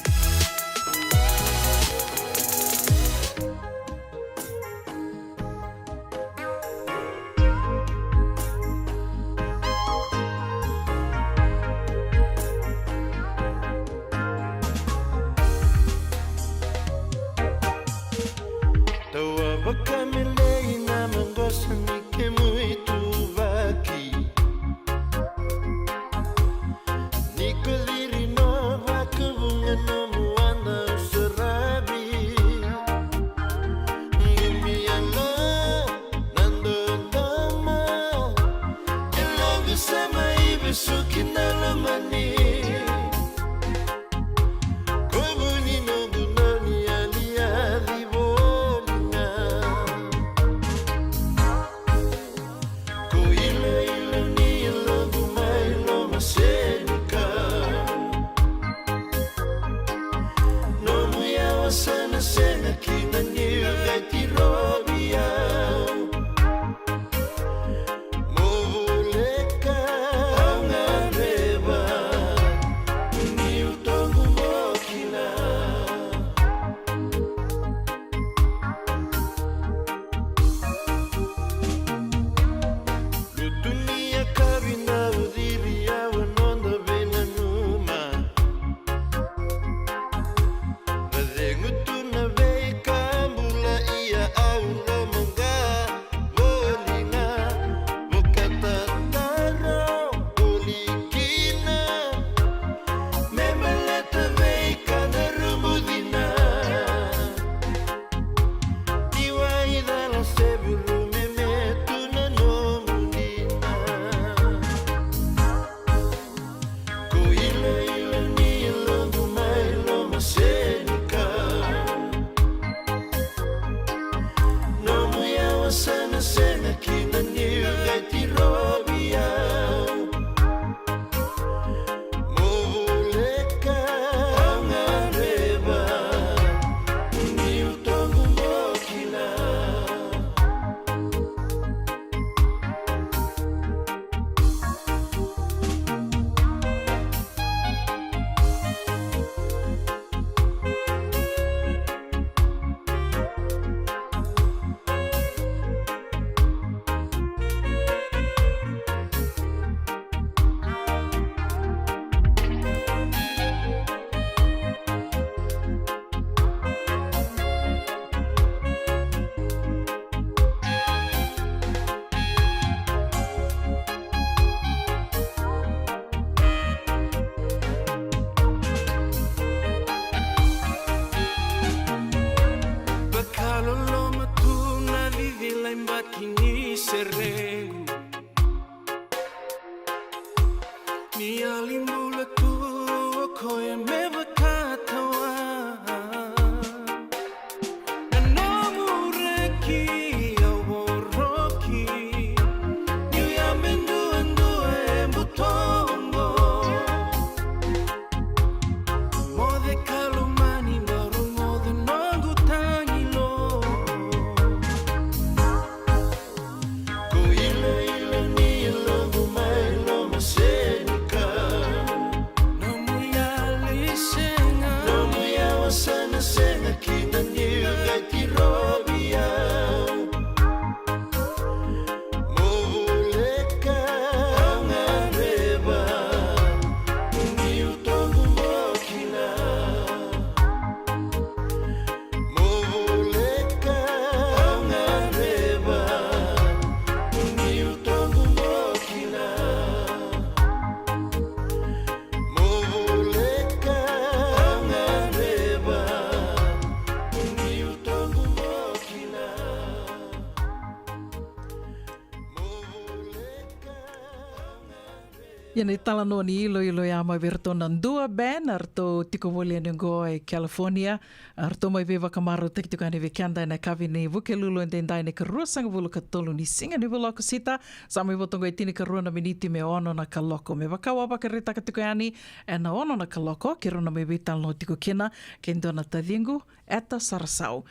Ia tala no ni ilo ia mai verto nandua ben arto tiko voli nengo e California arto mai veva kamaro tiko ane vekanda na kavi ni vuke lulu and dai ne karua sanga vulu katolu ni singa ni vulu ako sita sa mai votongo e tini karua na miniti me ono na kaloko me wakawa baka reta ka tiko ani e na ono na kaloko ke rona mai vital no tiko kena ke ndona tadingu eta sarasau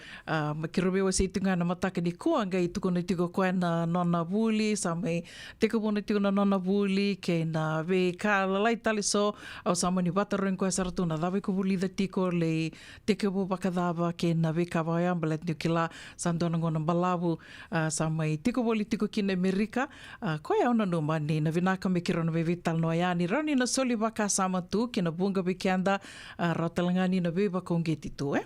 ke robe wa situnga na mataka ni kuanga i tuko na tiko koe na nona vuli sa mai tiko bona tiko na nona vuli ke na ve ka lalai tali so au samani wata roin koe saratuna dawe ko bulida tiko le teke wo wakadava ke na ve ka wai ambalet ni kila sandona ngona balawu samai tiko woli tiko kine Amerika koe au na no mani na vinaka me kirona ve vital no ayani rani na soli waka sama tu kina bunga be kianda ratalangani na ve waka ungeti tu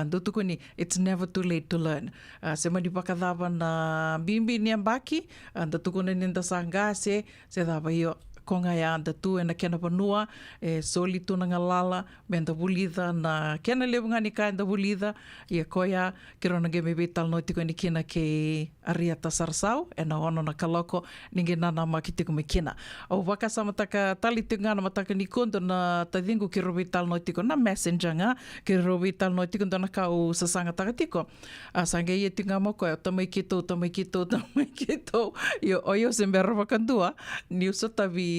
do tuku ni it's never too late to learn se mani wakadava na bimbi ni ambaki da tuku na ninda sangase se dava io konga ia da tu e na kena panua e soli tuna ngalala me da bulida na kena lewunga ni ka da bulida ia koia ke rona ge me vital no tiko ni kina ke ariata sarsau e na ono na kaloko ninge nana ma ki tiko me kina au waka samataka tali tinga na mataka ni kondo na tadingu ke ro vital no tiko na messenger nga ke ro vital no tiko na kau sasanga taka tiko sange ia tinga mo koe tamai kito io oio sembera wakandua ni usatavi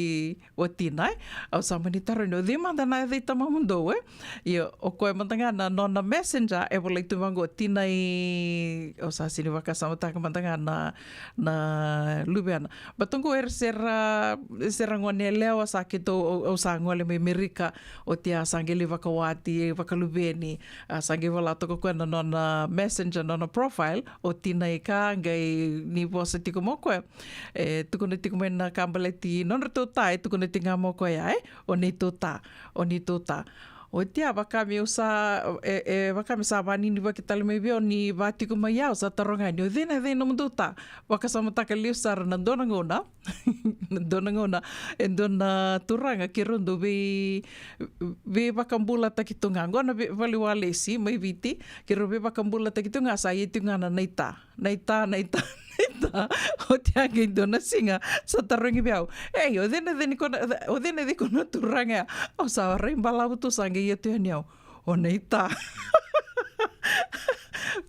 o tinai au samani taro no de manda na de tamamundo io o koe mandanga na nona messenger e volei tu mango tinai o sa sini waka samataka mandanga na lubiana batongo sera ngone leo sa kito o sa ngole me Amerika o tia sangeli wakawati wakalubeni sange wala toko koe na nona messenger nona profile o tinai ka ngai ni bosa tiko mo koe tuko na tiko mena kambaleti nona tai tuku na tinga mo koe ai o ni tota o tia wakami usa wakami sa wani ni waki tali mai veo ni watiku mai au sa taronga ni o dhena mduta waka samataka liusara na dona ngona e dona turanga ki rondo ve wakambula takitunga ngona wali wale si mai viti ki ro ve wakambula takitunga sa itunga na naita o te ange dona singa sa tarongi biau o dhena di kona turanga o sa reimbalawu tu sange ia te aniau o neita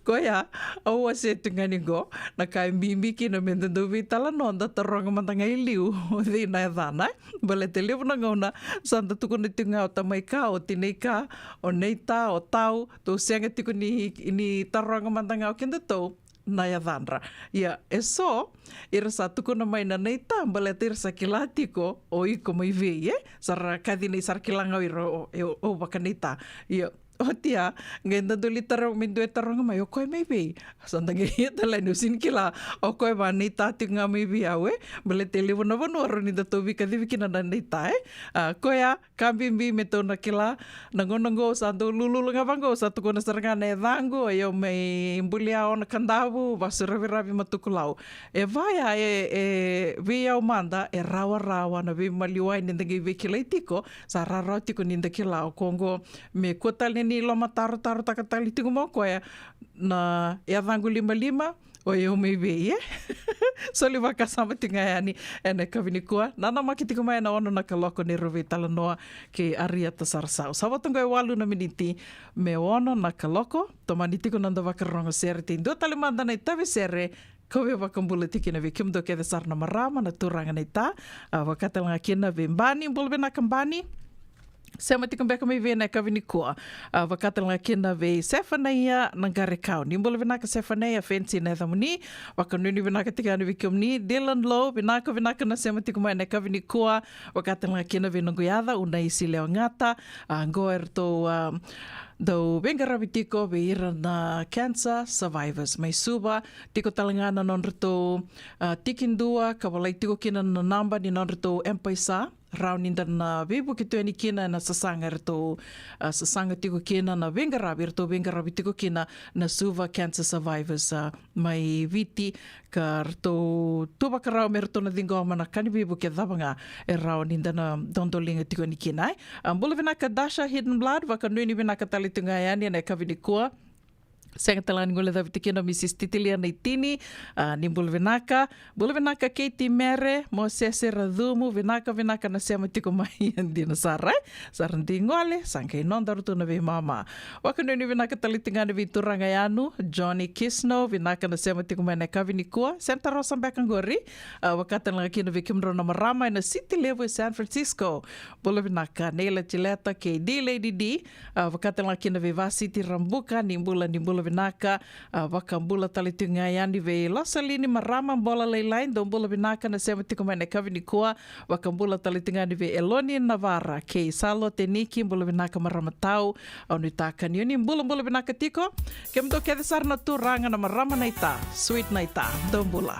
koia au se tungani go na kai mimi ki no menda do vitala nonda taronga mantanga iliu o dhina dana bale te liu na ngona santa tuku ni tunga o tamai ka o tinei ka o neita o tau to senga tuku ni taronga mantanga o kenda to na ia dhanra. Ia, e so, ira sa tuku na mai na nei tambale te ira sa kilatiko o iko mai vei, sara kadine sara kilanga o waka nei ta. Ia, o tia, ngai ndaduli tarong mindu e taronga mai, o koe mai vei. Santange ia talai nusin kila, o koe wa nei ta tinga mai vei au bale te lewa na wanu aroni da tau vika diviki na nei ta koea, kambimbi me tau na kila, nangonango sa ando lululunga vango, sa tuku na saranga ne dhango, e o mei mbulia o na kandavu, vasu ravi matukulau. E vaia e vei au manda, e rawa na vei maliwai nindagi vei kila itiko, sa rarau tiko nindakila o kongo me kuatali ni loma taro takatali tiku mo koe na e avangu 5 o e o mei vei soli waka sama tinga ani ene kawini kua nana maki tiku mai na ono na kaloko ni rovi tala noa ke ariata sarasau sawatunga e 8 na miniti me ono na kaloko tomani tiku nanda wakarongo sere te ndo tali manda na itawe sere kowe wakambula tiki na vi kimdo ke sarna marama na turanga na ita wakatalanga kina vi mbani mbulbe na kambani Sema tikum beka mai vena kawini kua. Wakatalanga kina ve Sefanaia nangare kau. Nimbula vinaka Sefanaia fancy na thamuni. Wakanuni vinaka tika anu vikiumni. Dylan Low vinaka na sema tikum mai na kawini kua. Wakatalanga kina ve nunguiada. Una isi leo ngata. Ngoer to do bengarawi tiko ve ira na cancer survivors. Mai suba tiko talangana non rito tikindua. Kawalai tiko kina na namba ni non rito empaisa. Rau ninda na vibu ki tueni kina na sasanga rito sasanga tiko kina na vengarawi tiko kina na suva cancer survivors mai viti ka rito tubaka rau me rito na dingo mana kani vibu ke dhabanga e rau ninda na dondolinga tiko ni kina mbula vinaka Dasha Hidden Blood waka nui ni vinaka talitunga yani na kawini kua Senga talani ngole da vitikina Mrs. Titilia nei tini, ni bulvinaka Katie Mere, mo sese radumu, vinaka na sema tiko mai andina sarai, sarandi ngole, sangkei nonda rutu na vi mama. Wakanuni vinaka talitingana vi turanga yanu, Johnny Kisno, vinaka na sema tiko mai na kawini kua, Santa Rosa Mbekangori, wakatan langa kina vi kimro na marama na City Level San Francisco, bulvinaka Neila Chileta, KD Lady D, wakatan langa kina vi Vasiti Rambuka, nimbula bula vinaka wakambula talitu ngai ani ve losa lini marama bola leilain do bula vinaka na sema tiko mai na kavini kua wakambula talitu ngai ani ve Eloni Navarra ke Salo Teniki bula vinaka marama tau au ni taka nioni bula vinaka tiko ke mdo ke desarna tu ranga na marama naita sweet naita do bula.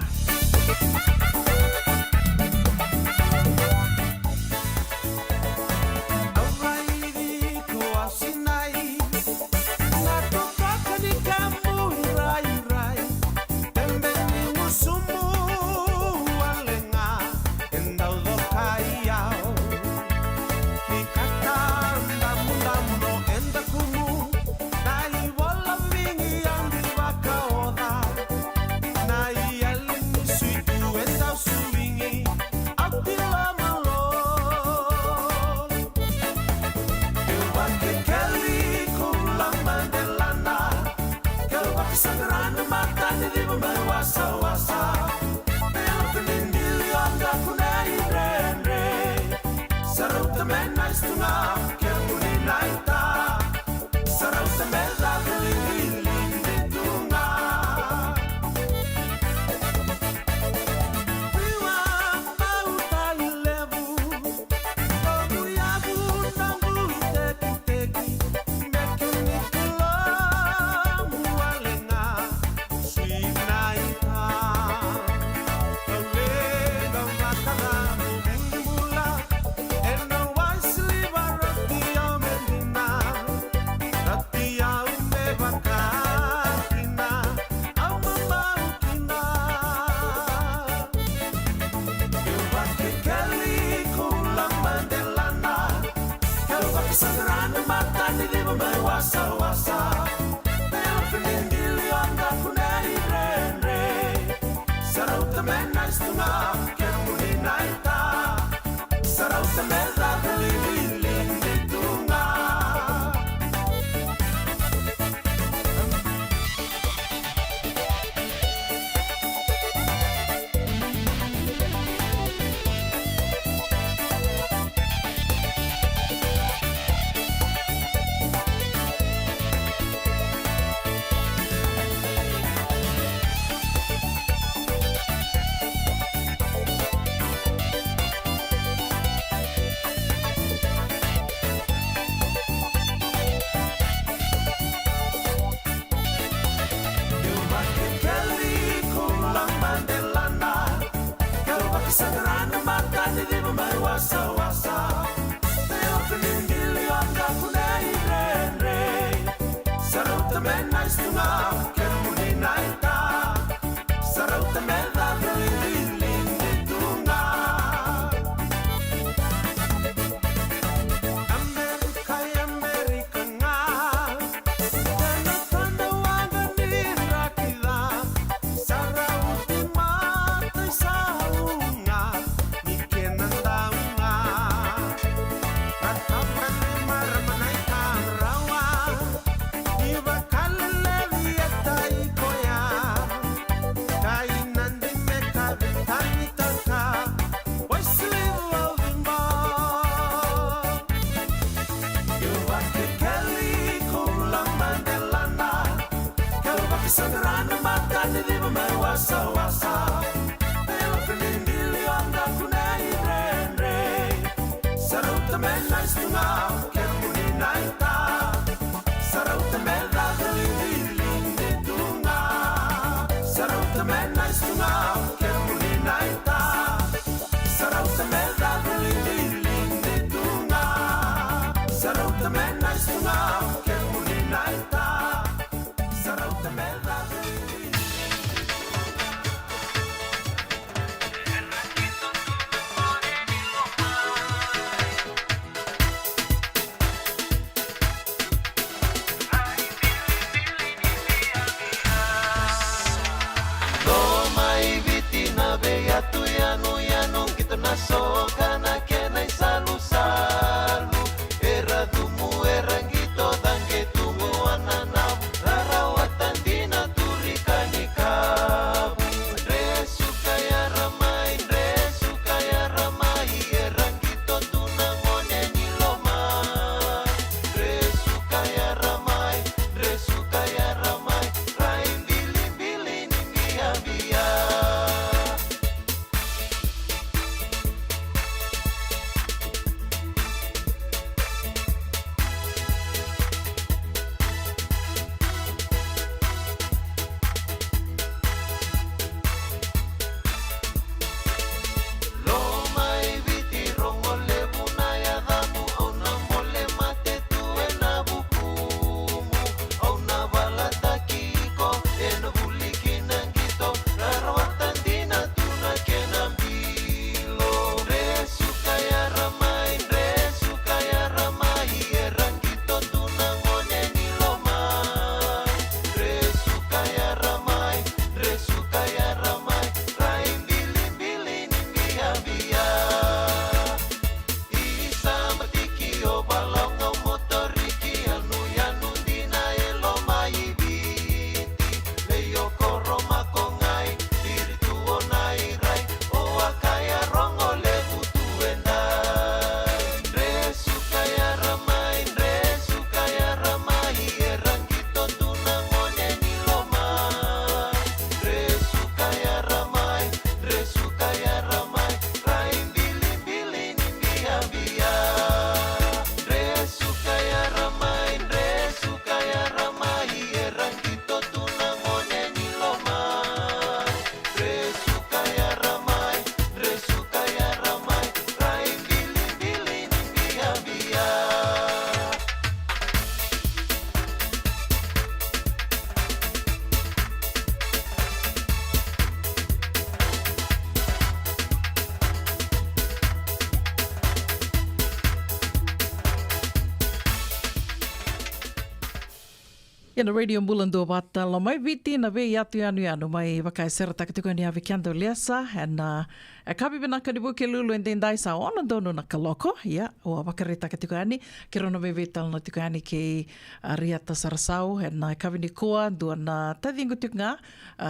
Ramai Ina radio mbulando bata la mai viti na ve yatu anu mai wakai sera takatiko ni ave kiando leasa and e kapi bina ka dibu ke lulu and dai sa ona dono na kaloko ya o wakare takatiko ani ke rono me vetal na tiko ani ke riata sarasau and na kapi ni koa do na tadingu tiknga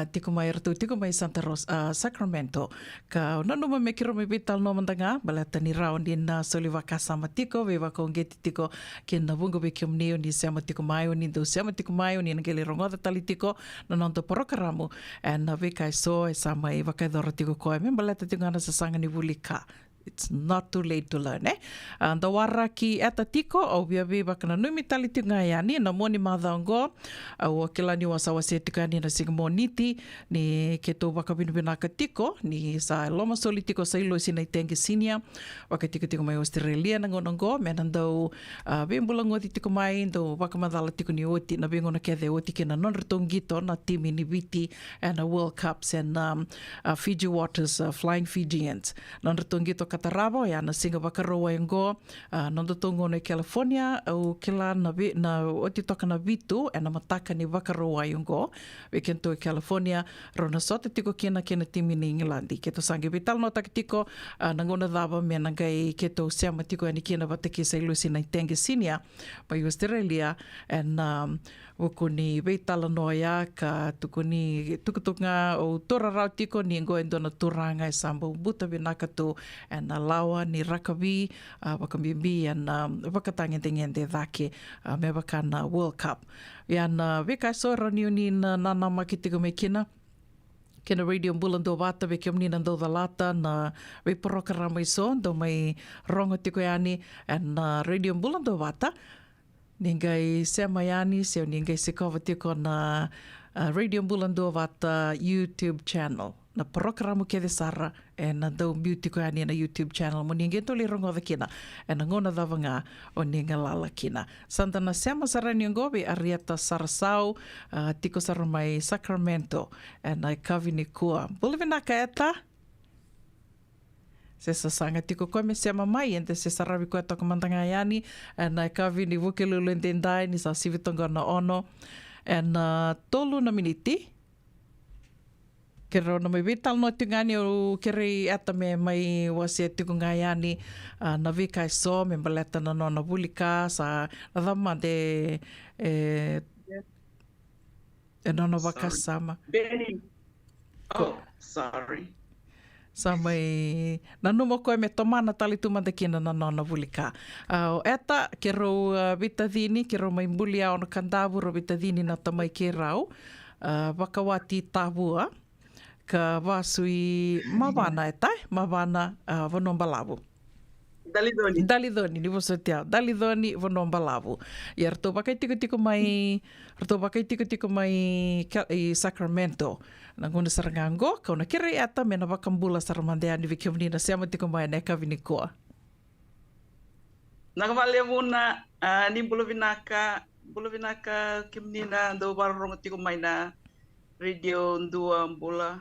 tiko mai ratu tiko mai Santa Rosa Sacramento ka nanu me ke rono me vetal no mandanga balata ni round in soliva kasama tiko ve wakongeti tiko ke na bungo be kiomneo ni sama tiko mai ni do sama tiko mai ni ngele rongoda talitiko na nonto porokaramu and na veka so e sama e wakaidora tiko koe me baleta tiko ana sa sanga ni vulika. It's not too late to learn, eh? The wara ki eta tiko au biabi bakana numi tali tiko ngai ani na moni madhango au kila ni wasawa se tiko ani na sigmo niti ni keto wakabinubinaka tiko ni sa loma soli tiko sa ilo sina itengi sinia waka tiko mai Australia na ngonongo menandau bimbulang oti tiko mai ndo wakamadala tiko ni oti na bingo na kethe oti kena non retongito na timi ni viti and World Cups and Fiji Waters Flying Fijians non retongito katarabo ya na singa wakaroa ingo nondo tongo na California au kila na oti toka na vitu na mataka ni wakaroa ingo wikento California rona sote tiko kena timi ni England keto sangi vital no takitiko nangona dava me nangai keto siama tiko ani kena wataki sa ilusi na itenge sinia pa Australia and wukuni veitala noia ka tukuni tukutunga o tora rau tiko ni ngo endona turanga e sambo buta vinaka tu and lawa ni rakabi wakambibi and wakatangende dhake me wakana World Cup and veka so rani ni nana makitiko me kina radio mbulando vata ve kiomni nando lata na ve porokarama iso do mai rongo tiko yani and radio mbulando vata ningai semayani se ningai se kova tiko na radio mbulando vata YouTube channel na programa ke de sara e na dau beauty ko ani na YouTube channel mo ningai to le rongo kina e na ngona davanga o ninga lala kina santa na sema sara ningo be ariata sarasau tiko sara mai Sacramento e na kavini kua bulvina kaeta se sa sanga tiko koe me sema mai ente se sarawi koe toko mantanga yani and I kavi ni wukelulu entendai ni sa sivitonga na ono and tolu na miniti ke rona mai vital no tingani o kere ata me mai wase tiko ngayani na vika so me baleta na nona vulika sa na dama de e nona wakasama Benny. Oh, sorry. Sa mai nanumo koe me tomana tali tumadakina na nona vulika. Eta ke rau vitadini, ke rau mai mbuli ao na kandavu ro vitadini na tamai ke rau. Wakawati tahua, ka wasui mawana etai, mawana vanombalavu. Dalidoni, ni voso tiao. Dalidoni vanombalavu. Ia rato wakai tiko mai i Sacramento. Nanguna sarangango, kauna kere ata me na wakambula saramandea ni vikiomni na siama tiko mai na kavini koa. Nakawale muna ni buluvinaka kimni na do barong tiko mai na radio mbula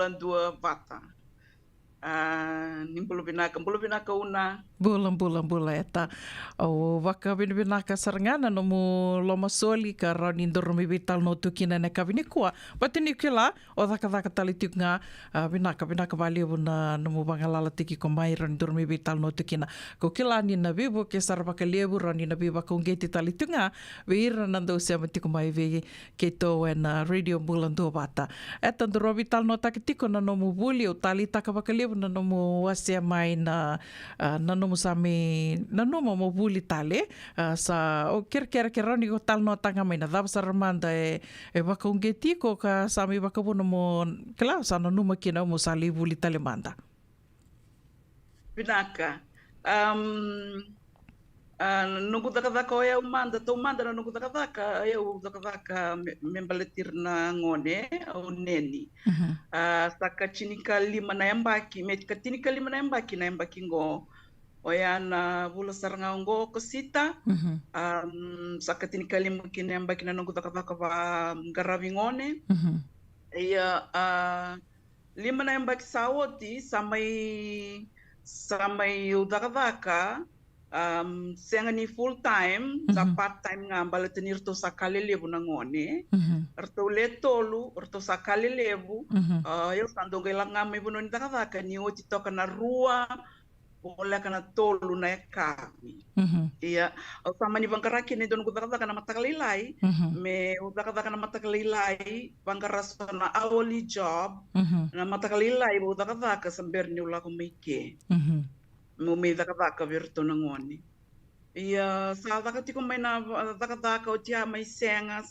ndua vata. Ni buluvinaka una. Bula eta. O waka binaka sarangana no mo loma soli ka rani ndoro mi vital no tukina na kavini kua. Patini kila o daka tali tuknga binaka vali una no mo bangalala tiki ko mai rani ndoro mi vital no tukina. Ko kila ni na vivo ke sarvaka lebu rani na viva ko ngeti tali tunga veira nando se matiko mai ve ke to na radio bulando bata. Eta ndoro vital no takitiko na no mo buli o tali takavaka lebu na no mo wasia mai na no musami nanomo mo buli tale sa o kera rani ko tal no tanga mai na dava saramanda e wakongeti ko ka sami wakabono mo kala sa nanuma kina mo sali buli tale manda Binaka nungu takataka o eu manda na nungu takataka eu takataka membaletir na ngone o neni saka chinika lima na yambaki metika tinika lima na yambaki ngo oyana bula saranga ngo kosita saka tinika lima kina yambaki na nungu takataka pa garabi ngone iya lima na yambaki sawoti samai udakadaka senga ni full time sa part time nga balatenir to sa kalelebu na ngone arto le tolu arto sa kalelebu eu sando gela nga me buno ni taka ni oti toka na rua ola kana tolu na kavi ia o sama ni bangkaraki ni don kutaka kana matakalilai me utaka kana matakalilai bangkaraso na hourly job na matakalilai utaka samber ni ula ko meke mo me taka virtu na ngoni ia sa taka mai na taka o tia mai senga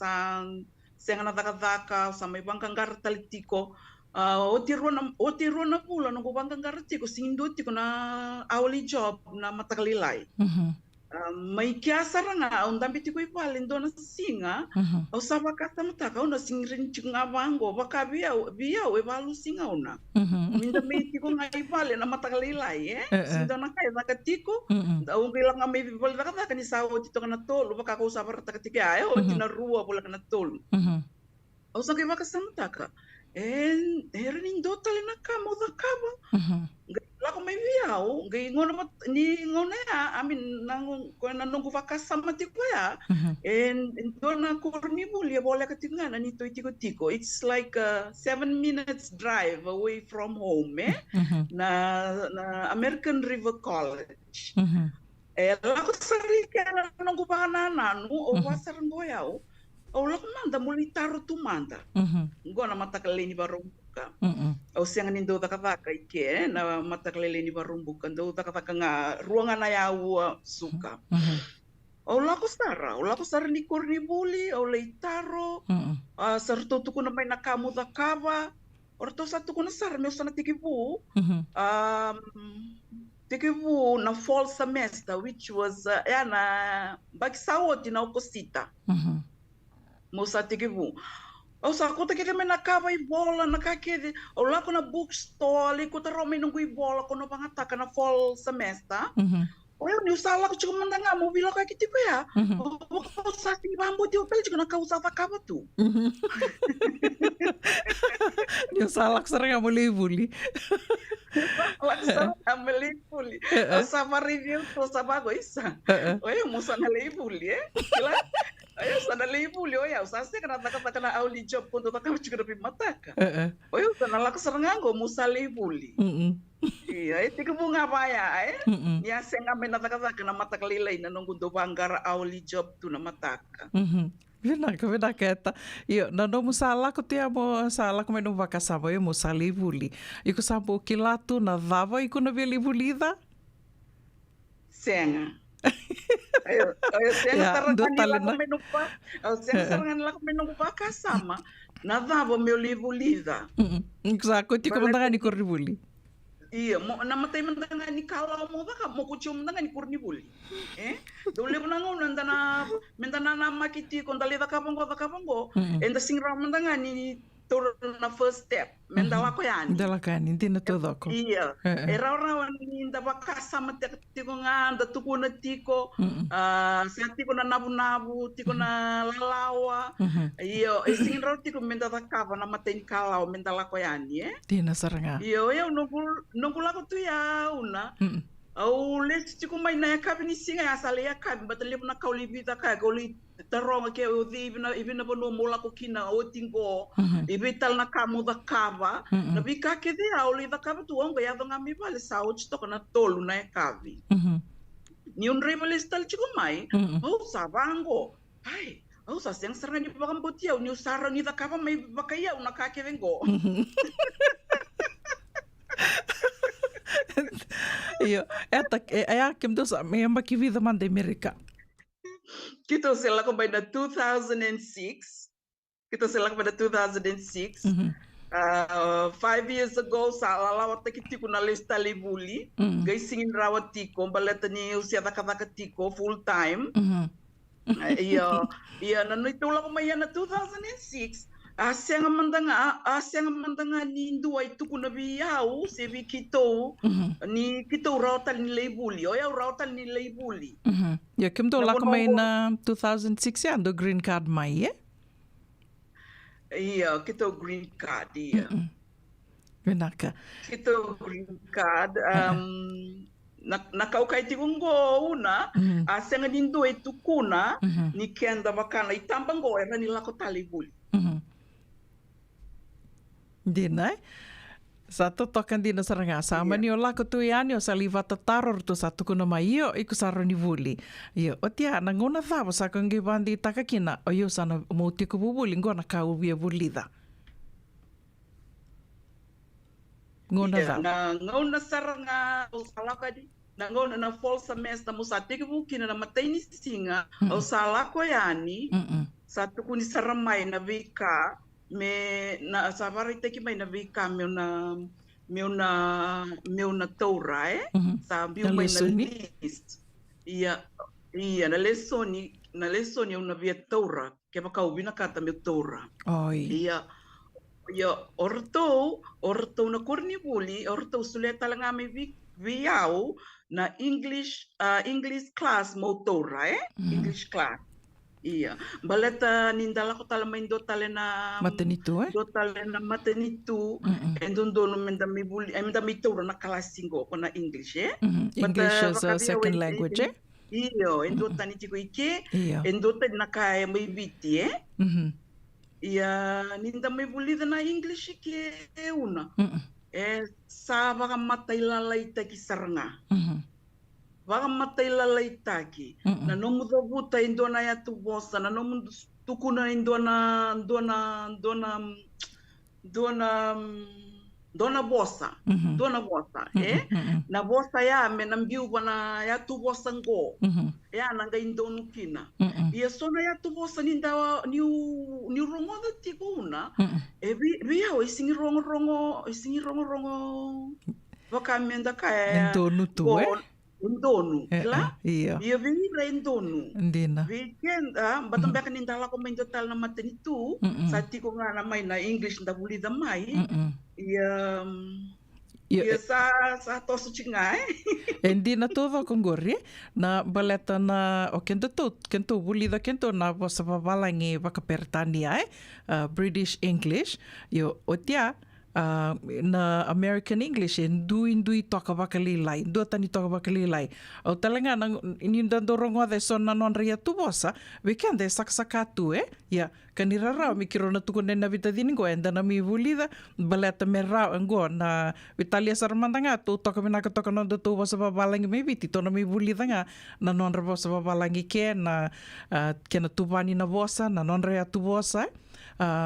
na taka sa mai bangkanggar talitiko o tiro na pula no bangkanggar tiko sindo tiko na hourly job na matakalilai mai kiasa ranga undambi tiko ipalin dona singa o saba kata mataka ona singrin tiko ngabango baka biya we balu singa ona minda me tiko nga ipalin na matakalilai sindo na kaya nakatiko o bilang nga may bibol na kata ni sawo tito kana tolo baka ko saba rata katika o tina rua pula kana tolo o sa kaya baka samataka herin do tali na kamo da kaba la ko may viao ngai ngono ni ngone amin nang ko na nungu vakasama tiko ya do na kurni buli bola katingana ni to tiko it's like a 7 minutes drive away from home na American River College la ko sari kana nungu panana no o wasar ngoyao o la ko manda mulitaro tu manda ngona matakaleni barumbuka o siang nindo takataka ike na matakaleni barumbuka ndo takataka nga ruangan na yawa suka o la ko sara ni kurni buli o leitaro sarto tuku na may nakamu dakava orto sa tuku na sara me usana tikibu tikibu na fall semester which was na bagsawot na okosita Musa tikibu. O sa ko takita me nakaba bola nakakede. O la ko na bookstore ko taro me nunggu bola ko no pangataka na fall semester. O eu ni usala ko chiko mandanga mo bila ka kiti ko ya. O sa ti bambo ti hotel chiko nakausa takaba tu. Ni usala ko sarang mo libuli. Laksana amelipuli. Sama review to sa bago isa. O eu musa na libuli Kila Ayo sana libuli oya usase kana taka na auli job kondo taka chikira pimataka. Oyo sana lak serengango musa libuli. Iya itu bunga baya ya senga mena taka na matakalilai na nunggu do banggar auli job tu na mataka. Vena keta. Io na no musala ko tia mo sala ko menu vakasabo yo musa libuli. Iko sampo kilatu na dava iko na libulida. Senga. Ayo senga tarangan la menupa. Senga tarangan la menupa kasama. Nada bo meu libulida. Exacto, tiko mandangan ni koribuli. Iya, mo namatay mandangan ni kala mo baka mo kucho mandangan ni kornibuli. Dole mo nango mendana na makiti kon dali da kapango. Enda singra mandangan ni toro na first step. Mendala ko yani. Dala kani, hindi na todo ko. Iya. Era ni nda bakasa tiko nga nda tuko na tiko. Sa tiko na nabu tiko na lalawa. Iyo, singra tiko menda da kapa na matay kalaw mendala ko yani. Tina saranga. Iyo, nungula ko tu ya una. Au let's tiko mai na kabi ni singa ya sale ya kabi batali na kauli bita ka goli taronga ke o di ibina bono mola ko kina o tingo ibital na kamu da kava na bika ke de auli da kava tu onga ya donga mi vale sa o chito na tolu na kavi ni un rivalista chiko mai o sabango ai o sa seng sarang ni bakam botia ni usara ni da kava mai bakaya una ka ke vengo Iyo, kem dos mayamba ki vida manda Amerika. Kita sela ko by the 2006. Kita sela ko by the 2006. 5 years ago sa lawat kiti ko na lista libuli. Gay singin rawat tiko baleta ni usia taka tiko full time. Iya nanitula ko maya na 2006. Aseng mandanga ni dua itu kuna biyau sebi kito ni kito routal ni labuli o ya routal ni labuli ya kem do la kamay na 2006 ya do green card mai iya kito green card iya Benaka kito green card na kaukai tiko ngo una a senga nindo e tukuna ni kenda wakana i tamba ngo e rani lako tali buli. Dina, sa totokan dina saranga sama ni o lako tu iani o sa livata taror tu sa tukuna mai io iku saro ni vuli. Io, o tia, na ngona thava sa kangi bandi takakina o io sana mo tiku bubuli ngona ka ubia vulida. Ngona thava. Na ngona saranga o salaka di. Na ngona na fall semester mo sa tiku bukina na mataini singa o salako yani sa tukuni saramai na vika me na savari teki mai na vika me una taura sa biu mai na list ia na lesoni una via taura ke pa kau bina kata me taura ia orto na kurni buli orto suleta langa me viau na English class mo taura English class. Iya, baleta nindala ko tala main do tale na matenitu do tale na matenitu endondo no mendami buli mendami toro na kalasingo ko na English English as a second language iyo endo tani tiko ike endo tani na kaya mai biti iya ninda mai buli na English ke una sa baka matai lalai taki saranga Vaga matai lalai taki. Na nomu dobuta indona ya tu bosa. Na nomu tukuna indona bosa. Dona bosa. Na bosa ya me nambiu wana ya tu bosa ngo. Ya nanga indonu kina. Ia sona ya tu bosa ninda ni rongo da tiko una. Ria o isingi rongo. Vaka menda kaya. Indonu tu Indonu, la? Iya. Ia vinira indonu. Ndina. Weekend, batang beka nindala ko main total na matenitu, sa tiko nga na may na English na buli da may. Ia sa toso chinga Ndina todo kongori na baleta na o kento buli da kento na bosa babalangi wakapertania British English. Yo otia na American English ndui toka wakalilai ndu tani toka wakalilai o talanga nang inindando rongo de sona non ria tu bosa weekend saksakatu ya kanirara mi kirona tu konna vita diningo enda na mi vulida baleta merra ngo na Italia sarmandanga tu toka mina ka toka non tu bosa babalangi me viti to na mi vulida nga na non ra bosa babalangi ke na kena tu bani na bosa na non ria tu bosa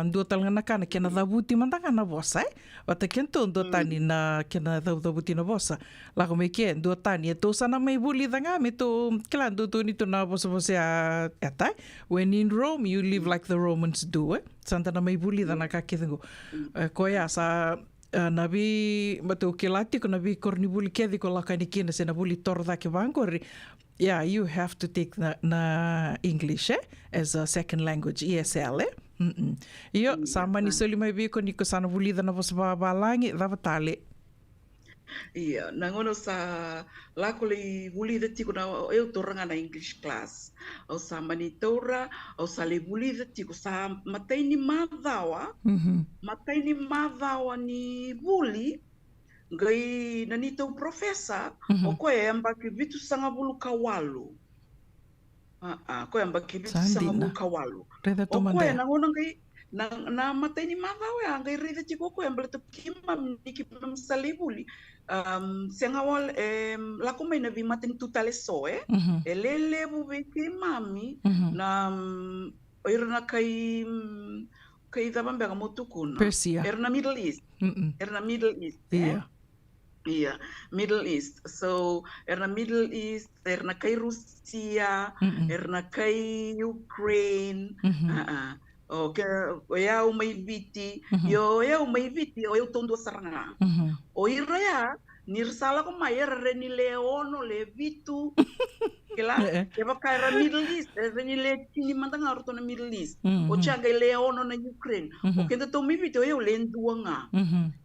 Dua talanga na kana kena dabuti mandanga na bosa wata kento dua tani na kena dabuti na bosa la ko me ke dua tani to sana mai buli danga me to kila do to ni to na bosa eta when in Rome you live like the Romans do santa na mai buli dana ka kedengo ko ya sa nabi matu kelati ko nabi korni buli kedi ko la kani kena se na buli torda ke bangori yeah you have to take na English as a second language ESL Io sama ni soli mai biko ni ko sana vulida na vosa babalangi dava tale. Ia, na ngono sa lako le vulida tiko na eu toranga na English class. O sa mani taura, o sa le vulida tiko sa matai ni madhawa ni vuli, gai na nito profesa, o koe ambaki vitu sanga vulu kawalu. Ko yang baki bitu sama muka walu. O ko yang nangonang kay na matay ni makaw ya kay rida chiko ko yang balato kimam nikimam salibuli. Sengawal lako may nabi matin tutaleso elele bube kimami na irna kay tabang bega motukuna. Persia. Erna Middle East. Yeah. Iya, Middle East. So, erna Middle East, erna kay Rusia, erna kay Ukraine. Oya umay viti, yo umay viti, o tondo saranga. O iraya, nirsala ko mayer reni leono le vitu. Kela, kaya kaya Middle East, reni le chini mantang aruto na Middle East. O chaga leono na Ukraine. O kenda to mi viti, o lendua nga.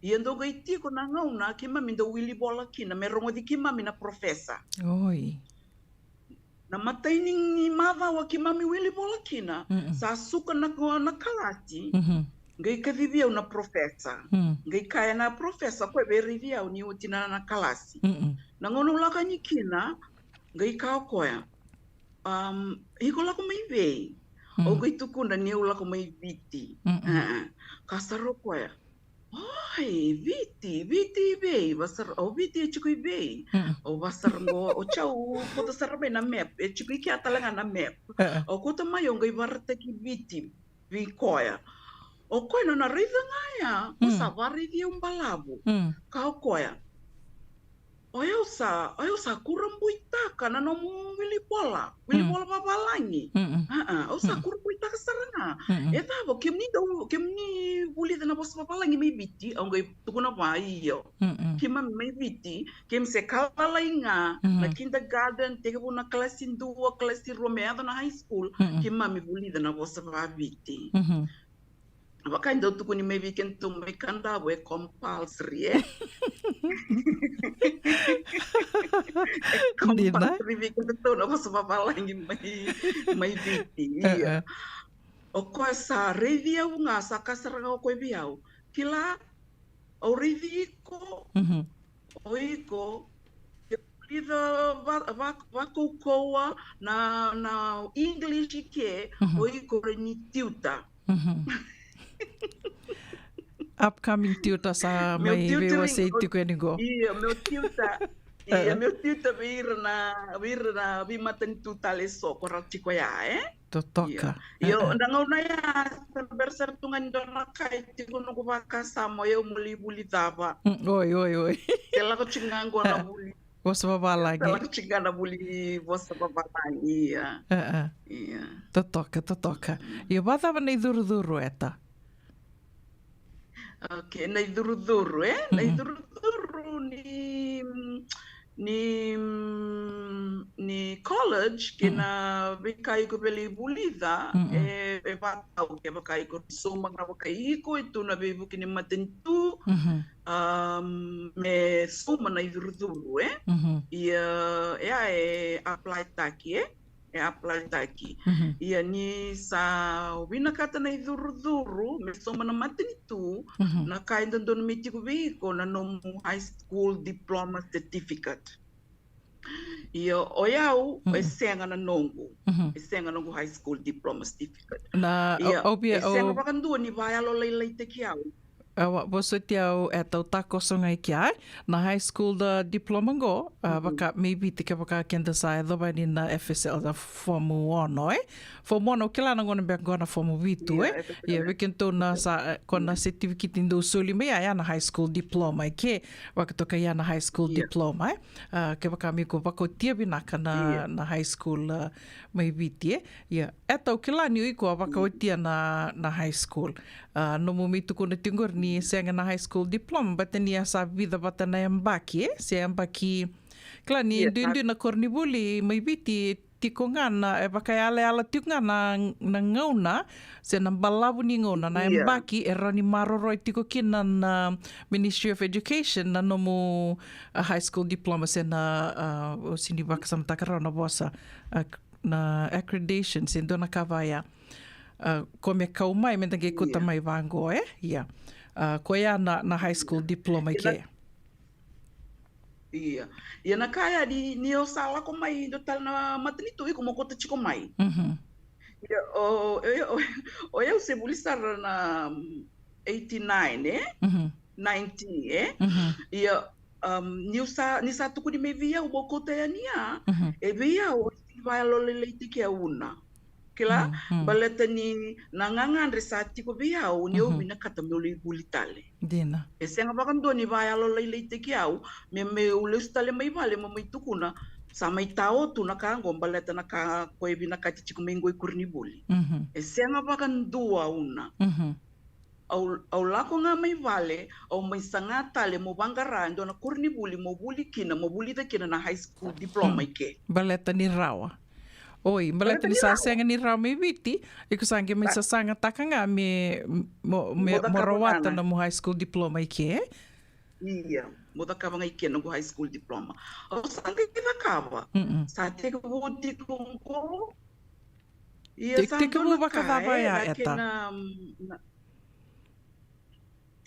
Iendo ga iti ko na ngauna, kima minda wili bola kina, merong di kima mina profesa. Oi. Na matay ni mava wa kima mi wili bola kina, sa suka na kalati, ngai ka viviau na profesa. Ngai kaya na profesa koe be riviau ni utina na kalasi. Na ngono laka ni kina, ngai kao koea. Hiko lako mai vei. O ngai tukuna ni u lako mai viti. Kasaro koea. Oi, viti vei. Vasar, o viti e chikui vei. O vasar ngo, o chau, kota sarabe na map. E chikui kia talanga na map. O kota mai o ngai varata ki viti. Vi koea. O koe no na reitha ngaia. O sa varidi un balabu. Kao koea. O eu sa kurambuitaka na no wili bola papalangi. O sa kurambuitaka saranga. E tavo kem ni wili na boss papalangi mai biti au ngai tukuna pa iyo. Kima mai biti kem se kalainga na kindergarten teke na klasi 2 klasi romeado na high school kima mi wili na boss pa biti. Waka ndo tukuni mai weekend tu mai kanda we compulsory compulsory weekend tu na boss papalangi mai biti. O koe sa revi au ngā sa kasaranga o koe biau. Kila o revi iko. O iko. Ke pulida wakoukoua na English ike. O iko re ni tiuta. Upcoming tiuta sa mai vewa se tiku e nigo. Ia, meu tiuta. Ia, meu tiuta vira na vimatani tutale so kora tiko ya, Totoka. Yo, nangau na ya, bersar tungan dona kai tiko no kubaka samo eu muli tava. Oi. Kela ko chingango na buli. Vossa babalangi. Kela ko chingana buli vossa babalangi, ia. Ia. Totoka. Ia watava nei duru eta. Okay, nei duru, Nei duru ni college kina bekai ko peli bulida e patau ke bekai ko sumang na bekai ko itu na bebu kini matentu me suma na duru ia apply taki apply taki. Ia ni sa wina kata na duru me soma na matinitu na kain don mitiku ko na no high school diploma certificate. Ia o iau e senga na nongu. E senga nongu high school diploma certificate. Na e senga pakandua ni vai alo leilei te kiau. Vosso tiau e tau takosonga i kia, na high school da diploma go, waka maybe te kia waka kenda sa e dhoba ni na FSL da formu 1, Formu 1 o kila na ngona bea ngona formu 2, Ia wekin tō na sa kona certificate ndo soli mea ia na high school diploma i ke, waka toka ia na high school diploma, ke waka mi ko wako tia binaka na high school mai viti, Ia, e tau kila ni ui kua waka o tia na high school. No mo mitu kona tingor ni senga na high school diploma, but ni asa vida bata na ambaki, se ambaki, kila ni indu na kornibuli mai viti tiko ngana, e baka ala tiko ngana na ngauna, se na balabu ni ngauna, na ambaki e rani maroroi tiko kina na Ministry of Education, na nomu high school diploma, se na, o sini baka samtaka rana bosa, na accreditation, se dona kawaya. Ko me kau mai, me tange kuta mai wango, Ia. Ko ia na high school diploma ke. Ia. Ia na kaya ni o sala ko mai do tal na matinitu i ko mo kota chiko mai. Ia o eu se bulisar na 89, 90, Ia ni sa tuku ni me via o kota ya nia. E via o vai lo leite ke una. Kila baleta ni nangangan resati ko biau ni o bina kata me uli bulitale. Dina. E senga bakando ni vai alo leite ke au me ulestale mai vale mo mai tukuna sa mai tao tu na kango baleta na ka ko e bina kati chiko mengo i kurni buli. E senga bakando una. Au lako nga mai vale au mai sangata le mo bangara ndo na kurni buli mo buli kina mo buli ta kina na high school diploma ke. Baleta ni rawa. Oi, maleta ni sa senga ni rau me viti, iku sange me sa sanga takanga me morawata na mo high school diploma i ke, Ia, mo da kava ngai ke no high school diploma. O sange ki da kava. Sa te ko wuti ko. Ia Te ko baka dava ia eta.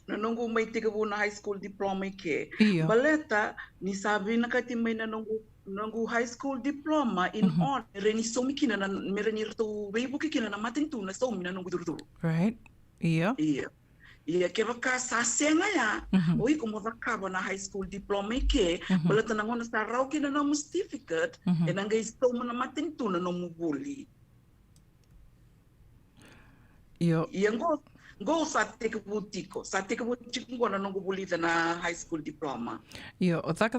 na nungu may tikabu na high school diploma ke. Iya. Baleta ni sabi na kati may na nungu high school diploma in on reni so mikina na mereni to weibu kina na matintu na so mina nungu duru. Right. Iya. Iya. Iya ke baka sa senga ya. Oi como vakaba na high school diploma ke. Baleta na ngona sa raw kina na certificate e nanga isto mo na matintu na no mubuli. Iyo. Iya go sa tekabutiko ngona nungu bulita na high school diploma. Iyo, o taka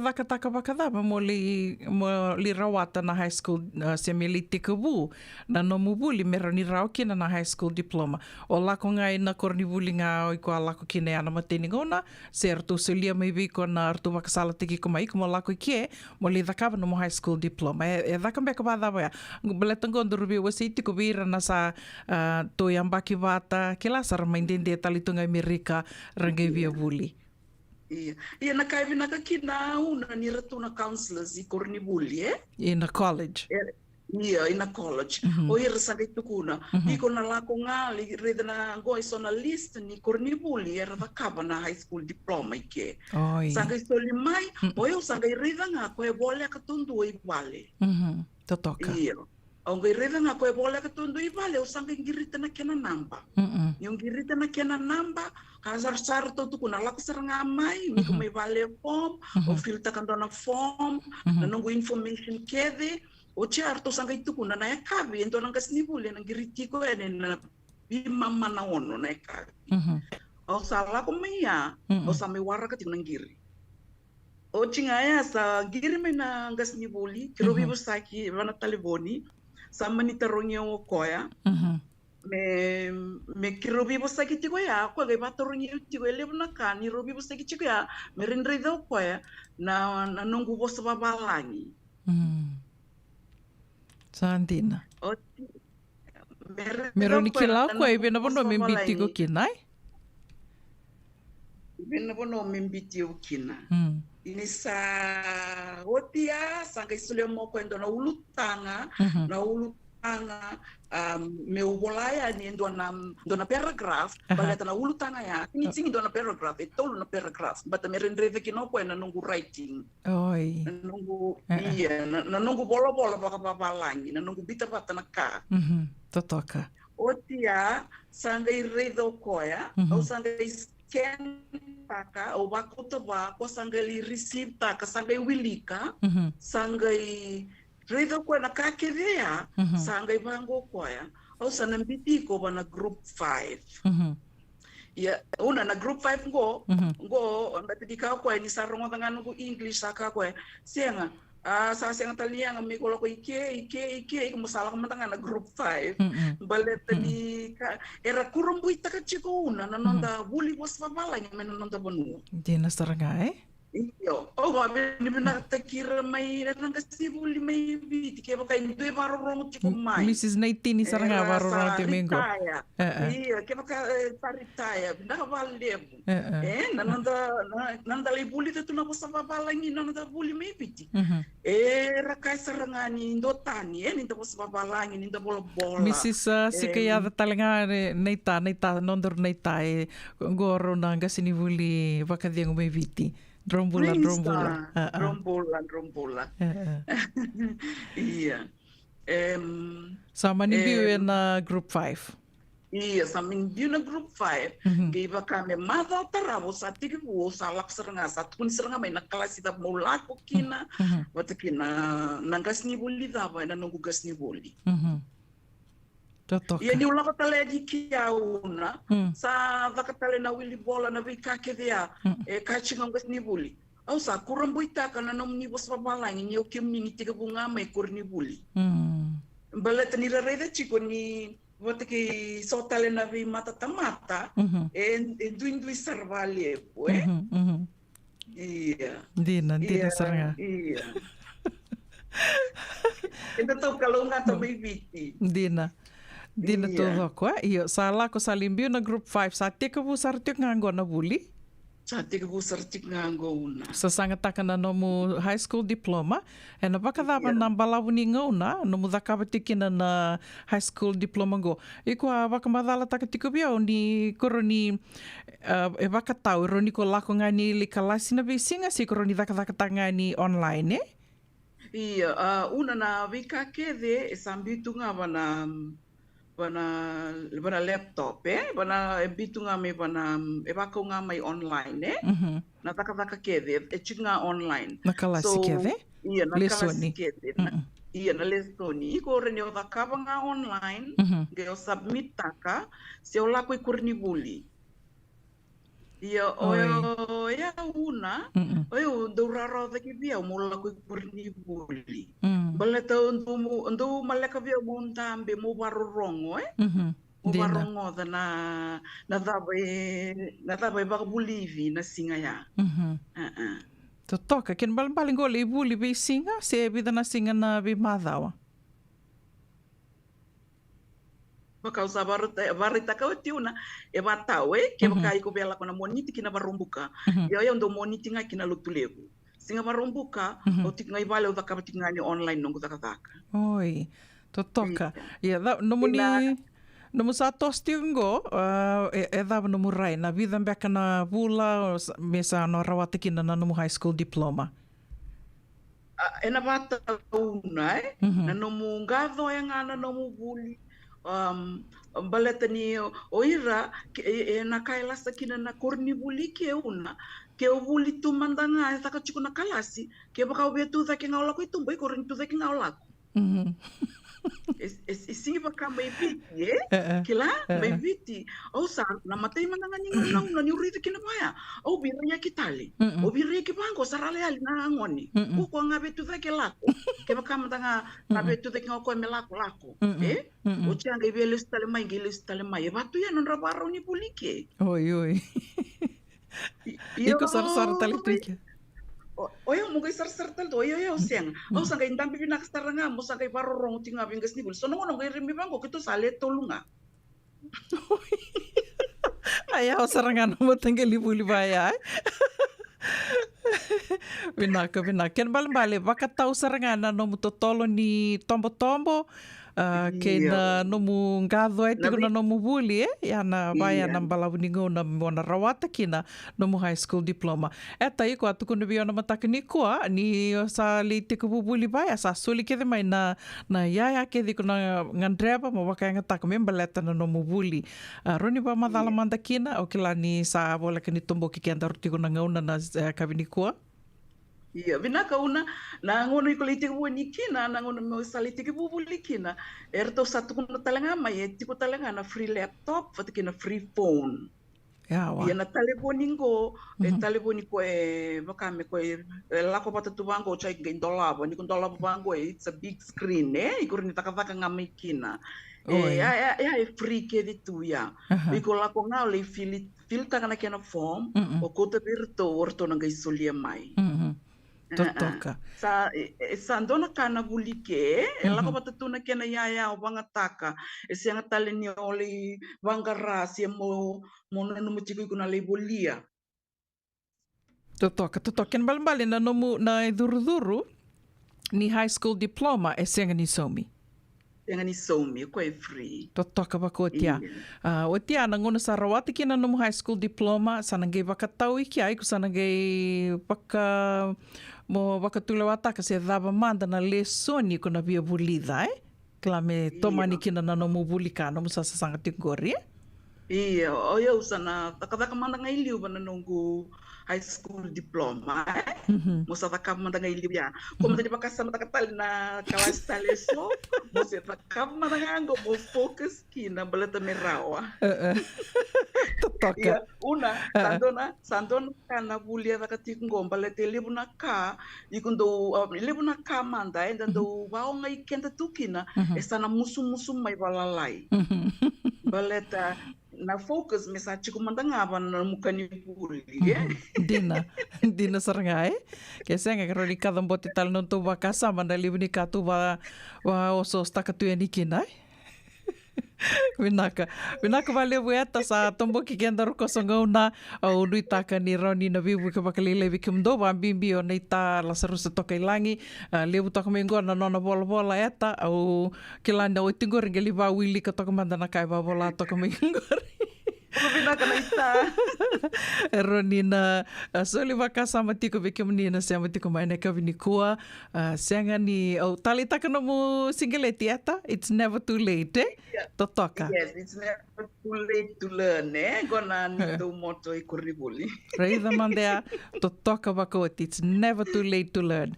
wakadaba mo li rawata na high school se me li tikabu na no mubuli mera ni rau kina na high school diploma. O lako ngai na kornibuli ngā o i kua lako kine ana matini ngona, se artu se lia mai viko na artu wakasala tiki kumai, kumo lako i kie, mo li dhakaba na mo high school diploma. E dhakambeka bādhawa ya. Baleta ngondo rubi wasi tiko vira na sa toi ambaki vata, ke la sara maindende talitunga Amerika rangai via vuli. Ia na kaiwi na kakina una ni ratuna counselors i kornibuli, In a college. Ia, in a college. O ira sakai tukuna. Iko na lako ngā li reda na ngoi so na list ni kornibuli era vakaba na high school diploma ike. Oi. Sakai soli mai, o eu sakai reda ngā koe bole katundu i wale. Totoka. Ia. O ngai reda ngā koe bole katundu i wale, o sakai ngirita na kena namba. Yung ngirita na kena namba, kasar-sar to tukuna lako saranga mai, miko may vale form, o filta kandona form, na nungu information kede, o certo sangai tukuna na yakabi, ento nang kasnibuli, nang giritiko ene na bimama na ono na yakabi. O sa lako maya, o sa may wara kating nang giri. O chingaya sa giri may na kasnibuli, kirobi busaki, vana taliboni, sa manitarong yung koya, me kirobi busaki tiko ya, kwa gay batarong yung tiko elevo na ka, ni robi busaki tiko ya, me rinre daw koya, na nungu bosa babalangi. Santina. Meron ni kilau ko e bena bono mimbiti ko kinai. Bena bono mimbiti ko kina. Ini sa otia sanga isulio mo ko endo na ulutanga me ubolaya ni ndo na paragraph baleta na ulutanga ya ni singi ndo na paragraph e tolu na paragraph bata me rendreve kino ko na nungu writing oi na nungu iya na nungu bolo baka babalangi na nungu bita bata na ka totoka otia sanga iredo koya au sanga scan taka o bakota ba ko sanga li receive taka sanga wilika sanga redo ko na kakevea sanga ibango koya au sana mbiti ko bana group 5 ya una na group 5 ngo ndapidika ko ni sarongo ngano ko English saka ko senga sa senga talia ngami ko ko ike ko masala ko matanga na group 5 baleta ni era kurumbuita ka chiko una na nonda buli was babala ni nonda bonu dina saranga Iyo. Oh, ni bina takira may kasi buli may biti kaya baka hindi marurong chiko may. Mrs. 19 ni saranga marurong timingo. Iya, kaya baka paritaya, nakabalebo. Nanda buli ito na ko sa babalangi, nanda buli may biti. Rakay sarangani, indotani, ninda ko sa babalangi, ninda bola-bola. Mrs. si kaya talaga neita, nondor neita, goro na kasi ni buli baka diyang may biti. Drombulan. Iya. Sama ni biu na group 5. Iya, sama ni biu na group 5. Giba kami mata tarabo sa tiki wo sa lak seranga sa kun seranga may nakelas ita mula ko kina. Wata kina nanggas ni buli daba na nunggugas ni buli. Ia ni ulang katale di kiauna sa katale na wili bola na vika kedea kaching ang gas ni buli. Au sa kurang buita kana nom ni bos babalang ni okim ni tiga bunga mai kur ni buli. Balet ni rareda chiko ni wata ki sotale na vi mata tamata duindui sarvali Iya. Dina saranga. Iya. Ito to kalau nga to may biti. Dina todo ko iyo sala ko sa limbio na group 5 sa tika bu sartiok nganggo na buli Sa tika busar tika ngauna. Sa sanga taka na nomu high school diploma, e na wakadhawa na balawuni ngauna, nomu dhakaba tikina na high school diploma go. I kua wakamadhala taka tika bia o ni koro ni e wakatau, ro ni ko lako ngā ni li kalasi na visinga, si koro ni dhaka ngā ni online, eh? Ia, una na wika kede e sambitunga wana laptop, wana e bitunga me wana e wako ngā mai online, na taka kede, e chinga online. Na kalasi kede? Ia, na Lesoni. kalasi kede. Ia, na lesoni. Iko rene o dhakava ngā online, ge o submit taka, se o lako i kurni buli. Ia, o ia una, o douraro dhaki bia, o mo lako i kurni buli. Baleta ndo maleka via montambe mo barorongo mo barongo na dabe babulivi na singa ya toka ken baling gole buli be singa se vida na singa na be madawa baka usa barita ka tiuna e batau ke baka iko bela kona moniti kina barumbuka yo ndo moniti nga kina lutulevu singa barumbuka o tikinga ibale o dhaka tingani online nungu dhaka. Oi, toka. Ia, nomu sa tosti ungo, e dhava nomu rai, na vida mbeka na vula, mesa no rawata kina na nomu high school diploma. E na bata una, na nomu ngadho e ngana nomu vuli, baleta ni o ira, e na kailasa kina na korni vuli ke una, ke o vuli tu mandanga e taka chiku na kalasi, ke baka o tu dhaki ngau lako i tumbo, i korin tu dhaki ngau lako. E singi baka mai viti, Kila, mai viti. O sa, na matei mandanga ni ngau na ni urita kina baya. O birria ki tali. O birria ki bango, sarale ali na angoni. Uko ngabe tu dhaki lako. Ke baka mandanga ngabe tu dhaki ngau koe me lako. O chianga i vele stale mai, e batu ya non rabaro ni pulike. Oi. Iko sar tali tuike. Oyo mo kay sar tal do oyo seng. O sa kay ndambi pinakastaranga mo sa kay barorong tinga bingas ni bul. So no kay remi bango kito sale tolunga. Ayaw sarangan mo tanggali buli baya. Binaka. Ken balambale baka tau sarangan no mo totolo ni tombo. Ke na nomu ngado e tiku na nomu buli ya na baya na balawuningo na mona rawata kina nomu high school diploma eta iko atu kuna biona mataka ni kua ni sa li tiku buli baya sa suli ke mai na yaya ke diku na ngandreba mo waka nga taka membaleta na nomu buli roni ba madala manda kina o kila ni sa bola ke ni tombo ki anda tiku na ngauna na kabini kua. Iya, vinaka una na ngono i koliti ko ni kina na ngono mo saliti ko bubuli kina erto satu kuna talanga mai tiko talanga na free laptop fati kina free phone. Ya wa. Iya na telefoningo telefoniko bakame ko lako pata tu bango chai ngai dolabo ni kun dolabo bango it's a big screen ikuri ni takavaka ngamai kina. Ya free ke ditu ya. Biko lako ngau le filta kana kena form o kota virto orto na ngai solia mai. Totoka. Sa ndona kana bulike, lako patatuna kena yaya o bangataka, sianga taleni oli bangarasi mo nanu mutiko kuna lebolia. Totoka. Ken balambali na nomu na duru ni high school diploma e senga ni somi. Senga ni somi, ko e free. Totoka ba ko tia. O tia na ngona sa rawati kina nomu high school diploma sa nangai bakatau iki ai ku sa nangai baka mo wakatula wataka se dava manda na lesoni kuna via bulida kla me tomani kina na no mubulika no musa sanga tingori Iya, oyo usana takataka manda ngai liu bana nungu high school diploma musa taka manda ngai liu ya como tadi pakasa mata katal na kalas taleso musa taka manda ngango mo focus kina baleta merawa totoka una sandona kana bulia takati ngomba lete libu na ka ikundo libu na ka manda enda do wao ngai kenta tukina esana musu mai balalai baleta na focus mesa chiku mandanga na mukani puli dina sarngai ke senga kroni kada mboti tal non tu bakasa manda libu ni ka tu wa oso sta ka tu ni kinai Vinaka vale vueta sa tombo ki kenda ruko songauna au lui taka ni rauni na vivu ke bakalile vi kimdo wa bimbi o nei ta la sarusa toka ilangi levu taka mengo na nona bola eta au kilanda o tingor ngeli va wili ka toka mandana kai va bola toka mengo. Vinaka na ita. Ronina soli wakasama tiko veke menina sama tiko mai na kavini kua senga ni au tali taka no mu singeleti eta it's never too late totoka. Yes, it's never too late to learn, Gona nito moto I kuribuli. Reida mandea totoka wakot it's never too late to learn.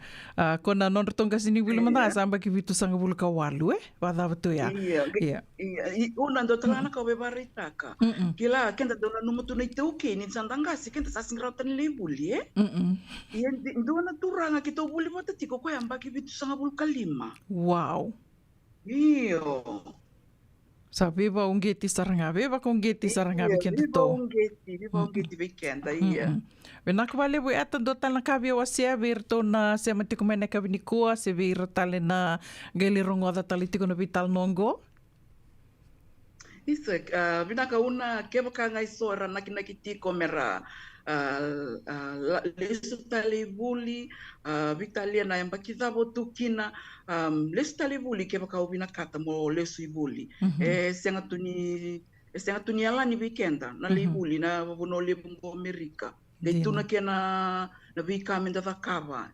Kona non tonga sini wili manda samba ki vitu sanga bulu ka walu wada watu ya. Iya. Una ndo talana ka webari taka. Kila kenda dona numutu na iteuke ni sandangasi kenda sasingrautan lebuli Iya ndo na turanga kita buli mata tiko ko yamba ki vitu sanga bulu kalima. Wow. Iyo. Sa viva ungeti saranga vikenda to. Viva ungeti vikenda iya. Venaka vale bu ata do tala kavia wasia virto na se matiko mena kavini kua se vira tale na geli rongo da tali tiko na vital nongo. Isso, vinaka una kebaka ngai sora naki tiko mera lesu tali buli vitalia na yamba kizabo tukina lesu tali buli kebaka ubina kata mo lesu ibuli senga tuni ala ni weekenda na libuli na bono lebungo Amerika de tuna kena na vika menda vakava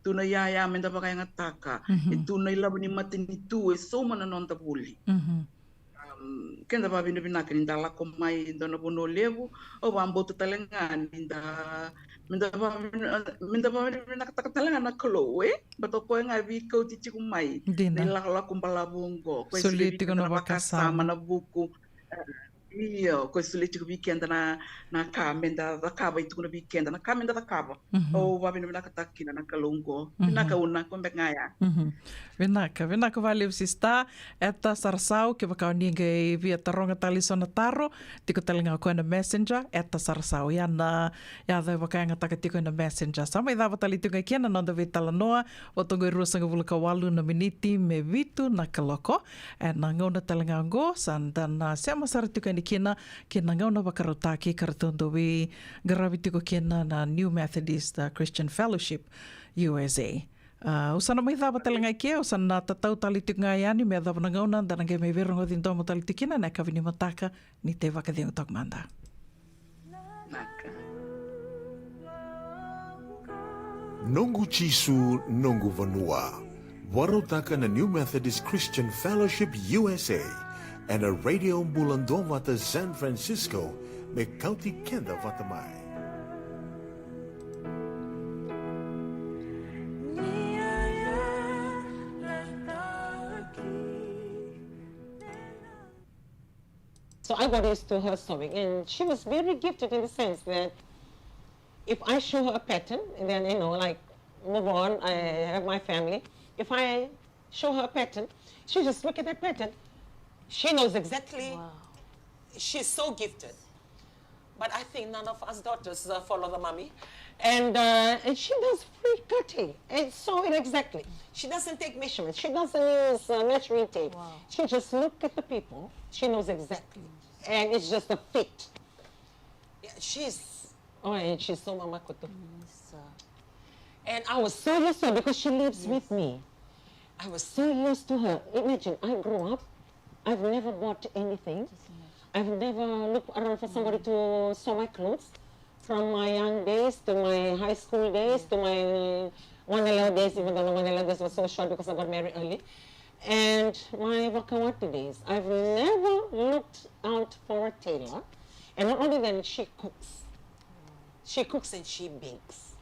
tuna ya menda baka ngataka tuna ilabu ni matini tu so mana nonta buli kenda ba bina bina kan dala ko mai dona bono levu o ba mboto talengan minda ba bina kata talengan na klo bato ko nga bi ko ti ku mai nila la kumbala bungo ko soliti kono bakasa mana buku iyo ko soliti ku weekend na kamenda da kaba itu na weekend na kamenda da kaba o ba bina kata kina na kalongo bina ka una ko ngaya Vinaka vale sista eta sarsau ke baka ninge via taronga tali sona taro tiko talinga ko na messenger eta sarsau ya da baka nga taka tiko na messenger sama ida tali tiko kiana nonda vitala noa o tongo rusa nga vulka walu na miniti me vitu na kaloko na ngona talinga go sanda na sama sar tiko ni kina ngona baka rotaki kartondo vi garavi tiko kina na New Methodist Christian Fellowship USA. Usana mai dava talenga kia, usana tatau talitik ngai ani mea dava nangauna, danange mei verongo dinto mo talitikina, na kawini mataka, ni te wakadingo tok manda. Nongu Chisu, Nongu Vanua. Warotaka na New Methodist Christian Fellowship USA and a radio mbulando vata San Francisco, me County Kenda vatamai. So I got used to her sewing, and she was very gifted in the sense that if I show her a pattern, and then, like, move on, I have my family. If I show her a pattern, she just look at that pattern. She knows exactly. Wow. She's so gifted. But I think none of us daughters follow the mommy. And she does free cutting and sewing exactly. She doesn't take measurements. She doesn't use measuring tape. Wow. She just look at the people. She knows exactly. And it's just a fit. Yeah, and she's so mamakoto. And I was so used to her because she lives with me. I was so used to her. Imagine, I grew up. I've never bought anything. I've never looked around for somebody to sew my clothes. From my young days to my high school days to my Wanela days, even though the Wanela days was so short because I got married early. And my Wakawati days. I've never looked out for a tailor. And not only that, she cooks. She cooks and she bakes.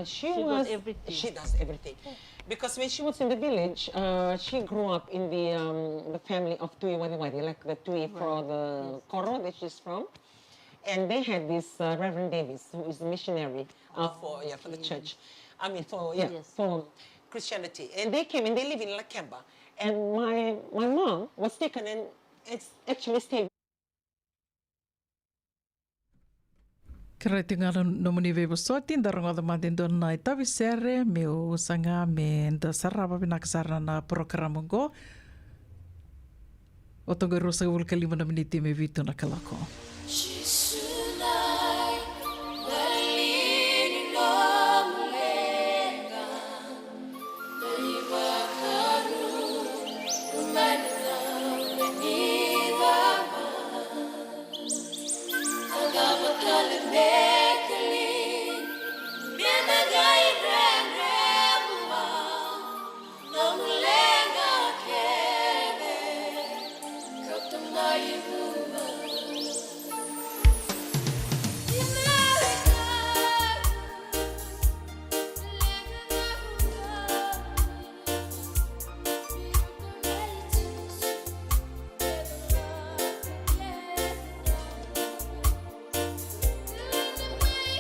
She does everything. She does everything. Because when she was in the village, she grew up in the family of Tui Wadi, like the Tui for the Koro that she's from. And they had this Reverend Davis, who is a missionary for the church. I mean, for Christianity. And they came and they live in Lakemba. And my mom was taken and it's actually stayed. Kera tingala no muni vei bosoti ndarongo da madendo na itavi sere me usanga me nda saraba bina kasara na programa go O tonga rosa ulka 5 miniti me vitu na kalako.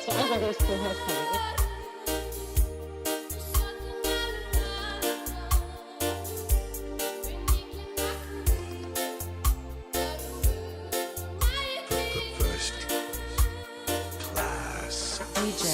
So I got used to her coming. First class. DJ.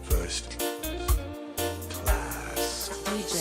First class. DJ.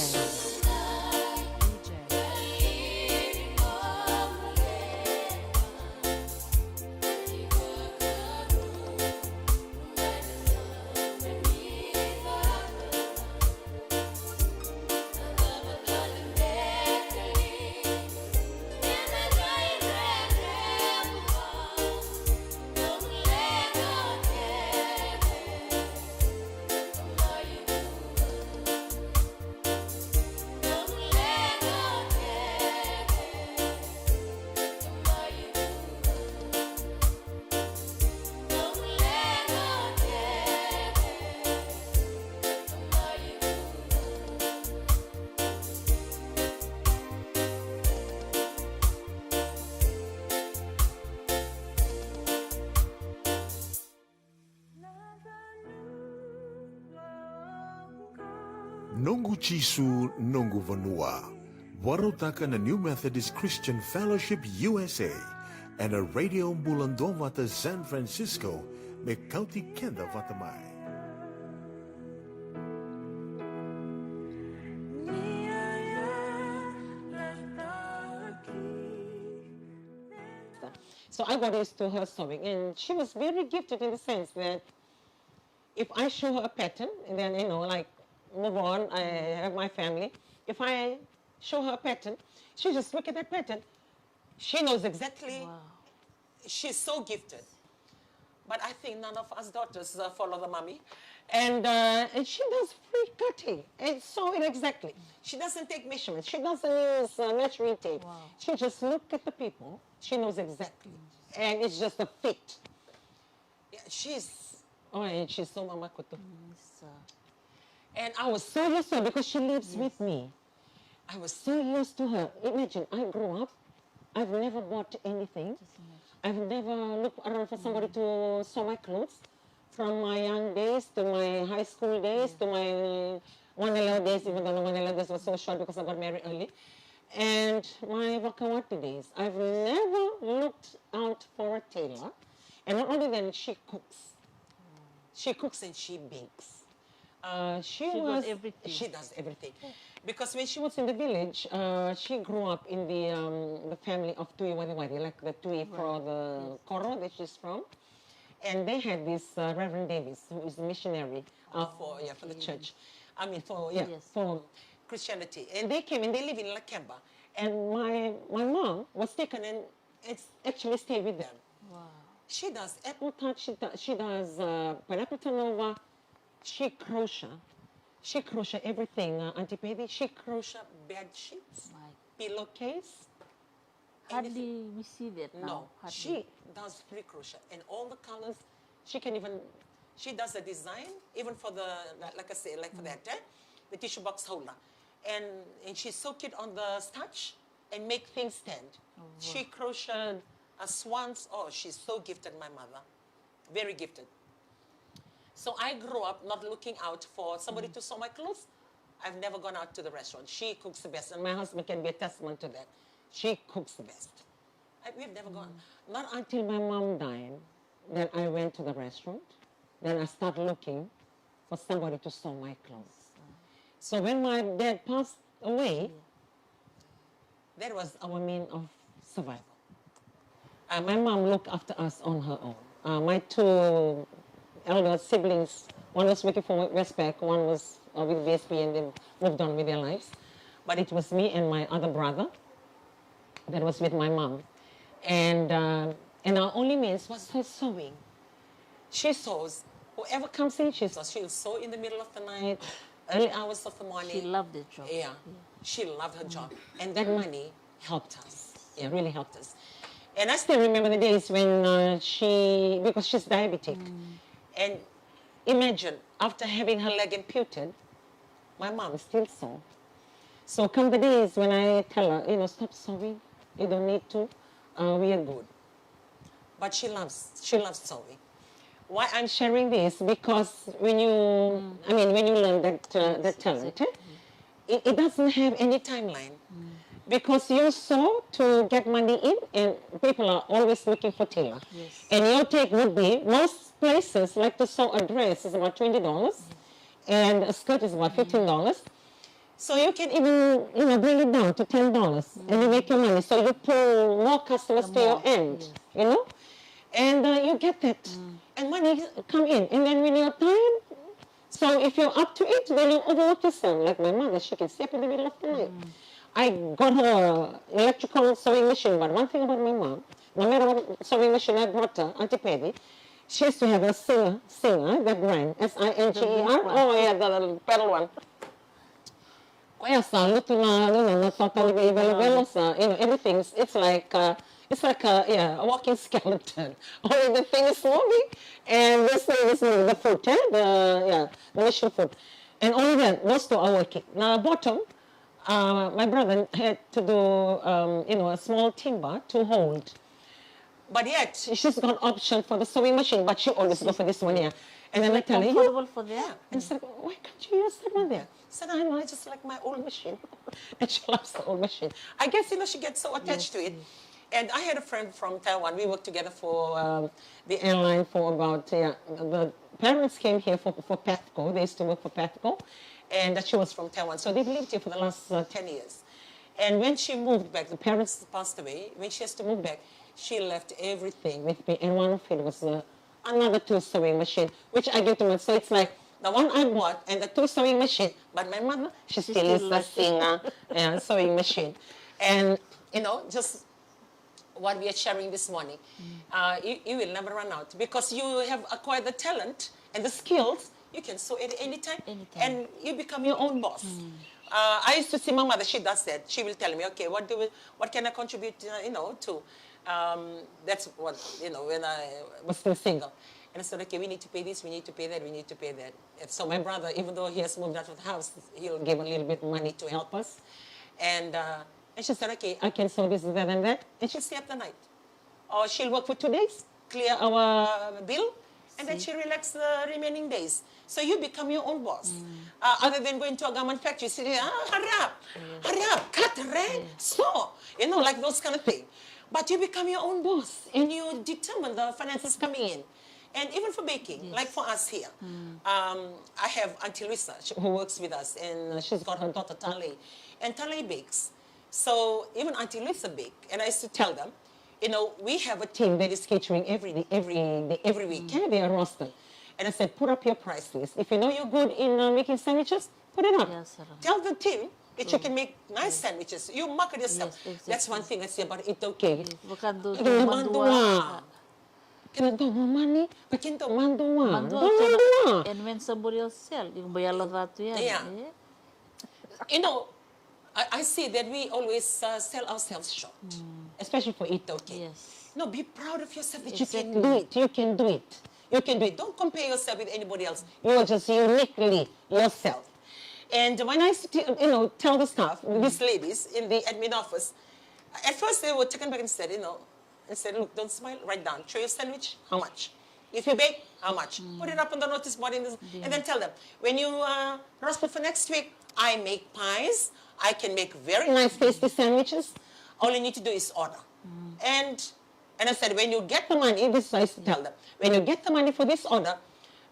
Nongu Chisu Nongu Vanua. Warotaka na New Methodist Christian Fellowship USA and a Radio Mbulando Vata San Francisco me County Kenda Vatamai. So I got used to her sewing, and she was very gifted in the sense that if I show her a pattern, and then, you know, like, move on, I have my family. If I show her a pattern, she just look at that pattern. She knows exactly. Wow. She's so gifted. But I think none of us daughters follow the mommy. And she does free cutting and sewing exactly. She doesn't take measurements. She doesn't use measuring tape. Wow. She just look at the people. She knows exactly. And it's just a fit. Yeah, and she's so mamakoto. And I was so used to her because she lives with me. I was so used to her. Imagine, I grew up, I've never bought anything. I've never looked around for somebody to sew my clothes. From my young days to my high school days to my Wanela days, even though the Wanela days was so short because I got married early. And my Wakawati days, I've never looked out for a tailor. And not only that, she cooks. She cooks and she bakes. She does everything. She does everything. Because when she was in the village, she grew up in the family of Tui Wadiwadi, like the Tui for the Koro that she's from. And they had this Reverend Davis, who is a missionary for the church. I mean, for Christianity. And they came and they live in Lakemba. And my mom was taken and it's actually stayed with them. Wow. She does apple tart, she does pineapple turnover, she crochet. She crochet everything, Auntie Baby. She crochet bed sheets, pillowcase. Hardly we see that now. No, Hardly. she does free crochet and all the colors. She does a design even for the, like I say, like for that, the tissue box holder. And she's so cute on the starch and make things stand. Oh, wow. She crocheted a swans. Oh, she's so gifted, my mother. Very gifted. So I grew up not looking out for somebody to sew my clothes. I've never gone out to the restaurant. She cooks the best, and my husband can be a testament to that. She cooks the best. We've never gone. Not until my mom died, then I went to the restaurant. Then I started looking for somebody to sew my clothes. So when my dad passed away, that was our means of survival. My mom looked after us on her own. My two elder siblings, one was working for Westpac, one was with BSP, and they moved on with their lives. But it was me and my other brother that was with my mom. And our only means was her sewing. She sews. Whoever comes in, she sews. She'll sew in the middle of the night, early hours of the morning. She loved the job. Yeah, she loved her job. And that money helped us. It really helped us. And I still remember the days when because she's diabetic. And imagine, after having her leg amputed, my mom still sew. So come the days when I tell her, stop sewing, you don't need to, we are good. But she loves sewing. Why I'm sharing this? Because when you learn that talent, it doesn't have any timeline. Because you sew to get money in, and people are always looking for tailor. Yes. And your take would be, most places like to sew a dress is about $20, and a skirt is about $15. So you can even, bring it down to $10, and you make your money. So you pull more customers to your end, and you get that, and money come in. And then when you're tired, so if you're up to it, then you overwork yourself. Like my mother, she can sleep in the middle of the night. I got her electrical sewing machine, but one thing about my mom, no matter what sewing machine I brought her, Auntie Peggy, she used to have a singer that ran, S-I-N-G-E-R. Oh yeah, the little pedal one. Kaya sa luto na totally everything. It's like a walking skeleton. Only the thing is moving, and this thing is moving. The foot, the machine foot, and only that those two are working. Now bottom. My brother had to do, a small timber to hold. But yet, she's got option for the sewing machine, but she always go for this one here. And then I tell her, comfortable for that? Yeah. And said, why can't you use that one there? I said, I know, I just like my old machine. And she loves the old machine. I guess, she gets so attached to it. And I had a friend from Taiwan. We worked together for the airline for about, the parents came here for PATHCO. They used to work for PATHCO. And she was from Taiwan. So they've lived here for the last 10 years. And when she moved back, the parents passed away. When she has to move back, she left everything with me. And one of it was another two sewing machine, which I gave to her. So it's like the one I bought and the two sewing machine. But my mother, she still is the singer sewing machine. And, just what we are sharing this morning, you will never run out because you have acquired the talent and the skills. You can sew at any time, and you become your own boss. I used to see my mother. She does that. She will tell me, okay, what can I contribute? To. That's what when I was still single. And I said, okay, we need to pay this, we need to pay that, we need to pay that. And so my brother, even though he has moved out of the house, he'll give a little bit of money to help us. And she said, okay, I can sew this, that, and that. And she'll stay up the night. Or she'll work for 2 days, clear our bill, and then she'll relax the remaining days. So you become your own boss. Other than going to a garment factory, you say, hurry up, cut, red, sew, like those kind of things. But you become your own boss, and you determine the finances coming in. And even for baking, like for us here, I have Auntie Luisa who works with us, and she's got her daughter Tale, and Tale bakes. So even Auntie Luisa bake, and I used to tell them, we have a team that is catering every week. They are rostered. And I said, put up your price list. If you know you're good in making sandwiches, put it up. Yes, tell the team that you can make nice sandwiches. You market yourself. Yes, exactly. That's one thing I say about it, okay. Money, and when somebody else sell, you buy all of that. Yeah. I see that we always sell ourselves short, especially for it, okay. Yes. No, be proud of yourself that you can do it. You can do it. You can do it. Don't compare yourself with anybody else. You are just uniquely yourself. And when I, tell the staff, these ladies in the admin office, at first they were taken back and said, look, don't smile, write down. Show your sandwich, how much? If you bake, how much? Put it up on the notice board, and then tell them, when you roast for next week, I make pies. I can make very nice, tasty sandwiches. All you need to do is order. And I said, when you get the money, this is what I used to tell them, when you get the money for this order,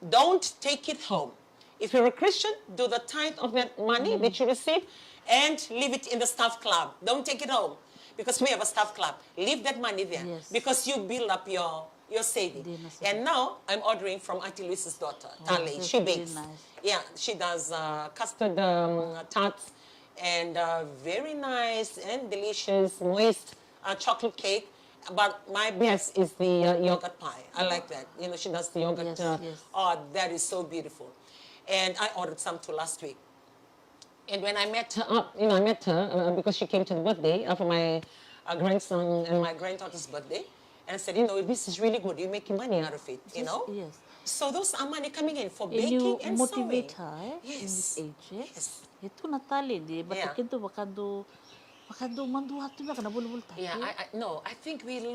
don't take it home. If you're a Christian, do the tithe of that money that you receive and leave it in the staff club. Don't take it home. Because we have a staff club. Leave that money there. Yes. Because you build up your saving. And now I'm ordering from Auntie Luisa's daughter, Tale. She bakes. Nice. Yeah, she does custard tarts and very nice and delicious, moist chocolate cake. But my best is the yogurt pie. I like that. She does the yogurt. Yes. Oh, that is so beautiful. And I ordered some too last week. And when I met her, because she came to the birthday for my grandson and my granddaughter's birthday, and I said, this is really good. You're making money out of it, Yes. So those are money coming in for baking and sewing. You motivate her in this age. Yes. Itu natali di, but itu bakado manduhat tu na kana bulbul tayo. Yeah, I think I don't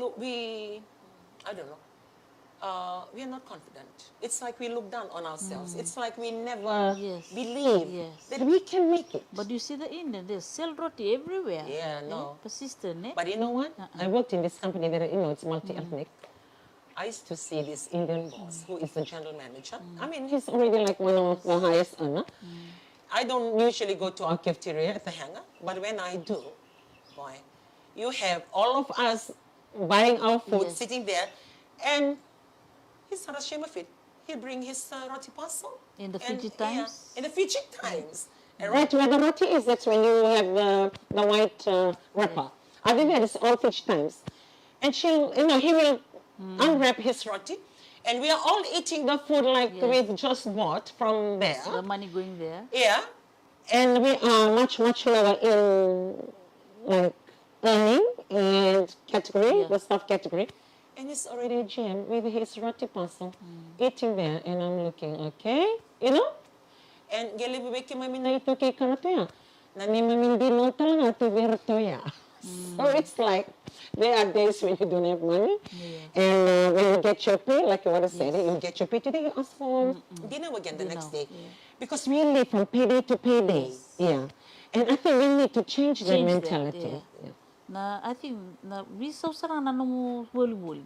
know. We are not confident. It's like we look down on ourselves. It's like we never believe that we can make it. But you see the Indian, they sell roti everywhere. Yeah, no. Persistent, eh? But you know what? I worked in this company that, it's multi-ethnic. I used to see this Indian boss who is the general manager. I mean, he's already like one of the highest earner. I don't usually go to our cafeteria at the hangar, but when I do, boy, you have all of us buying our food, sitting there, and he's not ashamed of it. He'll bring his roti parcel. In the Fiji Times? Yeah, in the Fiji Times. And right where the roti is, that's when you have the white wrapper. I think that is all Fiji Times. And he will unwrap his roti. And we are all eating the food like we've just bought from there. The money going there. Yeah. And we are much, much lower in like earning and category, the staff category. And he's already a GM with his roti parcel, eating there. And I'm looking, okay, And gali bibeki mami na ito kay kanapaya. Nani mami dino talaga to berto ya. So it's like, there are days when you don't have money. And when you get your pay, like you want to say, you get your pay today, you ask for dinner again the next day. Because we live from payday to payday. Yeah. And I think we need to change that mentality. I think we so sarang na mo woli.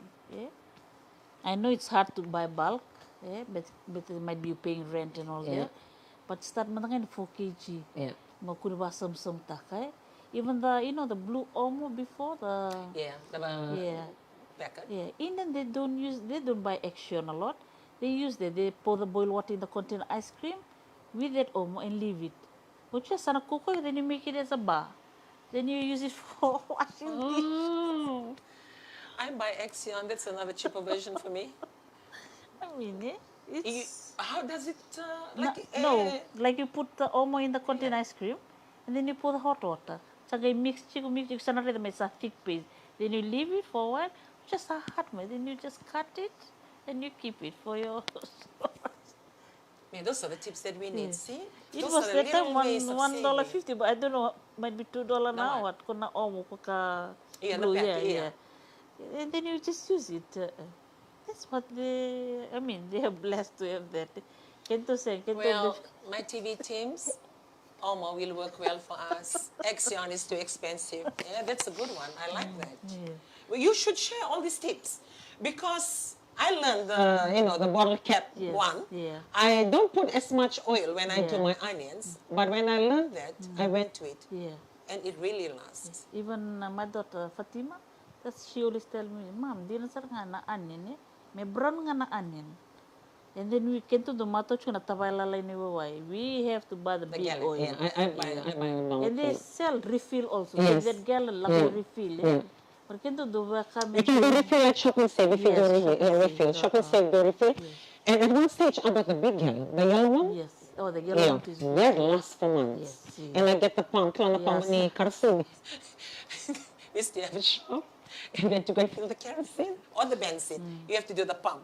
I know it's hard to buy bulk, but it might be paying rent and all that. But start manangin 4 kg. Yeah. Makuriba some takay. Even the blue omo before the packet. Yeah. Indian they don't buy action a lot. They pour the boiled water in the container ice cream with that omo and leave it. But just sana cocoa, then you make it as a bar. Then you use it for washing dish. I buy Axion. That's another cheaper version for me. I mean, How does it, no, like you put the omo in the continental ice cream, and then you put the hot water. So you mix chicken, sana rin may sa thick paste. Then you leave it for a while, just a hot man. Then you just cut it, and you keep it for your. Yeah, those are the tips that we need. See, It those was are the that time little ways of saving. $1.50, but I don't know, might be $2 now. What kuna omo kuka Yeah, the blue, pack, yeah. And then you just use it. That's what they are blessed to have that. Kento say, Well, my TV teams, Omo will work well for us. Axion is too expensive. Yeah, that's a good one. I like that. Yeah. Well, you should share all these tips because I learned the bottle cap one. Yeah. I don't put as much oil when I do my onions, but when I learned that, I went to it. Yeah. And it really lasts. Even my daughter Fatima, she always tell me, Mom, di na sar nga na onion may brown nga na onion. And then we can to the mato chuna tabay lalay ni waway. We have to buy the big gallon, oil. yeah, I buy And they sell refill also. Yes. That gallon like a refill. But can to do You can do refill at Shop and Save if you do refill. Shop and Save do refill. And at one stage I bought the big gallon, the yellow one. Yes. Oh, the yellow one is that lasts for months. Yes. And I get the pump, the pump ni kerosene. We still have a shop. And then to go fill the kerosene or the benzene, you have to do the pump.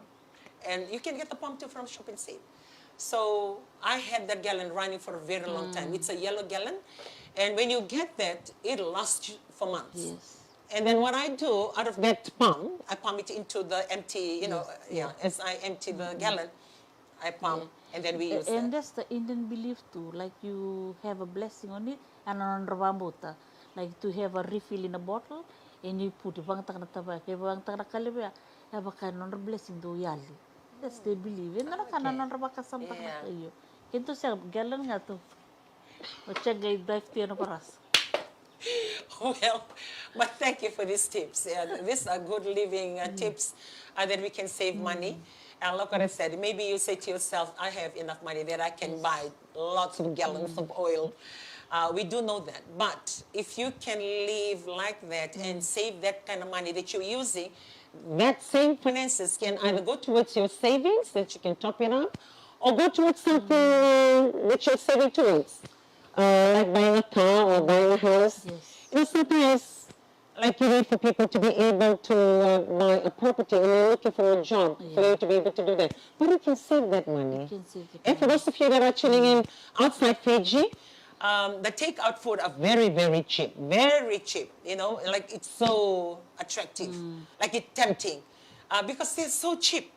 And you can get the pump too from Shop and Save. So I had that gallon running for a very long time. It's a yellow gallon. And when you get that, it'll last you for months. Yes. And then what I do, out of that pump, I pump it into the empty, as I empty the gallon, I pump, and then we use And that. that's the Indian belief too. Like you have a blessing on it, and on Rambuta, like to have a refill in a bottle, and you put it bang tak na tabak, bang tak na kalibya, have a kind of blessing do yali. That's they believe. And na kana non rabaka sampak na kayo. Kento siya gallon nga to. O check gay dive tiyan na paras. Well, but thank you for these tips. Yeah, these are good living tips that we can save money. And look what I said. Maybe you say to yourself, I have enough money that I can buy lots of gallons of oil. We do know that. But if you can live like that and save that kind of money that you're using, that same finances can either go towards your savings that you can top it up, or go towards something that you're saving towards. Like buying a car or buying a house. Sometimes, like you need for people to be able to buy a property and you're looking for a job for you to be able to do that. But you can save that money. And for those of you that are tuning in outside Fiji, the takeout food are very, very cheap. Very cheap. Like it's so attractive. Like it's tempting. Because they're so cheap.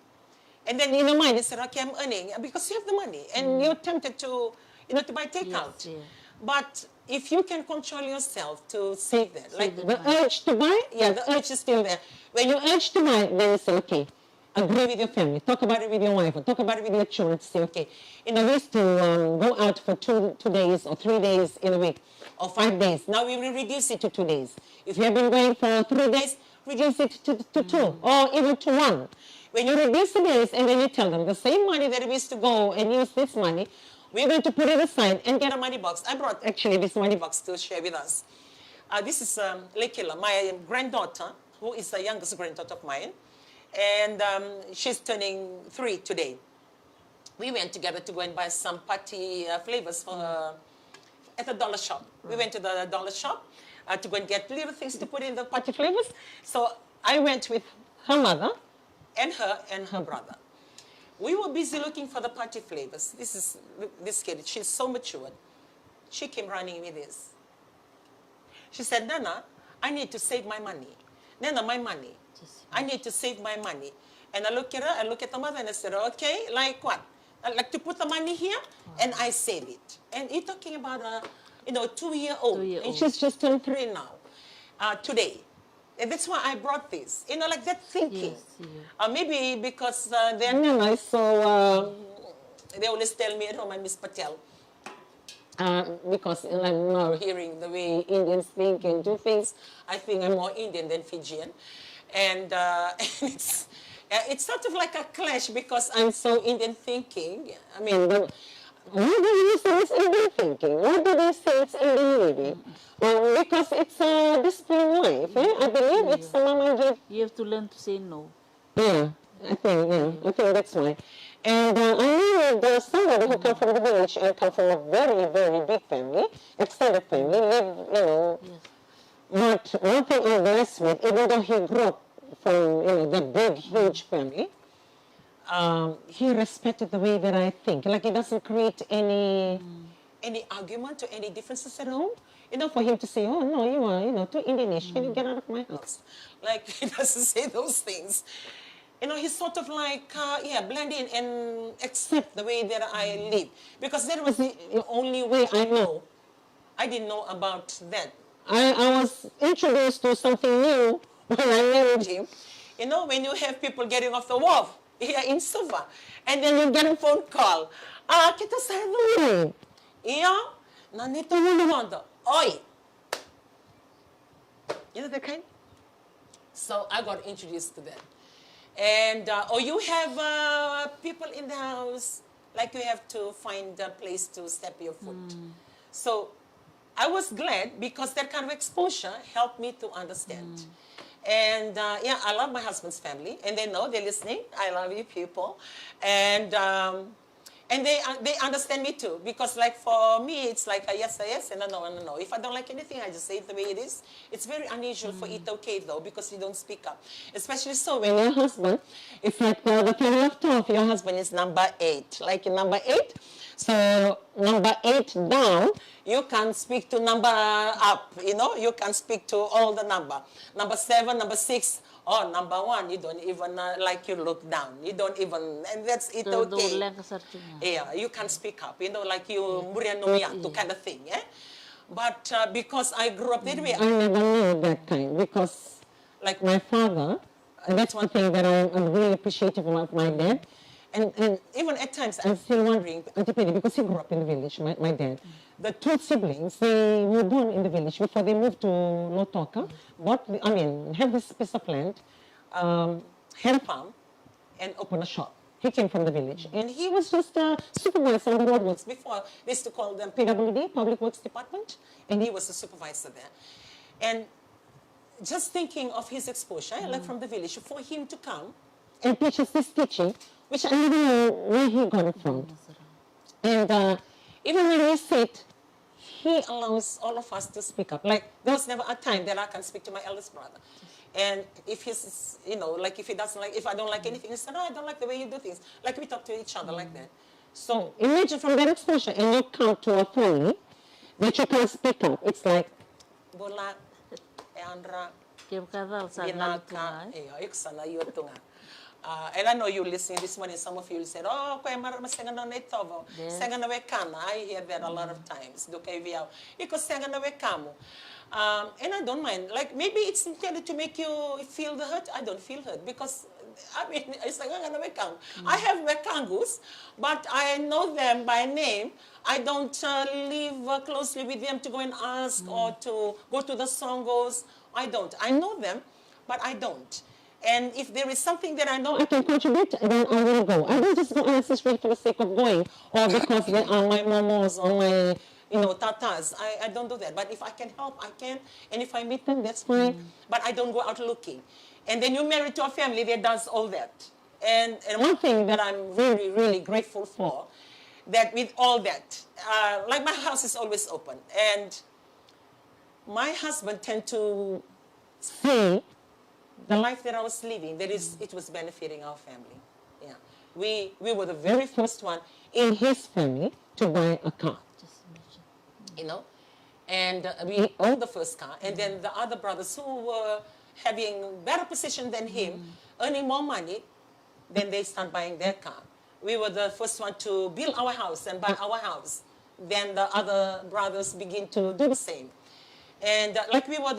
And then in your mind, you say, okay, I'm earning because you have the money. And you're tempted to buy takeout. But if you can control yourself to save that, like the urge to buy, the urge is still there. When you urge to buy, then you say, okay, agree with your family, talk about it with your wife, or talk about it with your children to say, okay, we used to go out for 2 days or 3 days in a week, or 5 days. Now we will reduce it to 2 days. If you have been going for 3 days, reduce it to 2, or even to 1. When you reduce the days, and then you tell them, the same money that we used to go and use this money, we're going to put it aside and get a money box. I brought actually this money box to share with us. This is Lekila, my granddaughter, who is the youngest granddaughter of mine. And she's turning 3 today. We went together to go and buy some party flavors for her at the dollar shop. We went to the dollar shop to go and get little things to put in the party flavors. So I went with her mother and her brother. We were busy looking for the party flavors. This kid, she's so matured. She came running with this. She said, Nana, I need to save my money. Nana, my money. I need to save my money. And I look at her, I look at the mother, and I said, okay, like what? I like to put the money here, and I save it. And you're talking about a 2-year-old. And she's just turned 3 now, today. And that's why I brought this, like that thinking. Maybe because they're Nana, so they always tell me at home, I miss Patel. Because I'm now hearing the way Indians think and do things, I think I'm more Indian than Fijian. And it's sort of like a clash because I'm so Indian thinking. I mean, What do you say it's in their thinking? What do they say it's in their living? Because it's a disciplined life, eh? I believe it's a mama. You have to learn to say no. Yeah, I think that's why. And I knew there's somebody who come from the village and come from a very, very big family, extended family, live, But one thing I'm blessed with, even though he grew up from, the big, huge family, he respected the way that I think. Like, he doesn't create any argument or any differences at home. For him to say, oh, no, you are, too Indonesian, can you get out of my house? Like, he doesn't say those things. He's sort of like, blend in and accept the way that I live. Because that was the only way I know. I didn't know about that. I was introduced to something new when I married him. When you have people getting off the wharf here in Suva, and then you get a phone call. Kita sa Louis. Nandito mo naman to. Oi! You know that kind? So I got introduced to that. And, or you have people in the house, like you have to find a place to step your foot. So I was glad because that kind of exposure helped me to understand. And I love my husband's family, and they know they're listening. I love you people, and they understand me too. Because like for me, it's like a yes, and a no. If I don't like anything, I just say it the way it is. It's very unusual for it okay though, because you don't speak up. Especially so when your husband, it's like the family of 12. Your husband is number 8, like number 8. So number 8 down, you can speak to number up, you can speak to all the number. Number 7, number 6, or number 1, you don't even like you look down. You don't even, and that's it okay. Yeah, you can speak up, like you murianomiato kind of thing, yeah? But because I grew up that way, I never knew that kind, because like my father, and that's one thing that I'm really appreciative of my dad. And even at times, I'm still wondering, because he grew up in the village, my dad, the 2 siblings, they were born in the village before they moved to Lotoka, have this piece of land, had a farm, and opened a shop. He came from the village, and he was just a supervisor on the roadworks. Before, they used to call them PWD, Public Works Department, and he was a supervisor there. And just thinking of his exposure, like from the village, for him to come and teach us this teaching, which I don't know where he got it from. And even when we sit, he allows all of us to speak up. Like, there was never a time that I can speak to my eldest brother. And if he's, like if he doesn't like, if I don't like anything, he said, no, I don't like the way you do things. Like, we talk to each other like that. So imagine from that exposure, and you come to a family that you can speak up. It's like, Bola, Andra, Binaka, Iksana, Yotunga. And I know you're listening this morning, some of you will say, oh, I hear that a lot of times. And I don't mind. Like, maybe it's intended to make you feel the hurt. I don't feel hurt because, it's like, I have Wekangus, but I know them by name. I don't live closely with them to go and ask or to go to the songos. I don't. I know them, but I don't. And if there is something that I know I can contribute, then I will go. I don't just go ancestry for the sake of going, or because they are my momos or my, tatas. I don't do that. But if I can help, I can. And if I meet them, that's fine. But I don't go out looking. And then you're married to a family that does all that. And one thing that I'm really, really grateful for, that with all that, like my house is always open. And my husband tend to say, the life that I was living, it was benefiting our family. Yeah, we were the very first one in his family to buy a car. And we owned the first car, and then the other brothers who were having better position than him, earning more money, then they start buying their car. We were the first one to build our house and buy our house. Then the other brothers begin to do the same. And like we were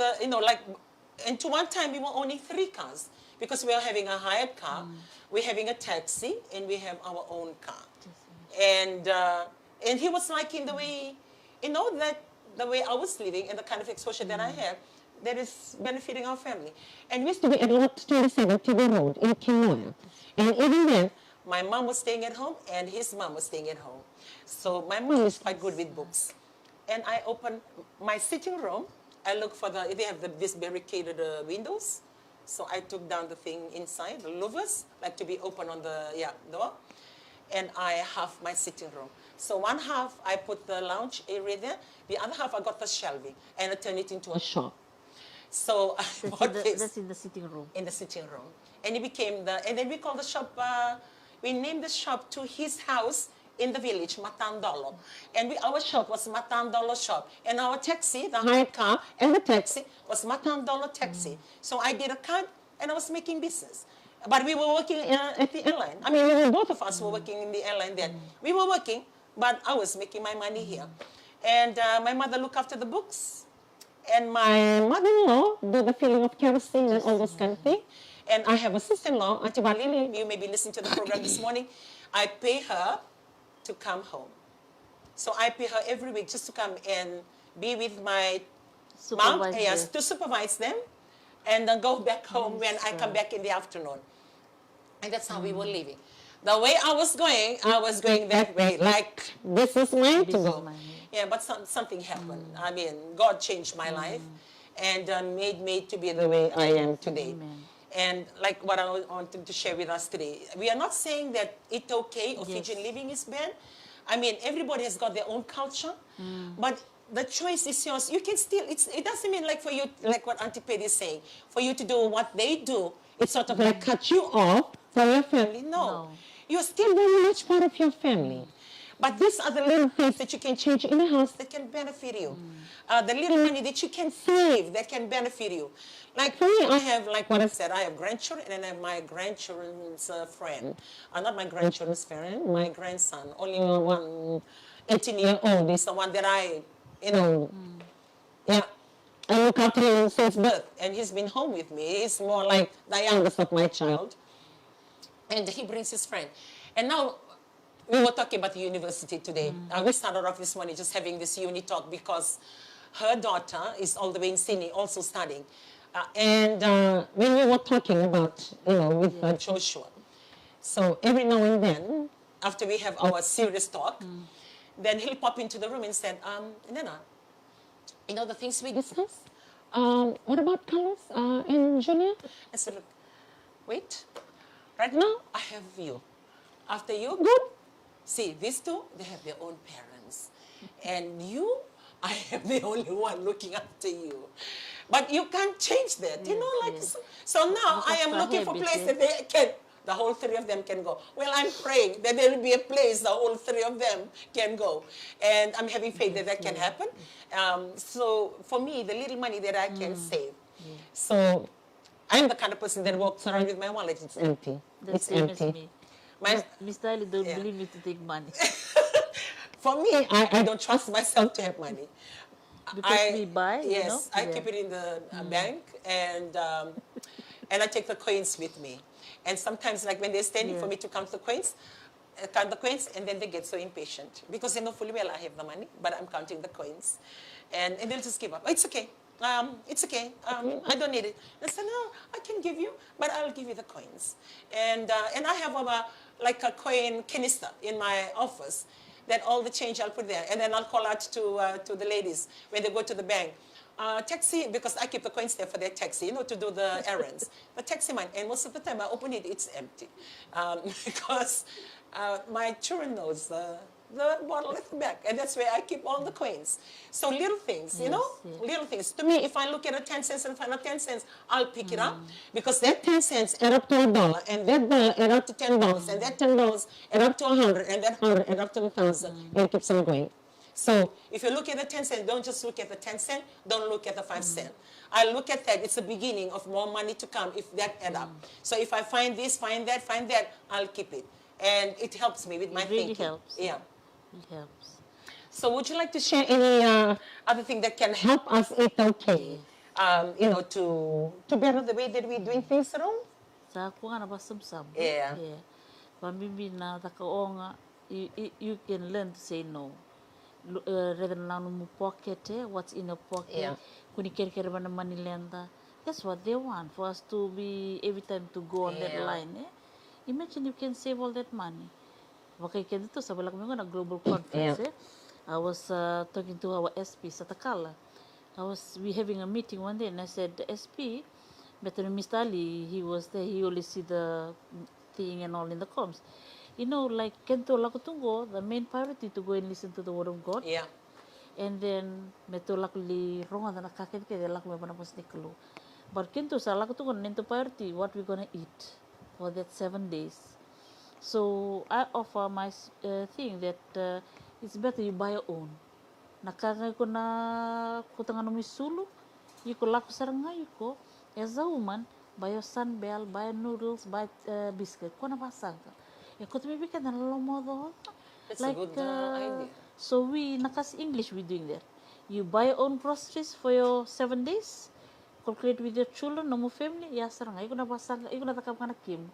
and to one time we were owning 3 cars because we were having a hired car, we're having a taxi, and we have our own car. And he was liking the way, that the way I was living and the kind of exposure that I have, that is benefiting our family. And we used to be at Lot 27 TV Road in Kimoya. And even then, My mom was staying at home, and his mom was staying at home. So my mom is quite good with books. And I opened my sitting room. I look for they have this barricaded windows. So I took down the thing inside, the louvers, like to be open on the door. And I have my sitting room. So one half, I put the lounge area there. The other half, I got the shelving, and I turned it into a shop. So I bought this. That's in the sitting room. In the sitting room. And it became and then we called the shop, we named the shop to his house in the village, Matandolo. And our shop was Matandolo shop. And our taxi, the hired car, and the taxi was Matandolo taxi. So I did a card, and I was making business. But we were working at the airline. I mean, both of us were working in the airline then. We were working, but I was making my money here. And my mother looked after the books. And my mother-in-law did the filling of kerosene and all those kind of things. And I have a sister-in-law, Auntie Valili, you may be listening to the program this morning. I pay her to come home. So I pay her every week just to come and be with my mom, to supervise them, and then go back home when I come back in the afternoon. And that's how we were living. The way I was going that way, like this is mine to go. Yeah, but something happened. I mean, God changed my life and made me to be the way I am today. And like what I wanted to share with us today, we are not saying that it's okay or Fijian living is bad. I mean, everybody has got their own culture, but the choice is yours. You can still, it doesn't mean like for you, like what Auntie Pedi is saying, for you to do what they do, it's sort of like cut you off from your family. No. You're still very much part of your family. But these are the little things that you can change in the house that can benefit you. The little money that you can save that can benefit you. Like for me, I have, like what I said, I have grandchildren and I have my grandchildren's friend. Not my grandchildren's friend, my grandson. Only one 18-year-old is the one that I, I look after him since birth. And he's been home with me. He's more like the youngest of my child. And he brings his friend. And now, we were talking about the university today. We started off this morning just having this uni talk because her daughter is all the way in Sydney, also studying. And when we were talking about, with Joshua, so every now and then, after we have our serious talk, then he'll pop into the room and said, Nana, the things we discussed? What about Carlos and Junior? I said, look, wait. Right now, I have you. After you, good. See, these two, they have their own parents. And you, I am the only one looking after you. But you can't change that, So now I am looking for places that they can, the whole three of them can go. Well, I'm praying that there will be a place the whole three of them can go. And I'm having faith that that can happen. So for me, the little money that I can save. So I'm the kind of person that walks around with my wallet, it's empty. It's empty. Miss Tyler don't believe me to take money. For me, I don't trust myself to have money. Because we buy, yes, I keep it in the bank, and I take the coins with me. And sometimes, like when they're standing for me to count the coins, and then they get so impatient because they know fully well I have the money, but I'm counting the coins, and they'll just give up. Oh, it's okay. It's okay. I don't need it. I said, no, I can give you, but I'll give you the coins. And I have like a coin canister in my office that all the change I'll put there. And then I'll call out to the ladies when they go to the bank. Taxi, because I keep the coins there for their taxi, to do the errands. The taxi man, and most of the time I open it, it's empty. Because my children knows the bottle at the back, and that's where I keep all the coins. So little things, little things. To me, if I look at a 10 cents and find a 10 cents, I'll pick it up because that 10 cents add up to $1, and that dollar add up to $10, and that $10 add up to 100, and that 100 add up to 1,000, and it keeps on going. So if you look at the 10 cents, don't just look at the 10 cents, don't look at the 5 cents. I look at that, it's the beginning of more money to come if that add up. So if I find this, find that, I'll keep it. And it helps me with my thinking. It really helps. Yeah. It helps. So would you like to share any other thing that can help us eat okay? To better the way that we're doing things around? Sa ako nga nabasam-sam. Yeah. Pamimbi na takao nga, you can learn to say no. Rather than mo pocket, what's in a pocket, kuni kere-kere ba na money lenda. That's what they want, for us to be every time to go on that line. Imagine you can save all that money. Okay, dito sa balak mo na global conference. I was talking to our SP sa Takala. We having a meeting one day, and I said, the SP, better than Mr. Ali, he was there. He only see the thing and all in the comms. You know, like Kento Lakutungo, the main priority to go and listen to the word of God. Yeah. And then meto lakli ronga na kaket ke lak me panapos niklu. But Kento sa Lakutungo nento priority what we gonna eat for that 7 days. So I offer my thing that it's better you buy your own. Nakangay ko na kutangan mo sulu, yuko laku sarangay ko. As a woman, buy your sunbell, buy noodles, buy biscuit. Ko na pasang ka. Ko tumibi ka na lomodo. That's a good idea. So we nakas English we doing that. You buy your own groceries for your 7 days. Calculate with your children, no more family. Ya sarangay ko na pasang, iko na takap ka na kim.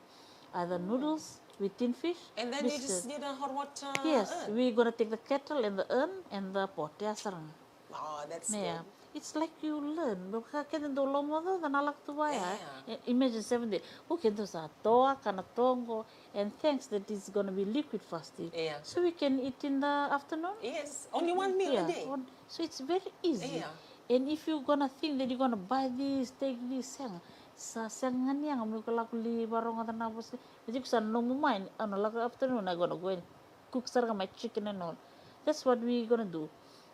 Either noodles with tin fish. And then you just need a hot water. Yes, we're gonna take the kettle and the urn and the pot. Ya sarang. Oh, that's Yeah. good. It's like you learn. Baka kena do lomo do dan alak tu baya. Imagine 7 days. Who can do sa toa kana tongo and thanks that it's gonna be liquid fasting. Yeah. So we can eat in the afternoon. Yes, only one meal a day. So it's very easy. Yeah. And if you're gonna think that you're gonna buy this, take this, sa sengan yang amu kalau li barong atau nabos, jadi kusan no mind. Ano laku afternoon I gonna go and cook sarga my chicken and all. That's what we gonna do.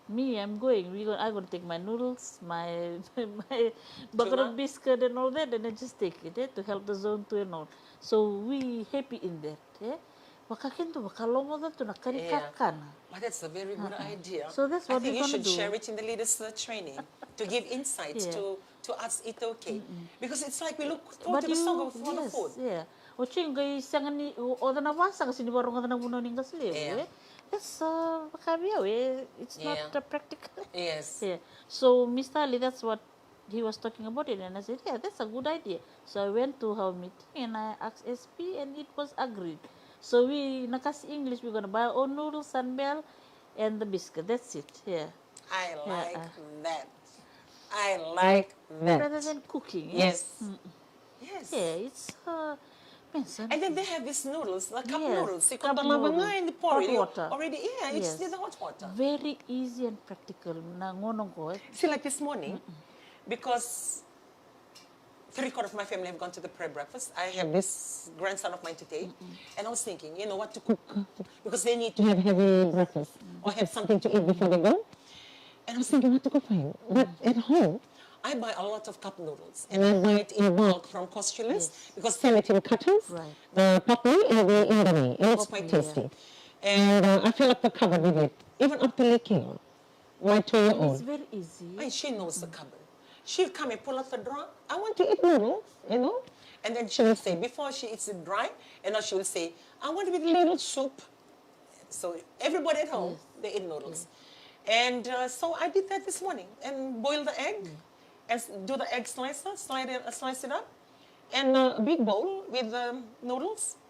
Me, I'm going. I'm gonna take my noodles, my bucket of biscuit and all that, and then just take it to help the zone 2 and all. So we happy in that. Makakin to makalomo na to nakarikakan. But that's a very good idea. So that's what I think we're you gonna should do. share it in the leaders' training to give insights to us eat okay. Because it's like we look forward to the song of for the food. Yeah. Oching gay sangan ni o na wasa kasi ni barong na buno ning kasli. That's makabia it's not practical. Yes. Yeah. So Mr. Ali, that's what he was talking about it, and I said, yeah, that's a good idea. So I went to our meeting and I asked SP, and it was agreed. So we nakas English, we're gonna buy our own noodles, sunbell, and the biscuit. That's it. Yeah. I like that. I like that. Rather than cooking. Yes. Yes. Yeah, it's and then they have these noodles, like cup noodles. You cup put noodles, in the pot water. Already, you just need the hot water. Very easy and practical. See, like this morning, because 3/4 of my family have gone to the prayer breakfast. I have this grandson of mine today, and I was thinking, you know, what to cook, because they need to have heavy breakfast or have something to eat before they go. And I was thinking what to cook for him. But at home, I buy a lot of cup noodles, and I buy it in bulk from Costulas because sell it in cutters, the patni and the indomie, and it's quite tasty. And I fill up the cupboard with it, even up to leaking. My 2-year-old. It's very easy. And she knows the cupboard. She'll come and pull out the drawer. I want to eat noodles, you know. And then she will say, before she eats it dry, and now she will say, I want it with little soup. So everybody at home, they eat noodles. And so I did that this morning and boil the egg. And do the egg slicer, slice it up, and a big bowl with noodles,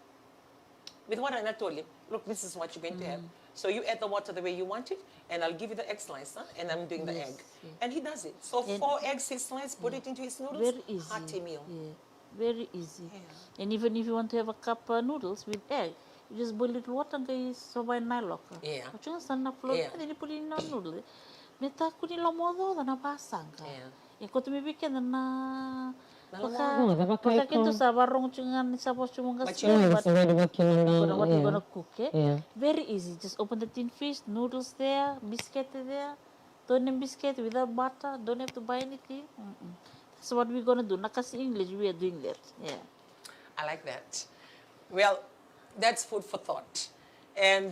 with water. And I told him, look, this is what you're going to have. So you add the water the way you want it, and I'll give you the egg slicer, and I'm doing the egg. And he does it. So 4 eggs he sliced, put it into his noodles, very easy. hearty meal. Yeah, very easy. And even if you want to have a cup of noodles with egg, you just boil little water and so by nylok. Yeah. Macam sana float, then you put it in a noodle. Meta aku ni lomodo dan pasang ka. Ikut bibikin na baka kinto sa barong cungan sa pos cungan but what you gonna cook very easy, just open the tin fish, noodles there, biscuit there, tonem biscuit without butter, don't have to buy anything. That's what we're gonna do. Nakas English, we are doing that. Yeah, I like that. Well, that's food for thought. And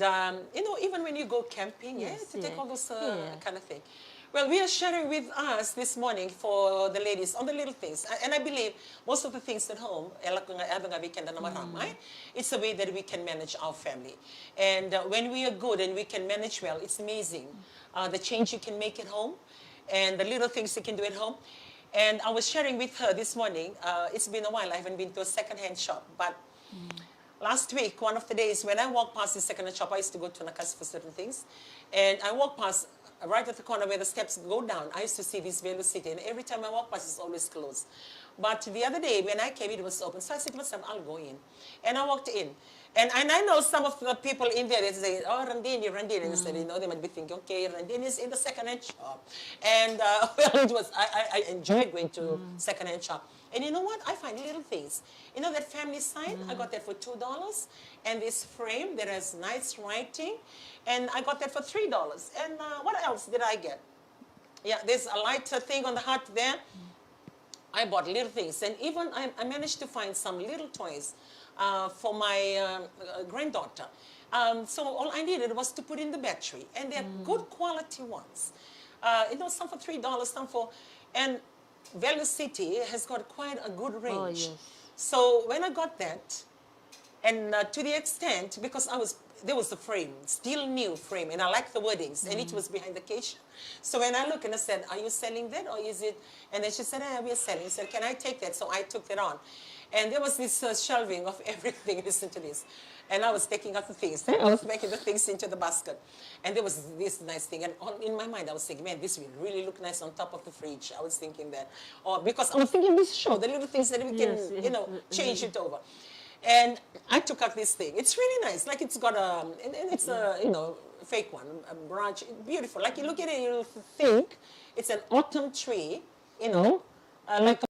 you know, even when you go camping, to take all those kind of thing. Well, we are sharing with us this morning for the ladies on the little things. And I believe most of the things at home, it's a way that we can manage our family. And when we are good and we can manage well, it's amazing. The change you can make at home and the little things you can do at home. And I was sharing with her this morning, it's been a while, I haven't been to a second-hand shop, but last week, one of the days, when I walked past the second-hand shop, I used to go to Nakasi for certain things, and I walked past right at the corner where the steps go down. I used to see this Velocity, and every time I walk past, it's always closed. But the other day, when I came, it was open. So I said to myself, I'll go in. And I walked in. And I know some of the people in there, they say, oh, Randini. And I said, you know, they might be thinking, okay, Randini is in the second-hand shop. And, well, it was, I enjoyed going to second-hand shop. And you know what? I find little things. You know that family sign? I got that for $2. And this frame that has nice writing. And I got that for $3. And what else did I get? Yeah, there's a lighter thing on the heart there. I bought little things. And even I managed to find some little toys for my granddaughter. So all I needed was to put in the battery. And they're good quality ones. You know, some for $3, some for... And Velocity has got quite a good range. Oh, yes. So when I got that, and to the extent, because there was the frame, still new frame, and I like the wordings, and it was behind the cage. So when I looked and I said, are you selling that, or is it? And then she said, yeah, we are selling. I said, can I take that? So I took that on. And there was this shelving of everything, listen to this. And I was taking out the things. I was making the things into the basket. And there was this nice thing. And in my mind, I was thinking, man, this will really look nice on top of the fridge. I was thinking that. Or because I was thinking this show, the little things that we can, you know, change it over. And I took out this thing. It's really nice. Like it's got and it's a, you know, fake one, a branch. Beautiful. Like you look at it, you think it's an autumn tree, you know, like